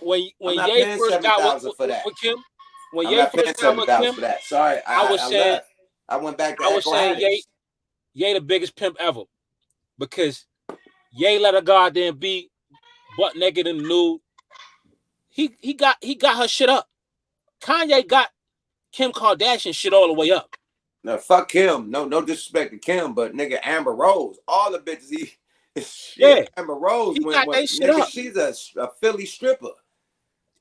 Speaker 1: I'm
Speaker 2: When
Speaker 1: not
Speaker 2: Ye
Speaker 1: paying
Speaker 2: first got
Speaker 1: 7,000 for that.
Speaker 2: with Kim, when
Speaker 1: I'm
Speaker 2: Ye
Speaker 1: not paying
Speaker 2: first got with
Speaker 1: 7,000
Speaker 2: Kim,
Speaker 1: for that. Sorry,
Speaker 2: I was
Speaker 1: I
Speaker 2: saying
Speaker 1: left. I went back to
Speaker 2: I was
Speaker 1: Echo
Speaker 2: saying
Speaker 1: Haddix.
Speaker 2: Ye the biggest pimp ever because Ye let her goddamn be butt naked and nude. He got her shit up. Kanye got Kim Kardashian shit all the way up.
Speaker 1: No, fuck Kim. No disrespect to Kim, but nigga Amber Rose, all the bitches shit.
Speaker 2: Yeah,
Speaker 1: Amber Rose
Speaker 2: he got that shit
Speaker 1: nigga.
Speaker 2: up.
Speaker 1: She's a Philly stripper.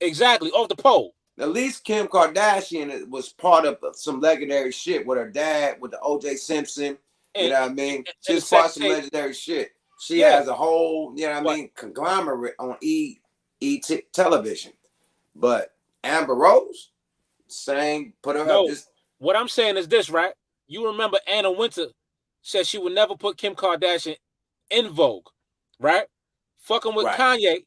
Speaker 2: Exactly, off the pole.
Speaker 1: At least Kim Kardashian was part of some legendary shit with her dad, with the O.J. Simpson. You
Speaker 2: And,
Speaker 1: know what I mean?
Speaker 2: and the
Speaker 1: She's part
Speaker 2: sex
Speaker 1: of some
Speaker 2: tape.
Speaker 1: legendary shit. She
Speaker 2: Yeah,
Speaker 1: has a whole, you know what I
Speaker 2: but
Speaker 1: mean, conglomerate on television. But Amber Rose, same, put her up
Speaker 2: no,
Speaker 1: just
Speaker 2: what I'm saying is this, right? You remember Anna Wintour said she would never put Kim Kardashian in Vogue, right? Fucking with
Speaker 1: right.
Speaker 2: Kanye,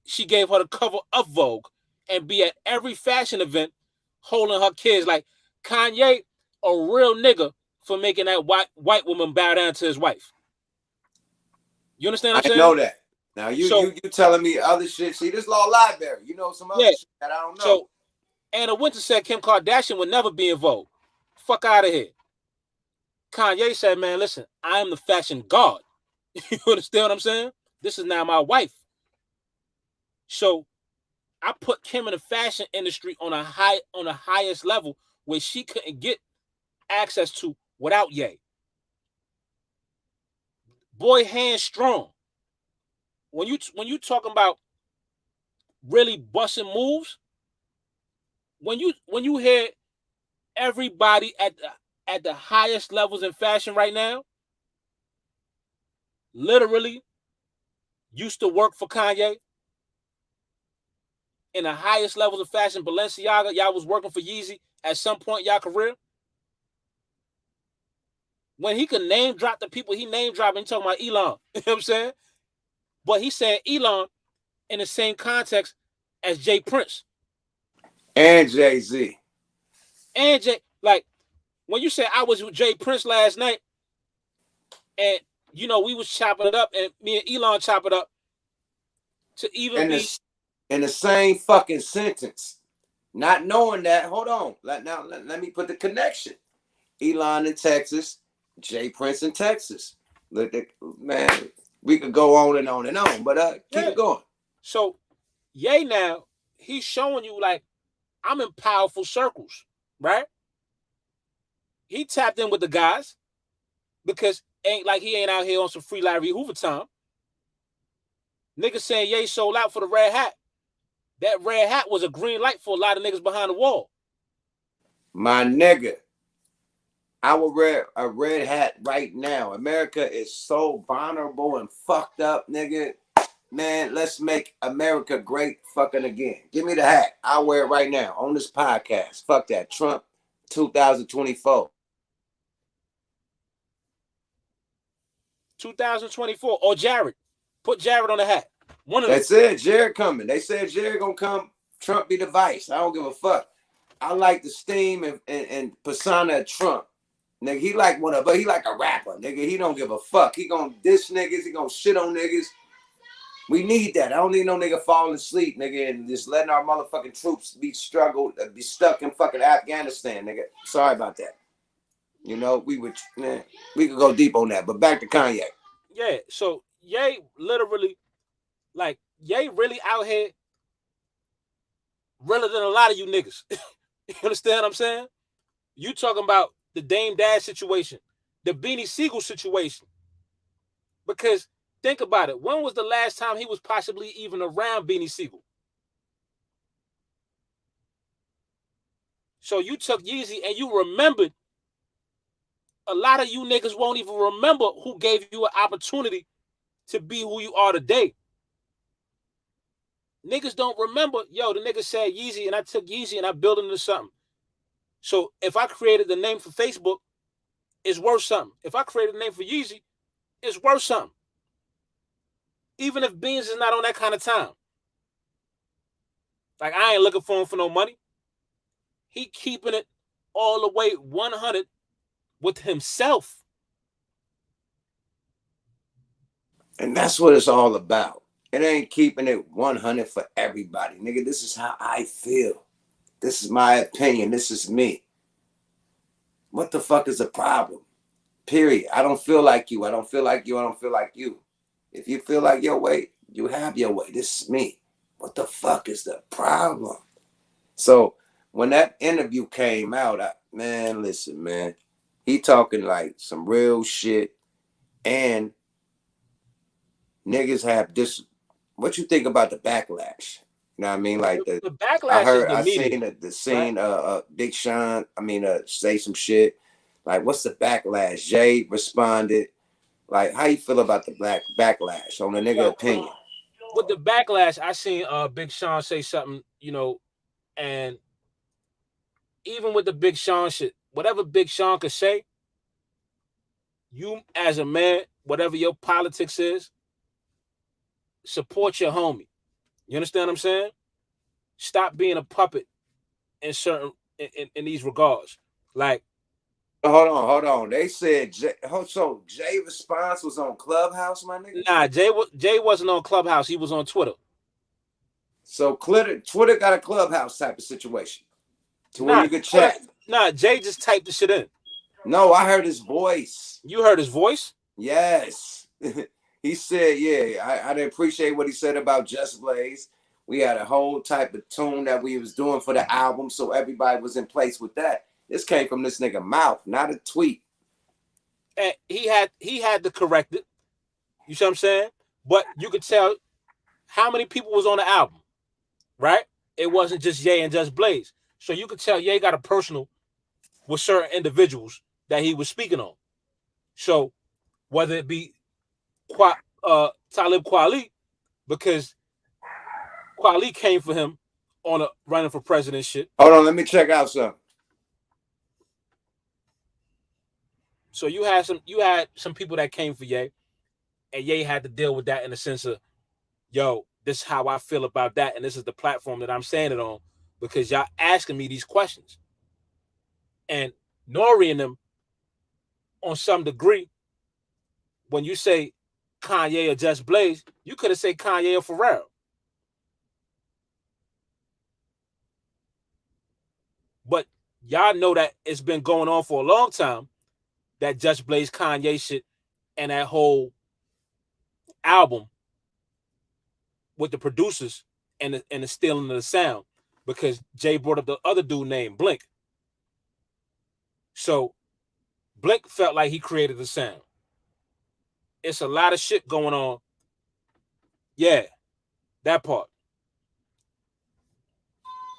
Speaker 2: she gave her the cover of Vogue and be at every fashion event holding her kids like Kanye, a real nigga for making that white woman bow down to his wife. You understand what
Speaker 1: I
Speaker 2: I'm saying?
Speaker 1: know that. Now
Speaker 2: So
Speaker 1: you telling me other shit. See, this law library. You know some
Speaker 2: yeah,
Speaker 1: other shit that I don't know.
Speaker 2: so Anna Wintour said Kim Kardashian would never be in Vogue. Fuck out of here. Kanye said, man, listen, I am the fashion god. You understand what I'm saying? This is now my wife. So I put Kim in the fashion industry on the highest level where she couldn't get access to without Ye. Boy, hands strong. When you talking about really busting moves, when you hear everybody at the highest levels in fashion right now, literally used to work for Kanye in the highest levels of fashion, Balenciaga, y'all was working for Yeezy at some point in y'all career. When he could name drop the people he name dropping, he talking about Elon. You know what I'm saying? But he said Elon in the same context as Jay Prince.
Speaker 1: And Jay-Z.
Speaker 2: And Jay, like when you said I was with Jay Prince last night, and we was chopping it up, and me and Elon chop it up to even
Speaker 1: In
Speaker 2: be
Speaker 1: the same fucking sentence. Not knowing that, hold on. Let me put the connection. Elon in Texas, Jay Prince in Texas. Look, man, we could go on and on and on, but keep
Speaker 2: yeah.
Speaker 1: it going.
Speaker 2: So Ye now he's showing you like I'm in powerful circles, right? He tapped in with the guys because ain't like he ain't out here on some free Larry Hoover time. Niggas saying Ye sold out for the red hat. That red hat was a green light for a lot of niggas behind the wall.
Speaker 1: My nigga, I would wear a red hat right now. America is so vulnerable and fucked up, nigga. Man, let's make America great fucking again. Give me the hat. I'll wear it right now on this podcast. Fuck that. Trump 2024.
Speaker 2: 2024 or Jared. Put Jared on the hat. One of
Speaker 1: They
Speaker 2: them.
Speaker 1: said Jared coming. They said Jared gonna come. Trump be the vice. I don't give a fuck. I like the steam and persona of Trump. Nigga, he like but he like a rapper. Nigga, he don't give a fuck. He gonna diss niggas. He gonna shit on niggas. We need that. I don't need no nigga falling asleep, nigga, and just letting our motherfucking troops be stuck in fucking Afghanistan, nigga. Sorry about that. We could go deep on that. But back to Kanye.
Speaker 2: Yeah. So Ye literally, like, Ye really out here realer than a lot of you niggas. You understand what I'm saying? You talking about the Dame Dash situation, the Beanie Siegel situation. Because think about it. When was the last time he was possibly even around Beanie Siegel? So you took Yeezy and you remembered. A lot of you niggas won't even remember who gave you an opportunity to be who you are today. Niggas don't remember, yo, the nigga said Yeezy and I took Yeezy and I built it into something. So if I created the name for Facebook, it's worth something. If I create a name for Yeezy, it's worth something. Even if Beans is not on that kind of time. Like, I ain't looking for him for no money. He keeping it all the way 100 with himself.
Speaker 1: And that's what it's all about. It ain't keeping it 100 for everybody. Nigga, this is how I feel. This is my opinion. This is me. What the fuck is the problem? Period. I don't feel like you. I don't feel like you. I don't feel like you. If you feel like your way, you have your way. This is me. What the fuck is the problem? So when that interview came out, man, listen, man. He talking like some real shit. And niggas have this. What you think about the backlash? You know what I mean? Like
Speaker 2: the backlash is the media.
Speaker 1: Seen the scene, right? Big Sean, say some shit. Like, what's the backlash? Jay responded. Like, how you feel about the backlash on the nigga opinion?
Speaker 2: With the backlash, I seen Big Sean say something, and even with the Big Sean shit, whatever Big Sean could say, you as a man, whatever your politics is, support your homie. You understand what I'm saying? Stop being a puppet in certain in these regards. Like,
Speaker 1: hold on. They said so Jay response was on Clubhouse, my nigga.
Speaker 2: Nah, Jay wasn't on Clubhouse. He was on Twitter.
Speaker 1: So Twitter got a Clubhouse type of situation to where you could chat.
Speaker 2: Nah, Jay just typed the shit in.
Speaker 1: No, I heard his voice.
Speaker 2: You heard his voice?
Speaker 1: Yes. He said, yeah, I didn't appreciate what he said about Just Blaze. We had a whole type of tune that we was doing for the album, so everybody was in place with that. This came from this nigga mouth, not a tweet.
Speaker 2: And he had to correct it. You see what I'm saying? But you could tell how many people was on the album, right? It wasn't just Ye and Just Blaze. So you could tell Ye got a personal with certain individuals that he was speaking on. So whether it be Talib Kweli, because Kweli came for him on a running for president shit.
Speaker 1: Hold on, let me check out something.
Speaker 2: So you had some people that came for Ye, and Ye had to deal with that in the sense of, yo, this is how I feel about that, and this is the platform that I'm saying it on, because y'all asking me these questions. And Nori and them, on some degree, when you say Kanye or Just Blaze, you could have said Kanye or Pharrell. But y'all know that it's been going on for a long time, that Just Blaze Kanye shit and that whole album with the producers and the stealing of the sound, because Jay brought up the other dude named Blink. So Blink felt like he created the sound. It's a lot of shit going on. Yeah, that part.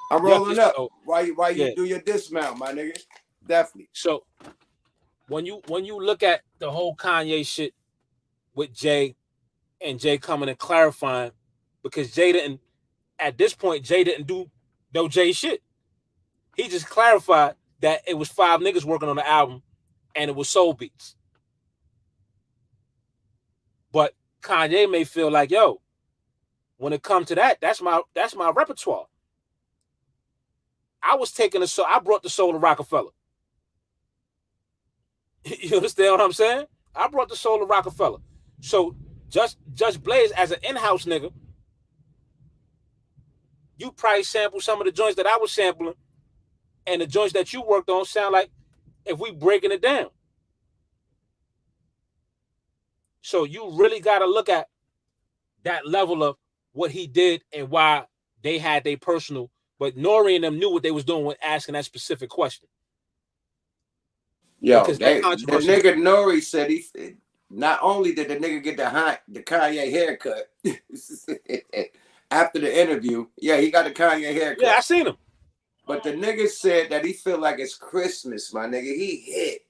Speaker 1: I'm rolling up. So, why you do your dismount, my nigga? Definitely.
Speaker 2: So when you look at the whole Kanye shit with Jay, and Jay coming and clarifying, because Jay didn't, at this point, Jay didn't do no Jay shit. He just clarified that it was 5 niggas working on the album and it was soul beats. But Kanye may feel like, yo, when it comes to that, that's my repertoire. I brought the soul of Rockefeller. You understand what I'm saying? I brought the soul of Rockefeller. So Just Blaze, as an in-house nigga, you probably sample some of the joints that I was sampling, and the joints that you worked on sound like if we breaking it down. So you really got to look at that level of what he did and why they had their personal, but Nori and them knew what they was doing with asking that specific question.
Speaker 1: Yo, the nigga Nori said not only did the nigga get the Kanye haircut after the interview, yeah, he got the Kanye haircut.
Speaker 2: Yeah, I seen him.
Speaker 1: But the nigga said that he feel like it's Christmas, my nigga. He hit.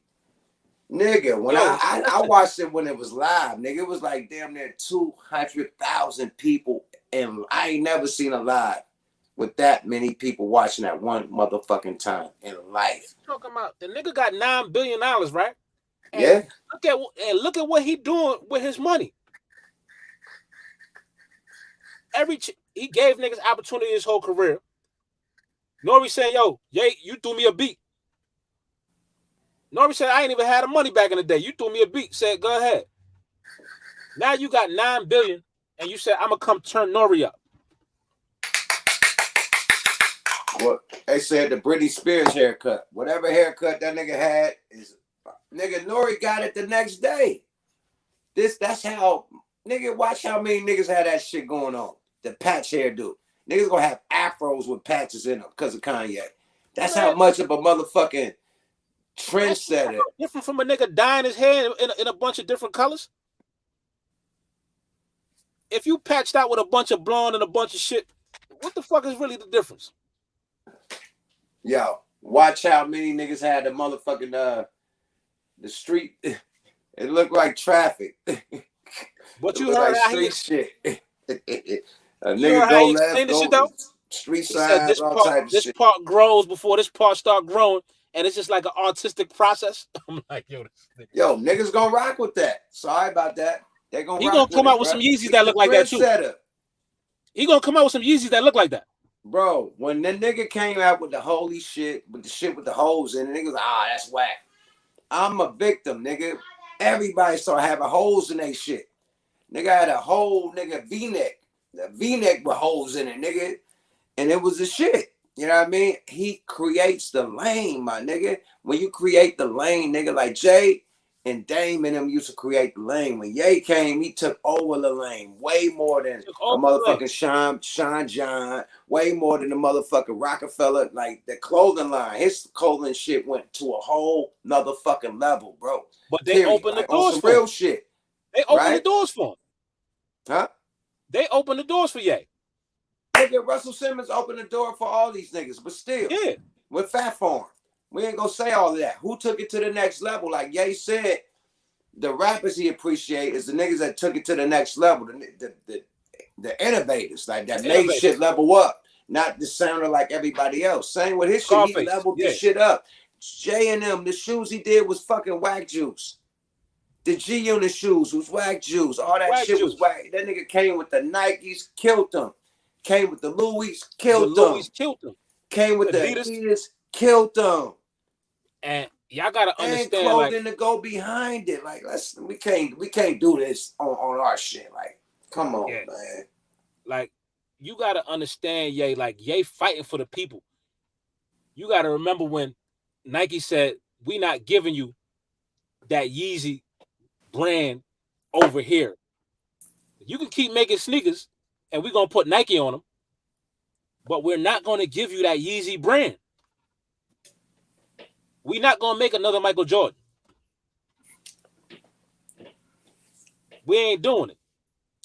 Speaker 1: Nigga, when I watched it when it was live, nigga, it was like damn near 200,000 people, and I ain't never seen a live with that many people watching at one motherfucking time in life.
Speaker 2: Talking about the nigga got $9 billion, right?
Speaker 1: Yeah.
Speaker 2: Look at what he doing with his money. He gave niggas opportunity his whole career. Nori saying, yo, Ye, you threw me a beat. Nori said, I ain't even had the money back in the day. You threw me a beat. Said, go ahead. Now you got $9 billion, and you said, I'm gonna come turn Nori up.
Speaker 1: Well, they said the Britney Spears haircut. Whatever haircut that nigga had is nigga Nori got it the next day. That's how nigga watch how many niggas had that shit going on. The patch hairdo. Niggas gonna have afros with patches in them because of Kanye. That's how much of a motherfucking trendsetter.
Speaker 2: Different from a nigga dyeing his hair in a bunch of different colors. If you patched out with a bunch of blonde and a bunch of shit, what the fuck is really the difference?
Speaker 1: Yo, watch how many niggas had the motherfucking the street. It looked like traffic.
Speaker 2: But you heard
Speaker 1: like
Speaker 2: how
Speaker 1: street shit. A
Speaker 2: you
Speaker 1: nigga
Speaker 2: heard
Speaker 1: go
Speaker 2: how he
Speaker 1: left,
Speaker 2: explained this
Speaker 1: go
Speaker 2: shit though?
Speaker 1: street
Speaker 2: He
Speaker 1: signs,
Speaker 2: said
Speaker 1: all type of shit.
Speaker 2: This part grows before this part start growing, and it's just like an artistic process. I'm like, yo,
Speaker 1: niggas gonna rock with that. Sorry about that. They gonna.
Speaker 2: He gonna come out with some Yeezys that look like that too. He gonna come out with some Yeezys that look like that.
Speaker 1: Bro, when the nigga came out with the holy shit, with the shit with the holes in it, niggas like, that's whack. I'm a victim, nigga. Everybody started having holes in their shit. Nigga had a whole nigga V-neck. The V-neck with holes in it, nigga. And it was the shit. You know what I mean? He creates the lane, my nigga. When you create the lane, nigga, like Jay and Dame and them used to create the lane. When Ye came, he took over the lane way more than a motherfucking Sean John, way more than the motherfucking Rockefeller. Like the clothing line, his clothing shit went to a whole nother fucking level, bro.
Speaker 2: But they opened the doors
Speaker 1: on some
Speaker 2: for
Speaker 1: real
Speaker 2: him.
Speaker 1: shit.
Speaker 2: They opened the doors for him.
Speaker 1: Huh?
Speaker 2: They opened the doors for Ye.
Speaker 1: Nigga, Russell Simmons opened the door for all these niggas, but still,
Speaker 2: yeah,
Speaker 1: with Fat Farm. We ain't gonna say all of that. Who took it to the next level? Like Ye said, the rappers he appreciate is the niggas that took it to the next level, the innovators, like that made shit level up, not just sounding like everybody else. Same with his shit, he leveled this shit up. Jay and them, the shoes he did was fucking whack juice. The G-Unit shoes was whack juice. All that shit was whack. That nigga came with the Nikes, killed them. Came with the Louis, killed them. Came with the Adidas, killed them.
Speaker 2: And y'all gotta understand,
Speaker 1: and clothing to go behind it. Like we can't do this on our shit. Like, come on, man.
Speaker 2: Like, you gotta understand, Ye. Like, Ye fighting for the people. You gotta remember when Nike said, "We not giving you that Yeezy brand over here. You can keep making sneakers, and we're gonna put Nike on them, but we're not gonna give you that Yeezy brand. We're not gonna make another Michael Jordan. We ain't doing it."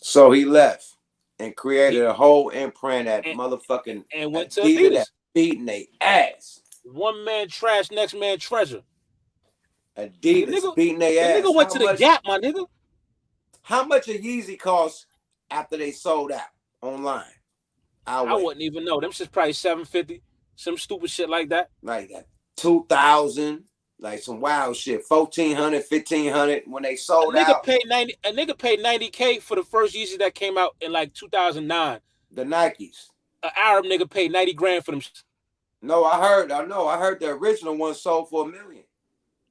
Speaker 1: So he left and created a whole imprint at motherfucking
Speaker 2: and went to Adidas.
Speaker 1: Beating they ass.
Speaker 2: One man trash, next man treasure.
Speaker 1: Adidas beating their ass.
Speaker 2: The nigga went to the Gap, my nigga.
Speaker 1: How much a Yeezy cost after they sold out online?
Speaker 2: I wouldn't even know. Them shit's probably $750. Some stupid shit like that.
Speaker 1: Like that. 2,000. Like some wild shit. 1,400, 1,500 when they sold out.
Speaker 2: A nigga paid $90K for the first Yeezy that came out in like 2009.
Speaker 1: The Nikes.
Speaker 2: An Arab nigga paid $90,000 for them.
Speaker 1: No, I heard the original one sold for $1 million.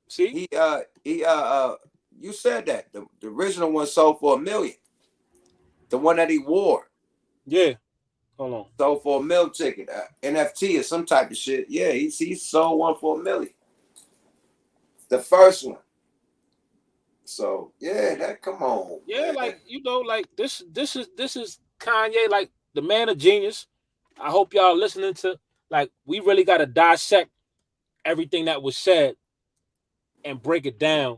Speaker 2: See?
Speaker 1: You said that. The original one sold for $1 million. The one that he wore.
Speaker 2: Yeah. Hold on.
Speaker 1: Sold for $1 million ticket. NFT or some type of shit. Yeah, he sold one for $1 million. The first one. So yeah, come on.
Speaker 2: Yeah,
Speaker 1: man.
Speaker 2: like, you know, like this is Kanye, like the man of genius. I hope y'all listening to, like, we really gotta dissect everything that was said and break it down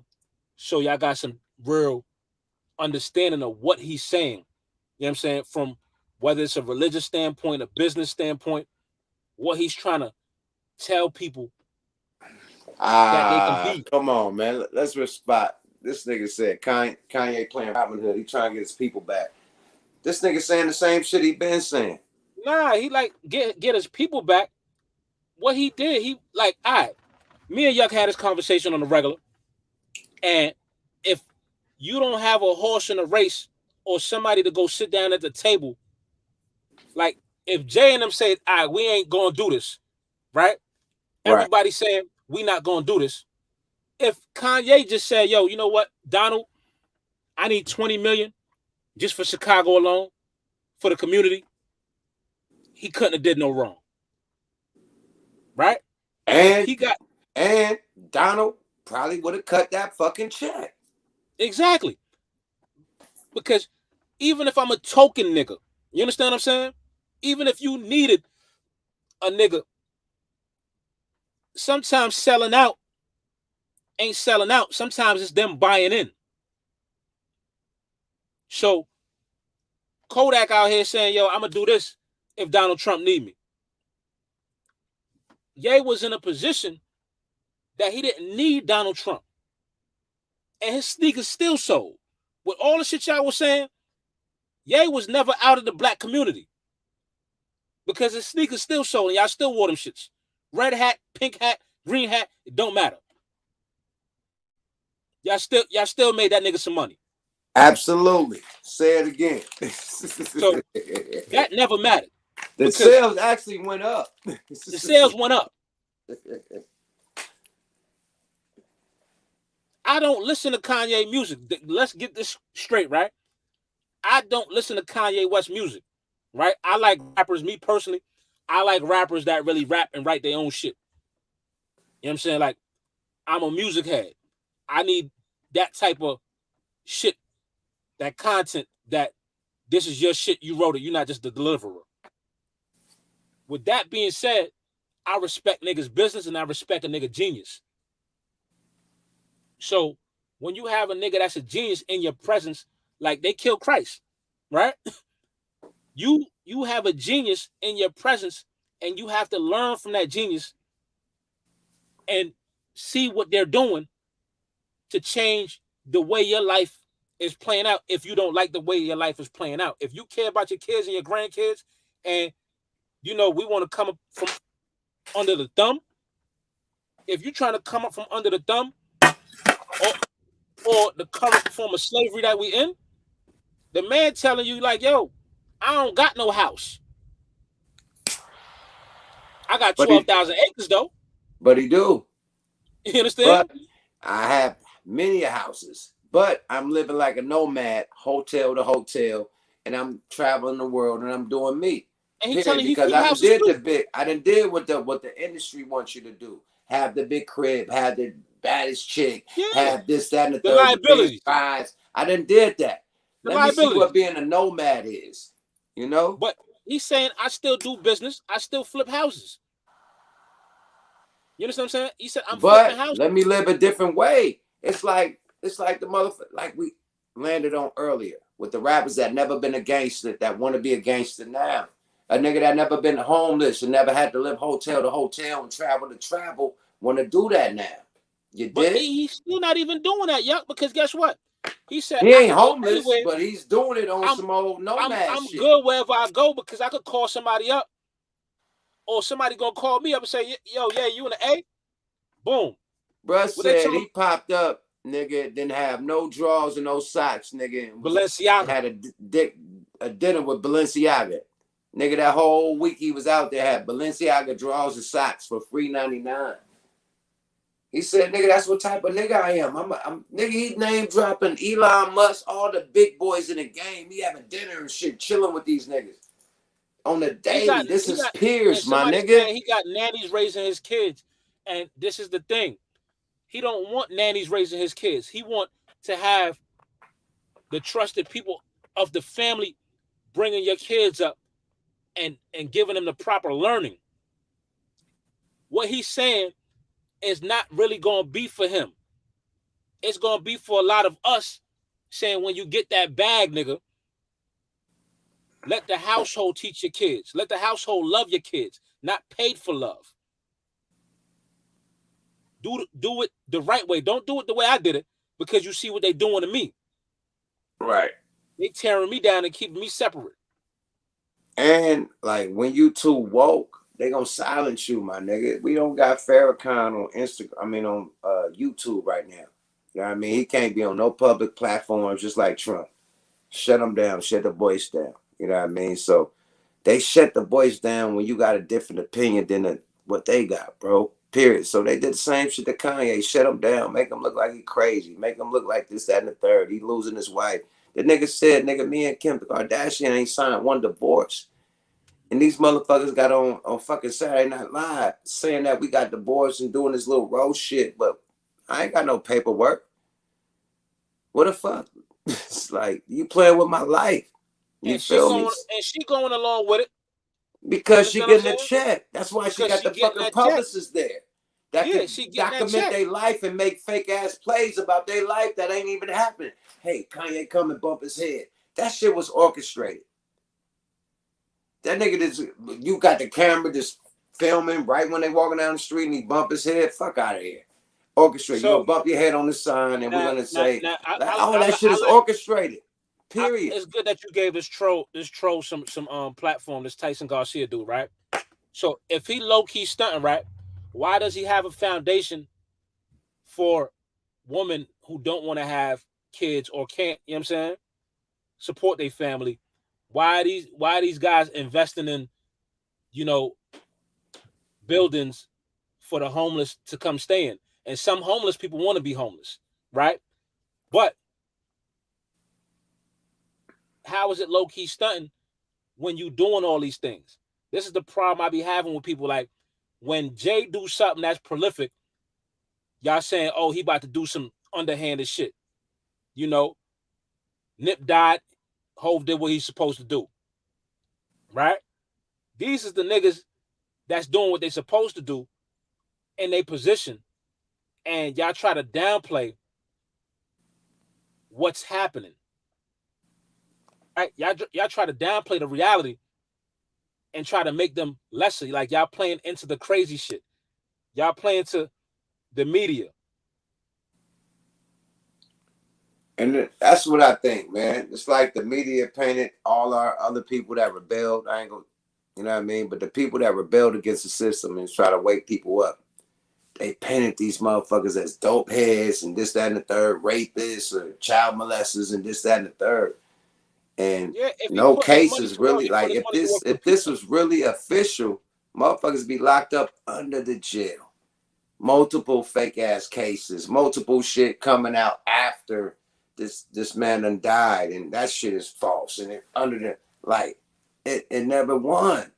Speaker 2: so y'all got some real understanding of what he's saying. You know what I'm saying? From whether it's a religious standpoint, a business standpoint, what he's trying to tell people that they can be.
Speaker 1: Come on, man. Let's respect. This nigga said Kanye playing Robin Hood. He trying to get his people back. This nigga saying the same shit he been saying.
Speaker 2: Nah, he like get his people back. What he did, he like, all right. Me and Yuck had this conversation on the regular, And if you don't have a horse in a race or somebody to go sit down at the table, like if Jay and them say, all right, we ain't gonna do this, right?
Speaker 1: Right.
Speaker 2: Everybody saying we not gonna do this. If Kanye just said, yo, you know what, Donald, I need 20 million just for Chicago alone, for the community, he couldn't have did no wrong. Right? And if
Speaker 1: And
Speaker 2: he got
Speaker 1: Donald probably would have cut that fucking check.
Speaker 2: exactly. Because even if I'm a token nigga, you understand what I'm saying? Even if you needed a nigga, sometimes selling out ain't selling out. Sometimes it's them buying in. So Kodak out here saying, yo, I'm gonna do this if Donald Trump need me. Ye was in a position that he didn't need Donald Trump. And his sneakers still sold. With all the shit y'all was saying, Ye was never out of the black community. Because his sneakers still sold and y'all still wore them shits. Red hat, pink hat, green hat, it don't matter. Y'all still made that nigga some money.
Speaker 1: Absolutely. Say it again.
Speaker 2: So that never mattered.
Speaker 1: The sales actually went up.
Speaker 2: The sales went up. I don't listen to Kanye music. Let's get this straight, right? I don't listen to Kanye West music, right? I like rappers, me personally, I like rappers that really rap and write their own shit. You know what I'm saying? Like, I'm a music head. I need that type of shit, that content, that this is your shit, you wrote it, you're not just the deliverer. With that being said, I respect niggas' business and I respect a nigga genius. So when you have a nigga that's a genius in your presence, like they killed Christ, right? You have a genius in your presence and you have to learn from that genius and see what they're doing to change the way your life is playing out if you don't like the way your life is playing out. If you care about your kids and your grandkids and, you know, we want to come up from under the thumb, if you're trying to come up from under the thumb or the current form of slavery that we in, the man telling you like, yo, I don't got no house. I got 12,000 acres though.
Speaker 1: But he do.
Speaker 2: You understand?
Speaker 1: But I have many houses, but I'm living like a nomad, hotel to hotel, and I'm traveling the world and I'm doing me.
Speaker 2: And he telling you
Speaker 1: because I
Speaker 2: houses too.
Speaker 1: I done did what the industry wants you to do. Have the big crib, have the baddest chick, have this, that, and the third.
Speaker 2: Liability.
Speaker 1: I done did that. Let me see what being a nomad is. You know?
Speaker 2: But he's saying I still do business. I still flip houses. You understand what I'm saying? He said I'm flipping houses.
Speaker 1: Let me live a different way. It's like the motherfucker like we landed on earlier with the rappers that never been a gangster that want to be a gangster now. A nigga that never been homeless and never had to live hotel to hotel and travel to travel want to do that now. You did?
Speaker 2: But he's still not even doing that, yuck, because guess what? He said
Speaker 1: he ain't homeless, but he's doing it on some old nomad
Speaker 2: I'm
Speaker 1: shit.
Speaker 2: good wherever I go because I could call somebody up or somebody gonna call me up and say, yo, yeah, you in the A? Boom.
Speaker 1: Bruh said he popped up, nigga, didn't have no drawers and no socks, nigga. And
Speaker 2: Balenciaga.
Speaker 1: Had a dinner with Balenciaga. Nigga, that whole week he was out there had Balenciaga drawers and socks for $3.99. He said, nigga, that's what type of nigga I am. I'm nigga, he name dropping Elon Musk, all the big boys in the game. He having dinner and shit, chilling with these niggas. On the daily. This is peers, my nigga.
Speaker 2: He got nannies raising his kids. And this is the thing. He don't want nannies raising his kids. He want to have the trusted people of the family bringing your kids up and giving them the proper learning. What he's saying is not really going to be for him. It's going to be for a lot of us saying when you get that bag, nigga, let the household teach your kids. Let the household love your kids, not paid for love. Do it the right way. Don't do it the way I did it because you see what they doing to me.
Speaker 1: Right.
Speaker 2: They tearing me down and keeping me separate.
Speaker 1: And like when you too woke, they gonna silence you, my nigga. We don't got Farrakhan on Instagram. I mean on YouTube right now. You know what I mean? He can't be on no public platforms just like Trump. Shut them down, shut the voice down. You know what I mean? So they shut the voice down when you got a different opinion than what they got, bro. Period. So they did the same shit to Kanye. Shut him down. Make him look like he crazy. Make him look like this, that, and the third. He losing his wife. The nigga said, nigga, me and Kim Kardashian ain't signed one divorce. And these motherfuckers got on fucking Saturday Night Live saying that we got divorced and doing this little roast shit, but I ain't got no paperwork. What the fuck? It's like you playing with my life. You feel me?
Speaker 2: And she going along with it
Speaker 1: because she getting a check. That's why
Speaker 2: because
Speaker 1: she got the fucking publicists there that can document their life and make fake ass plays about their life that ain't even happening. Hey, Kanye come and bump his head. That shit was orchestrated. That nigga just, you got the camera just filming right when they walking down the street and he bump his head. Fuck out of here. Orchestrated. So, you're gonna bump your head on the sign and we're gonna say, that shit is orchestrated. Period.
Speaker 2: It's good that you gave this troll some platform, this Tyson Garcia dude, right? So if he low-key stunting, right, why does he have a foundation for women who don't want to have kids or can't, you know what I'm saying, support their family? Why are these guys investing in, you know, buildings for the homeless to come stay in? And some homeless people want to be homeless, right? But how is it low-key stunting when you doing all these things? This is the problem I be having with people. Like when Jay do something that's prolific, y'all saying, oh, he about to do some underhanded shit. You know, Nip died, Hov did what he's supposed to do. Right? These is the niggas that's doing what they supposed to do in their position. And y'all try to downplay what's happening. Right? Y'all try to downplay the reality and try to make them lesser. Like y'all playing into the crazy shit. Y'all playing to the media.
Speaker 1: And that's what I think, man. It's like the media painted all our other people that rebelled. I ain't gonna, you know what I mean? But the people that rebelled against the system and try to wake people up, they painted these motherfuckers as dope heads and this, that, and the third, rapists or child molesters and this, that, and the third. And no cases really, like if this was really official, motherfuckers be locked up under the jail. Multiple fake ass cases, multiple shit coming out after this man done died, and that shit is false. And it under the like it never won.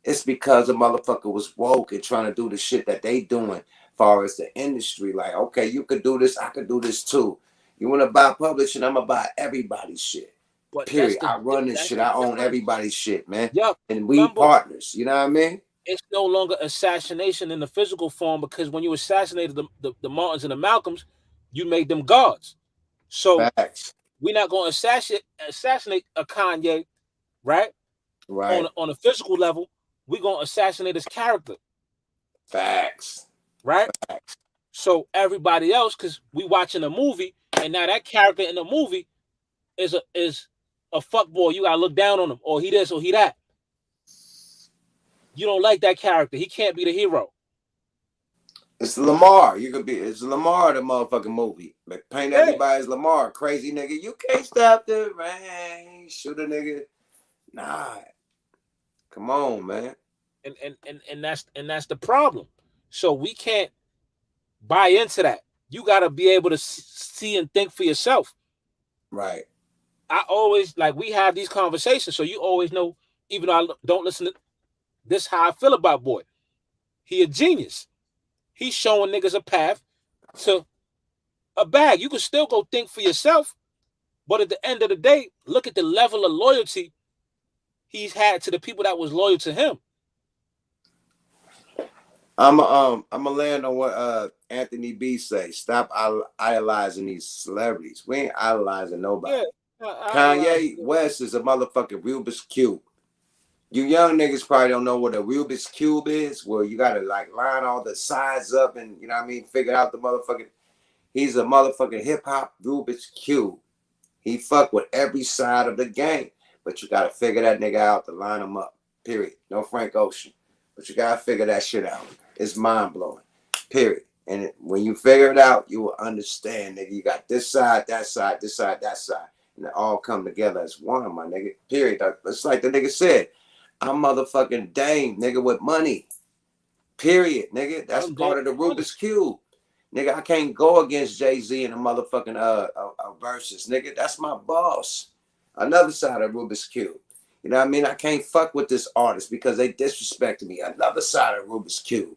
Speaker 1: It's because a motherfucker was woke and trying to do the shit that they doing far as the industry. Like, okay, you could do this, I could do this too. You want to buy publishing, I'm gonna buy everybody's shit. But period. I run this shit. I own everybody's shit, man.
Speaker 2: Yeah.
Speaker 1: And we partners. You know what I mean?
Speaker 2: It's no longer assassination in the physical form because when you assassinated the Martins and the Malcolms, you made them gods. So we're not going to assassinate a Kanye, right?
Speaker 1: Right.
Speaker 2: On a physical level, we're going to assassinate his character.
Speaker 1: Facts.
Speaker 2: Right?
Speaker 1: Facts.
Speaker 2: So everybody else, because we watching a movie, and now that character in the movie is a fuckboy. You got to look down on him, or he this, or he that. You don't like that character. He can't be the hero.
Speaker 1: It's Lamar. It's Lamar, the motherfucking movie. Paint everybody as Lamar. Crazy nigga. You can't stop the rain. Shoot a nigga. Nah. Come on, man.
Speaker 2: And that's the problem. So we can't buy into that. You got to be able to see and think for yourself.
Speaker 1: Right.
Speaker 2: I always, like, we have these conversations, so you always know, even though I don't listen to this, how I feel about boy. He a genius. He's showing niggas a path to a bag. You can still go think for yourself, but at the end of the day, look at the level of loyalty he's had to the people that was loyal to him.
Speaker 1: I'm a land on what Anthony B say. Stop idolizing these celebrities. We ain't idolizing nobody. Yeah, Kanye West is a motherfucking Rubik's Cube. You young niggas probably don't know what a Rubik's Cube is, where you gotta like line all the sides up and, you know what I mean, figure out the motherfucking. He's a motherfucking hip hop Rubik's Cube. He fuck with every side of the game, but you gotta figure that nigga out to line him up. Period. No Frank Ocean, but you gotta figure that shit out. It's mind blowing. Period. And when you figure it out, you will understand, nigga. You got this side, that side, this side, that side. And it all come together as one, my nigga. Period. It's like the nigga said. I'm motherfucking Dame, nigga, with money. Period, nigga. That's part of the Rubik's Cube. Nigga, I can't go against Jay-Z in a motherfucking verses, nigga. That's my boss. Another side of Rubik's Cube. You know what I mean? I can't fuck with this artist because they disrespected me. Another side of Rubik's Cube.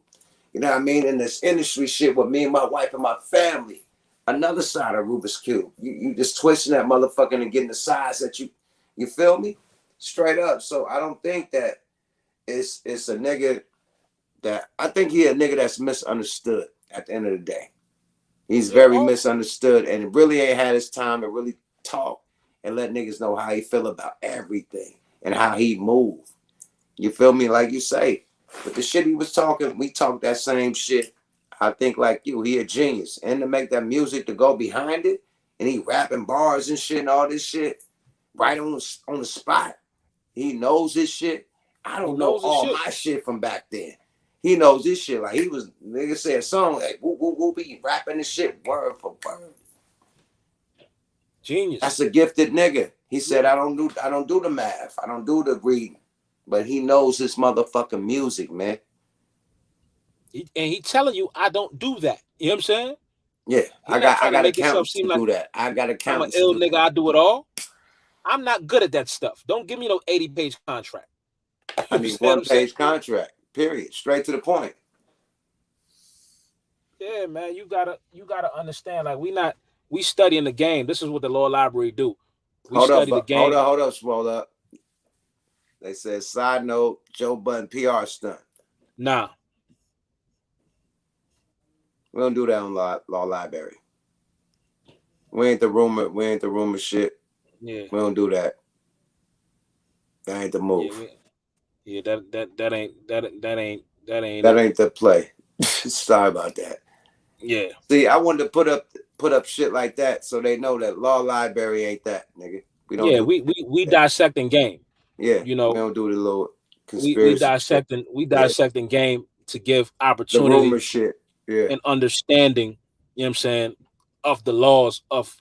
Speaker 1: You know what I mean? In this industry shit with me and my wife and my family. Another side of Rubik's Cube. You just twisting that motherfucking and getting the size that you feel me? Straight up. So I don't think that it's a nigga that, I think he a nigga that's misunderstood at the end of the day. He's very misunderstood and really ain't had his time to really talk and let niggas know how he feel about everything and how he move. You feel me? Like you say. But the shit he was talking, we talked that same shit. I think like you, he a genius. And to make that music to go behind it, and he rapping bars and shit and all this shit right on the spot. He knows his shit. I don't know all my shit from back then. He knows this shit. Like he was, nigga said a song, like whoop, whoop, whoop, he rapping this shit word for word.
Speaker 2: Genius.
Speaker 1: That's a gifted nigga. He said, I don't do the math. I don't do the reading. But he knows his motherfucking music, man.
Speaker 2: And he telling you, I don't do that. You know what I'm saying?
Speaker 1: Yeah, I got accountants to do that. I got accountants.
Speaker 2: I'm an ill nigga. I do it all. I'm not good at that stuff. Don't give me no 80-page contract.
Speaker 1: I need 1-page contract. Period. Straight to the point.
Speaker 2: Yeah, man. You gotta understand. Like we studying the game. This is what the law library do. We study the game.
Speaker 1: Hold up, swole up. They said, side note, Joe Budden PR stunt.
Speaker 2: Nah.
Speaker 1: We don't do that on law library. We ain't the rumor shit. Yeah. We don't do that. That ain't the move.
Speaker 2: Yeah, that ain't
Speaker 1: the play. Sorry about that.
Speaker 2: Yeah.
Speaker 1: See, I wanted to put up shit like that so they know that law library ain't that, nigga. We don't.
Speaker 2: Yeah, we dissecting game.
Speaker 1: Yeah,
Speaker 2: you know,
Speaker 1: we don't do the little conspiracy.
Speaker 2: We dissecting game to give opportunity,
Speaker 1: the rumor shit,
Speaker 2: and understanding. You know what I'm saying, of the laws of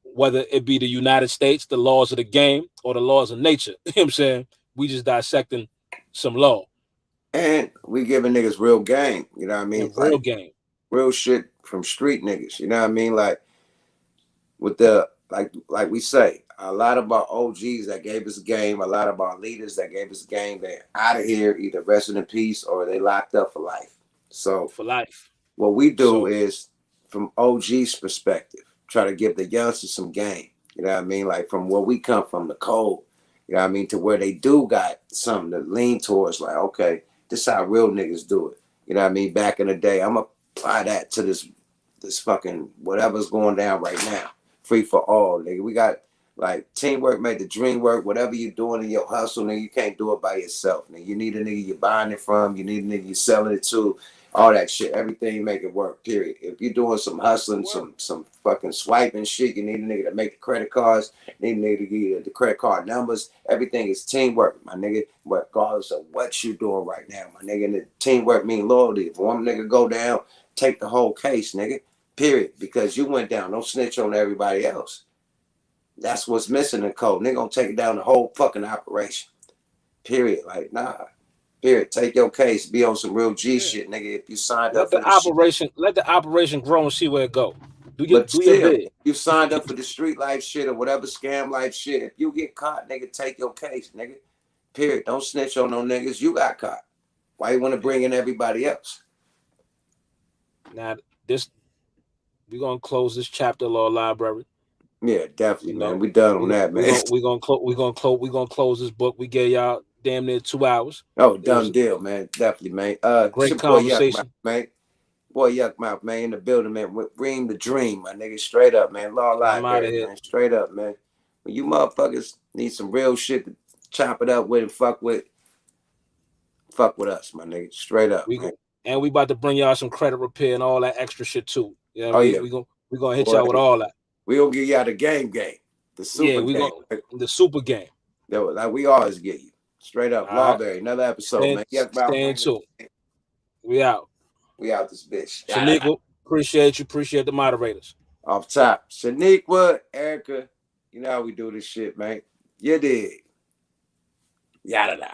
Speaker 2: whether it be the United States, the laws of the game, or the laws of nature. You know what I'm saying, we just dissecting some law, and
Speaker 1: we giving niggas real game. You know what I mean?
Speaker 2: Real like, game,
Speaker 1: real shit from street niggas. You know what I mean? Like with the like we say. A lot of our OGs that gave us a game, a lot of our leaders that gave us a game, they're out of here, either resting in peace or they locked up for life. So
Speaker 2: for life,
Speaker 1: what we do is, from OG's perspective, try to give the youngsters some game. You know what I mean? Like from where we come from, the cold. You know what I mean? To where they do got something to lean towards. Like, okay, this is how real niggas do it. You know what I mean? Back in the day, I'm gonna apply that to this fucking whatever's going down right now. Free for all, nigga. We got. Like, teamwork made the dream work. Whatever you're doing in your hustle, nigga, you can't do it by yourself, nigga. You need a nigga you're buying it from. You need a nigga you're selling it to. All that shit. Everything make it work, period. If you're doing some hustling, some fucking swiping shit, you need a nigga to make the credit cards. You need a nigga to give you the credit card numbers. Everything is teamwork, my nigga. Regardless of what you're doing right now, my nigga. And the teamwork mean loyalty. If one nigga go down, take the whole case, nigga. Period. Because you went down. Don't snitch on everybody else. That's what's missing in code. They're gonna take down the whole fucking operation. Period. Like, nah. Period. Take your case. Be on some real G shit, nigga. If you signed up for the
Speaker 2: operation, let the operation grow and see where it go. Do your bid.
Speaker 1: You signed up for the street life shit or whatever scam life shit. If you get caught, nigga, take your case, nigga. Period. Don't snitch on no niggas. You got caught. Why you want to bring in everybody else?
Speaker 2: Now we're gonna close this chapter law library.
Speaker 1: Yeah, definitely, man. We done on that, man.
Speaker 2: We're gonna close this book. We gave y'all damn near 2 hours.
Speaker 1: Oh, done deal, man. Definitely, man.
Speaker 2: Great conversation,
Speaker 1: man. Boy, Yuck Mouth, man, in the building, man. Dream the dream, my nigga. Straight up, man. Law library, man. Straight up, man. When you motherfuckers need some real shit to chop it up with and fuck with us, my nigga. Straight up, man.
Speaker 2: And we about to bring y'all some credit repair and all that extra shit too. You know what I mean? Yeah. We gonna hit y'all with all that.
Speaker 1: We gonna give y'all the game. The super game.
Speaker 2: The super game.
Speaker 1: Like we always get you. Straight up. Lawberry. Another episode, man.
Speaker 2: Stay tuned. We out.
Speaker 1: We out this bitch.
Speaker 2: Shaniqua, appreciate you. Appreciate the moderators.
Speaker 1: Off top. Shaniqua, Erica, you know how we do this shit, man. You dig. Yada da.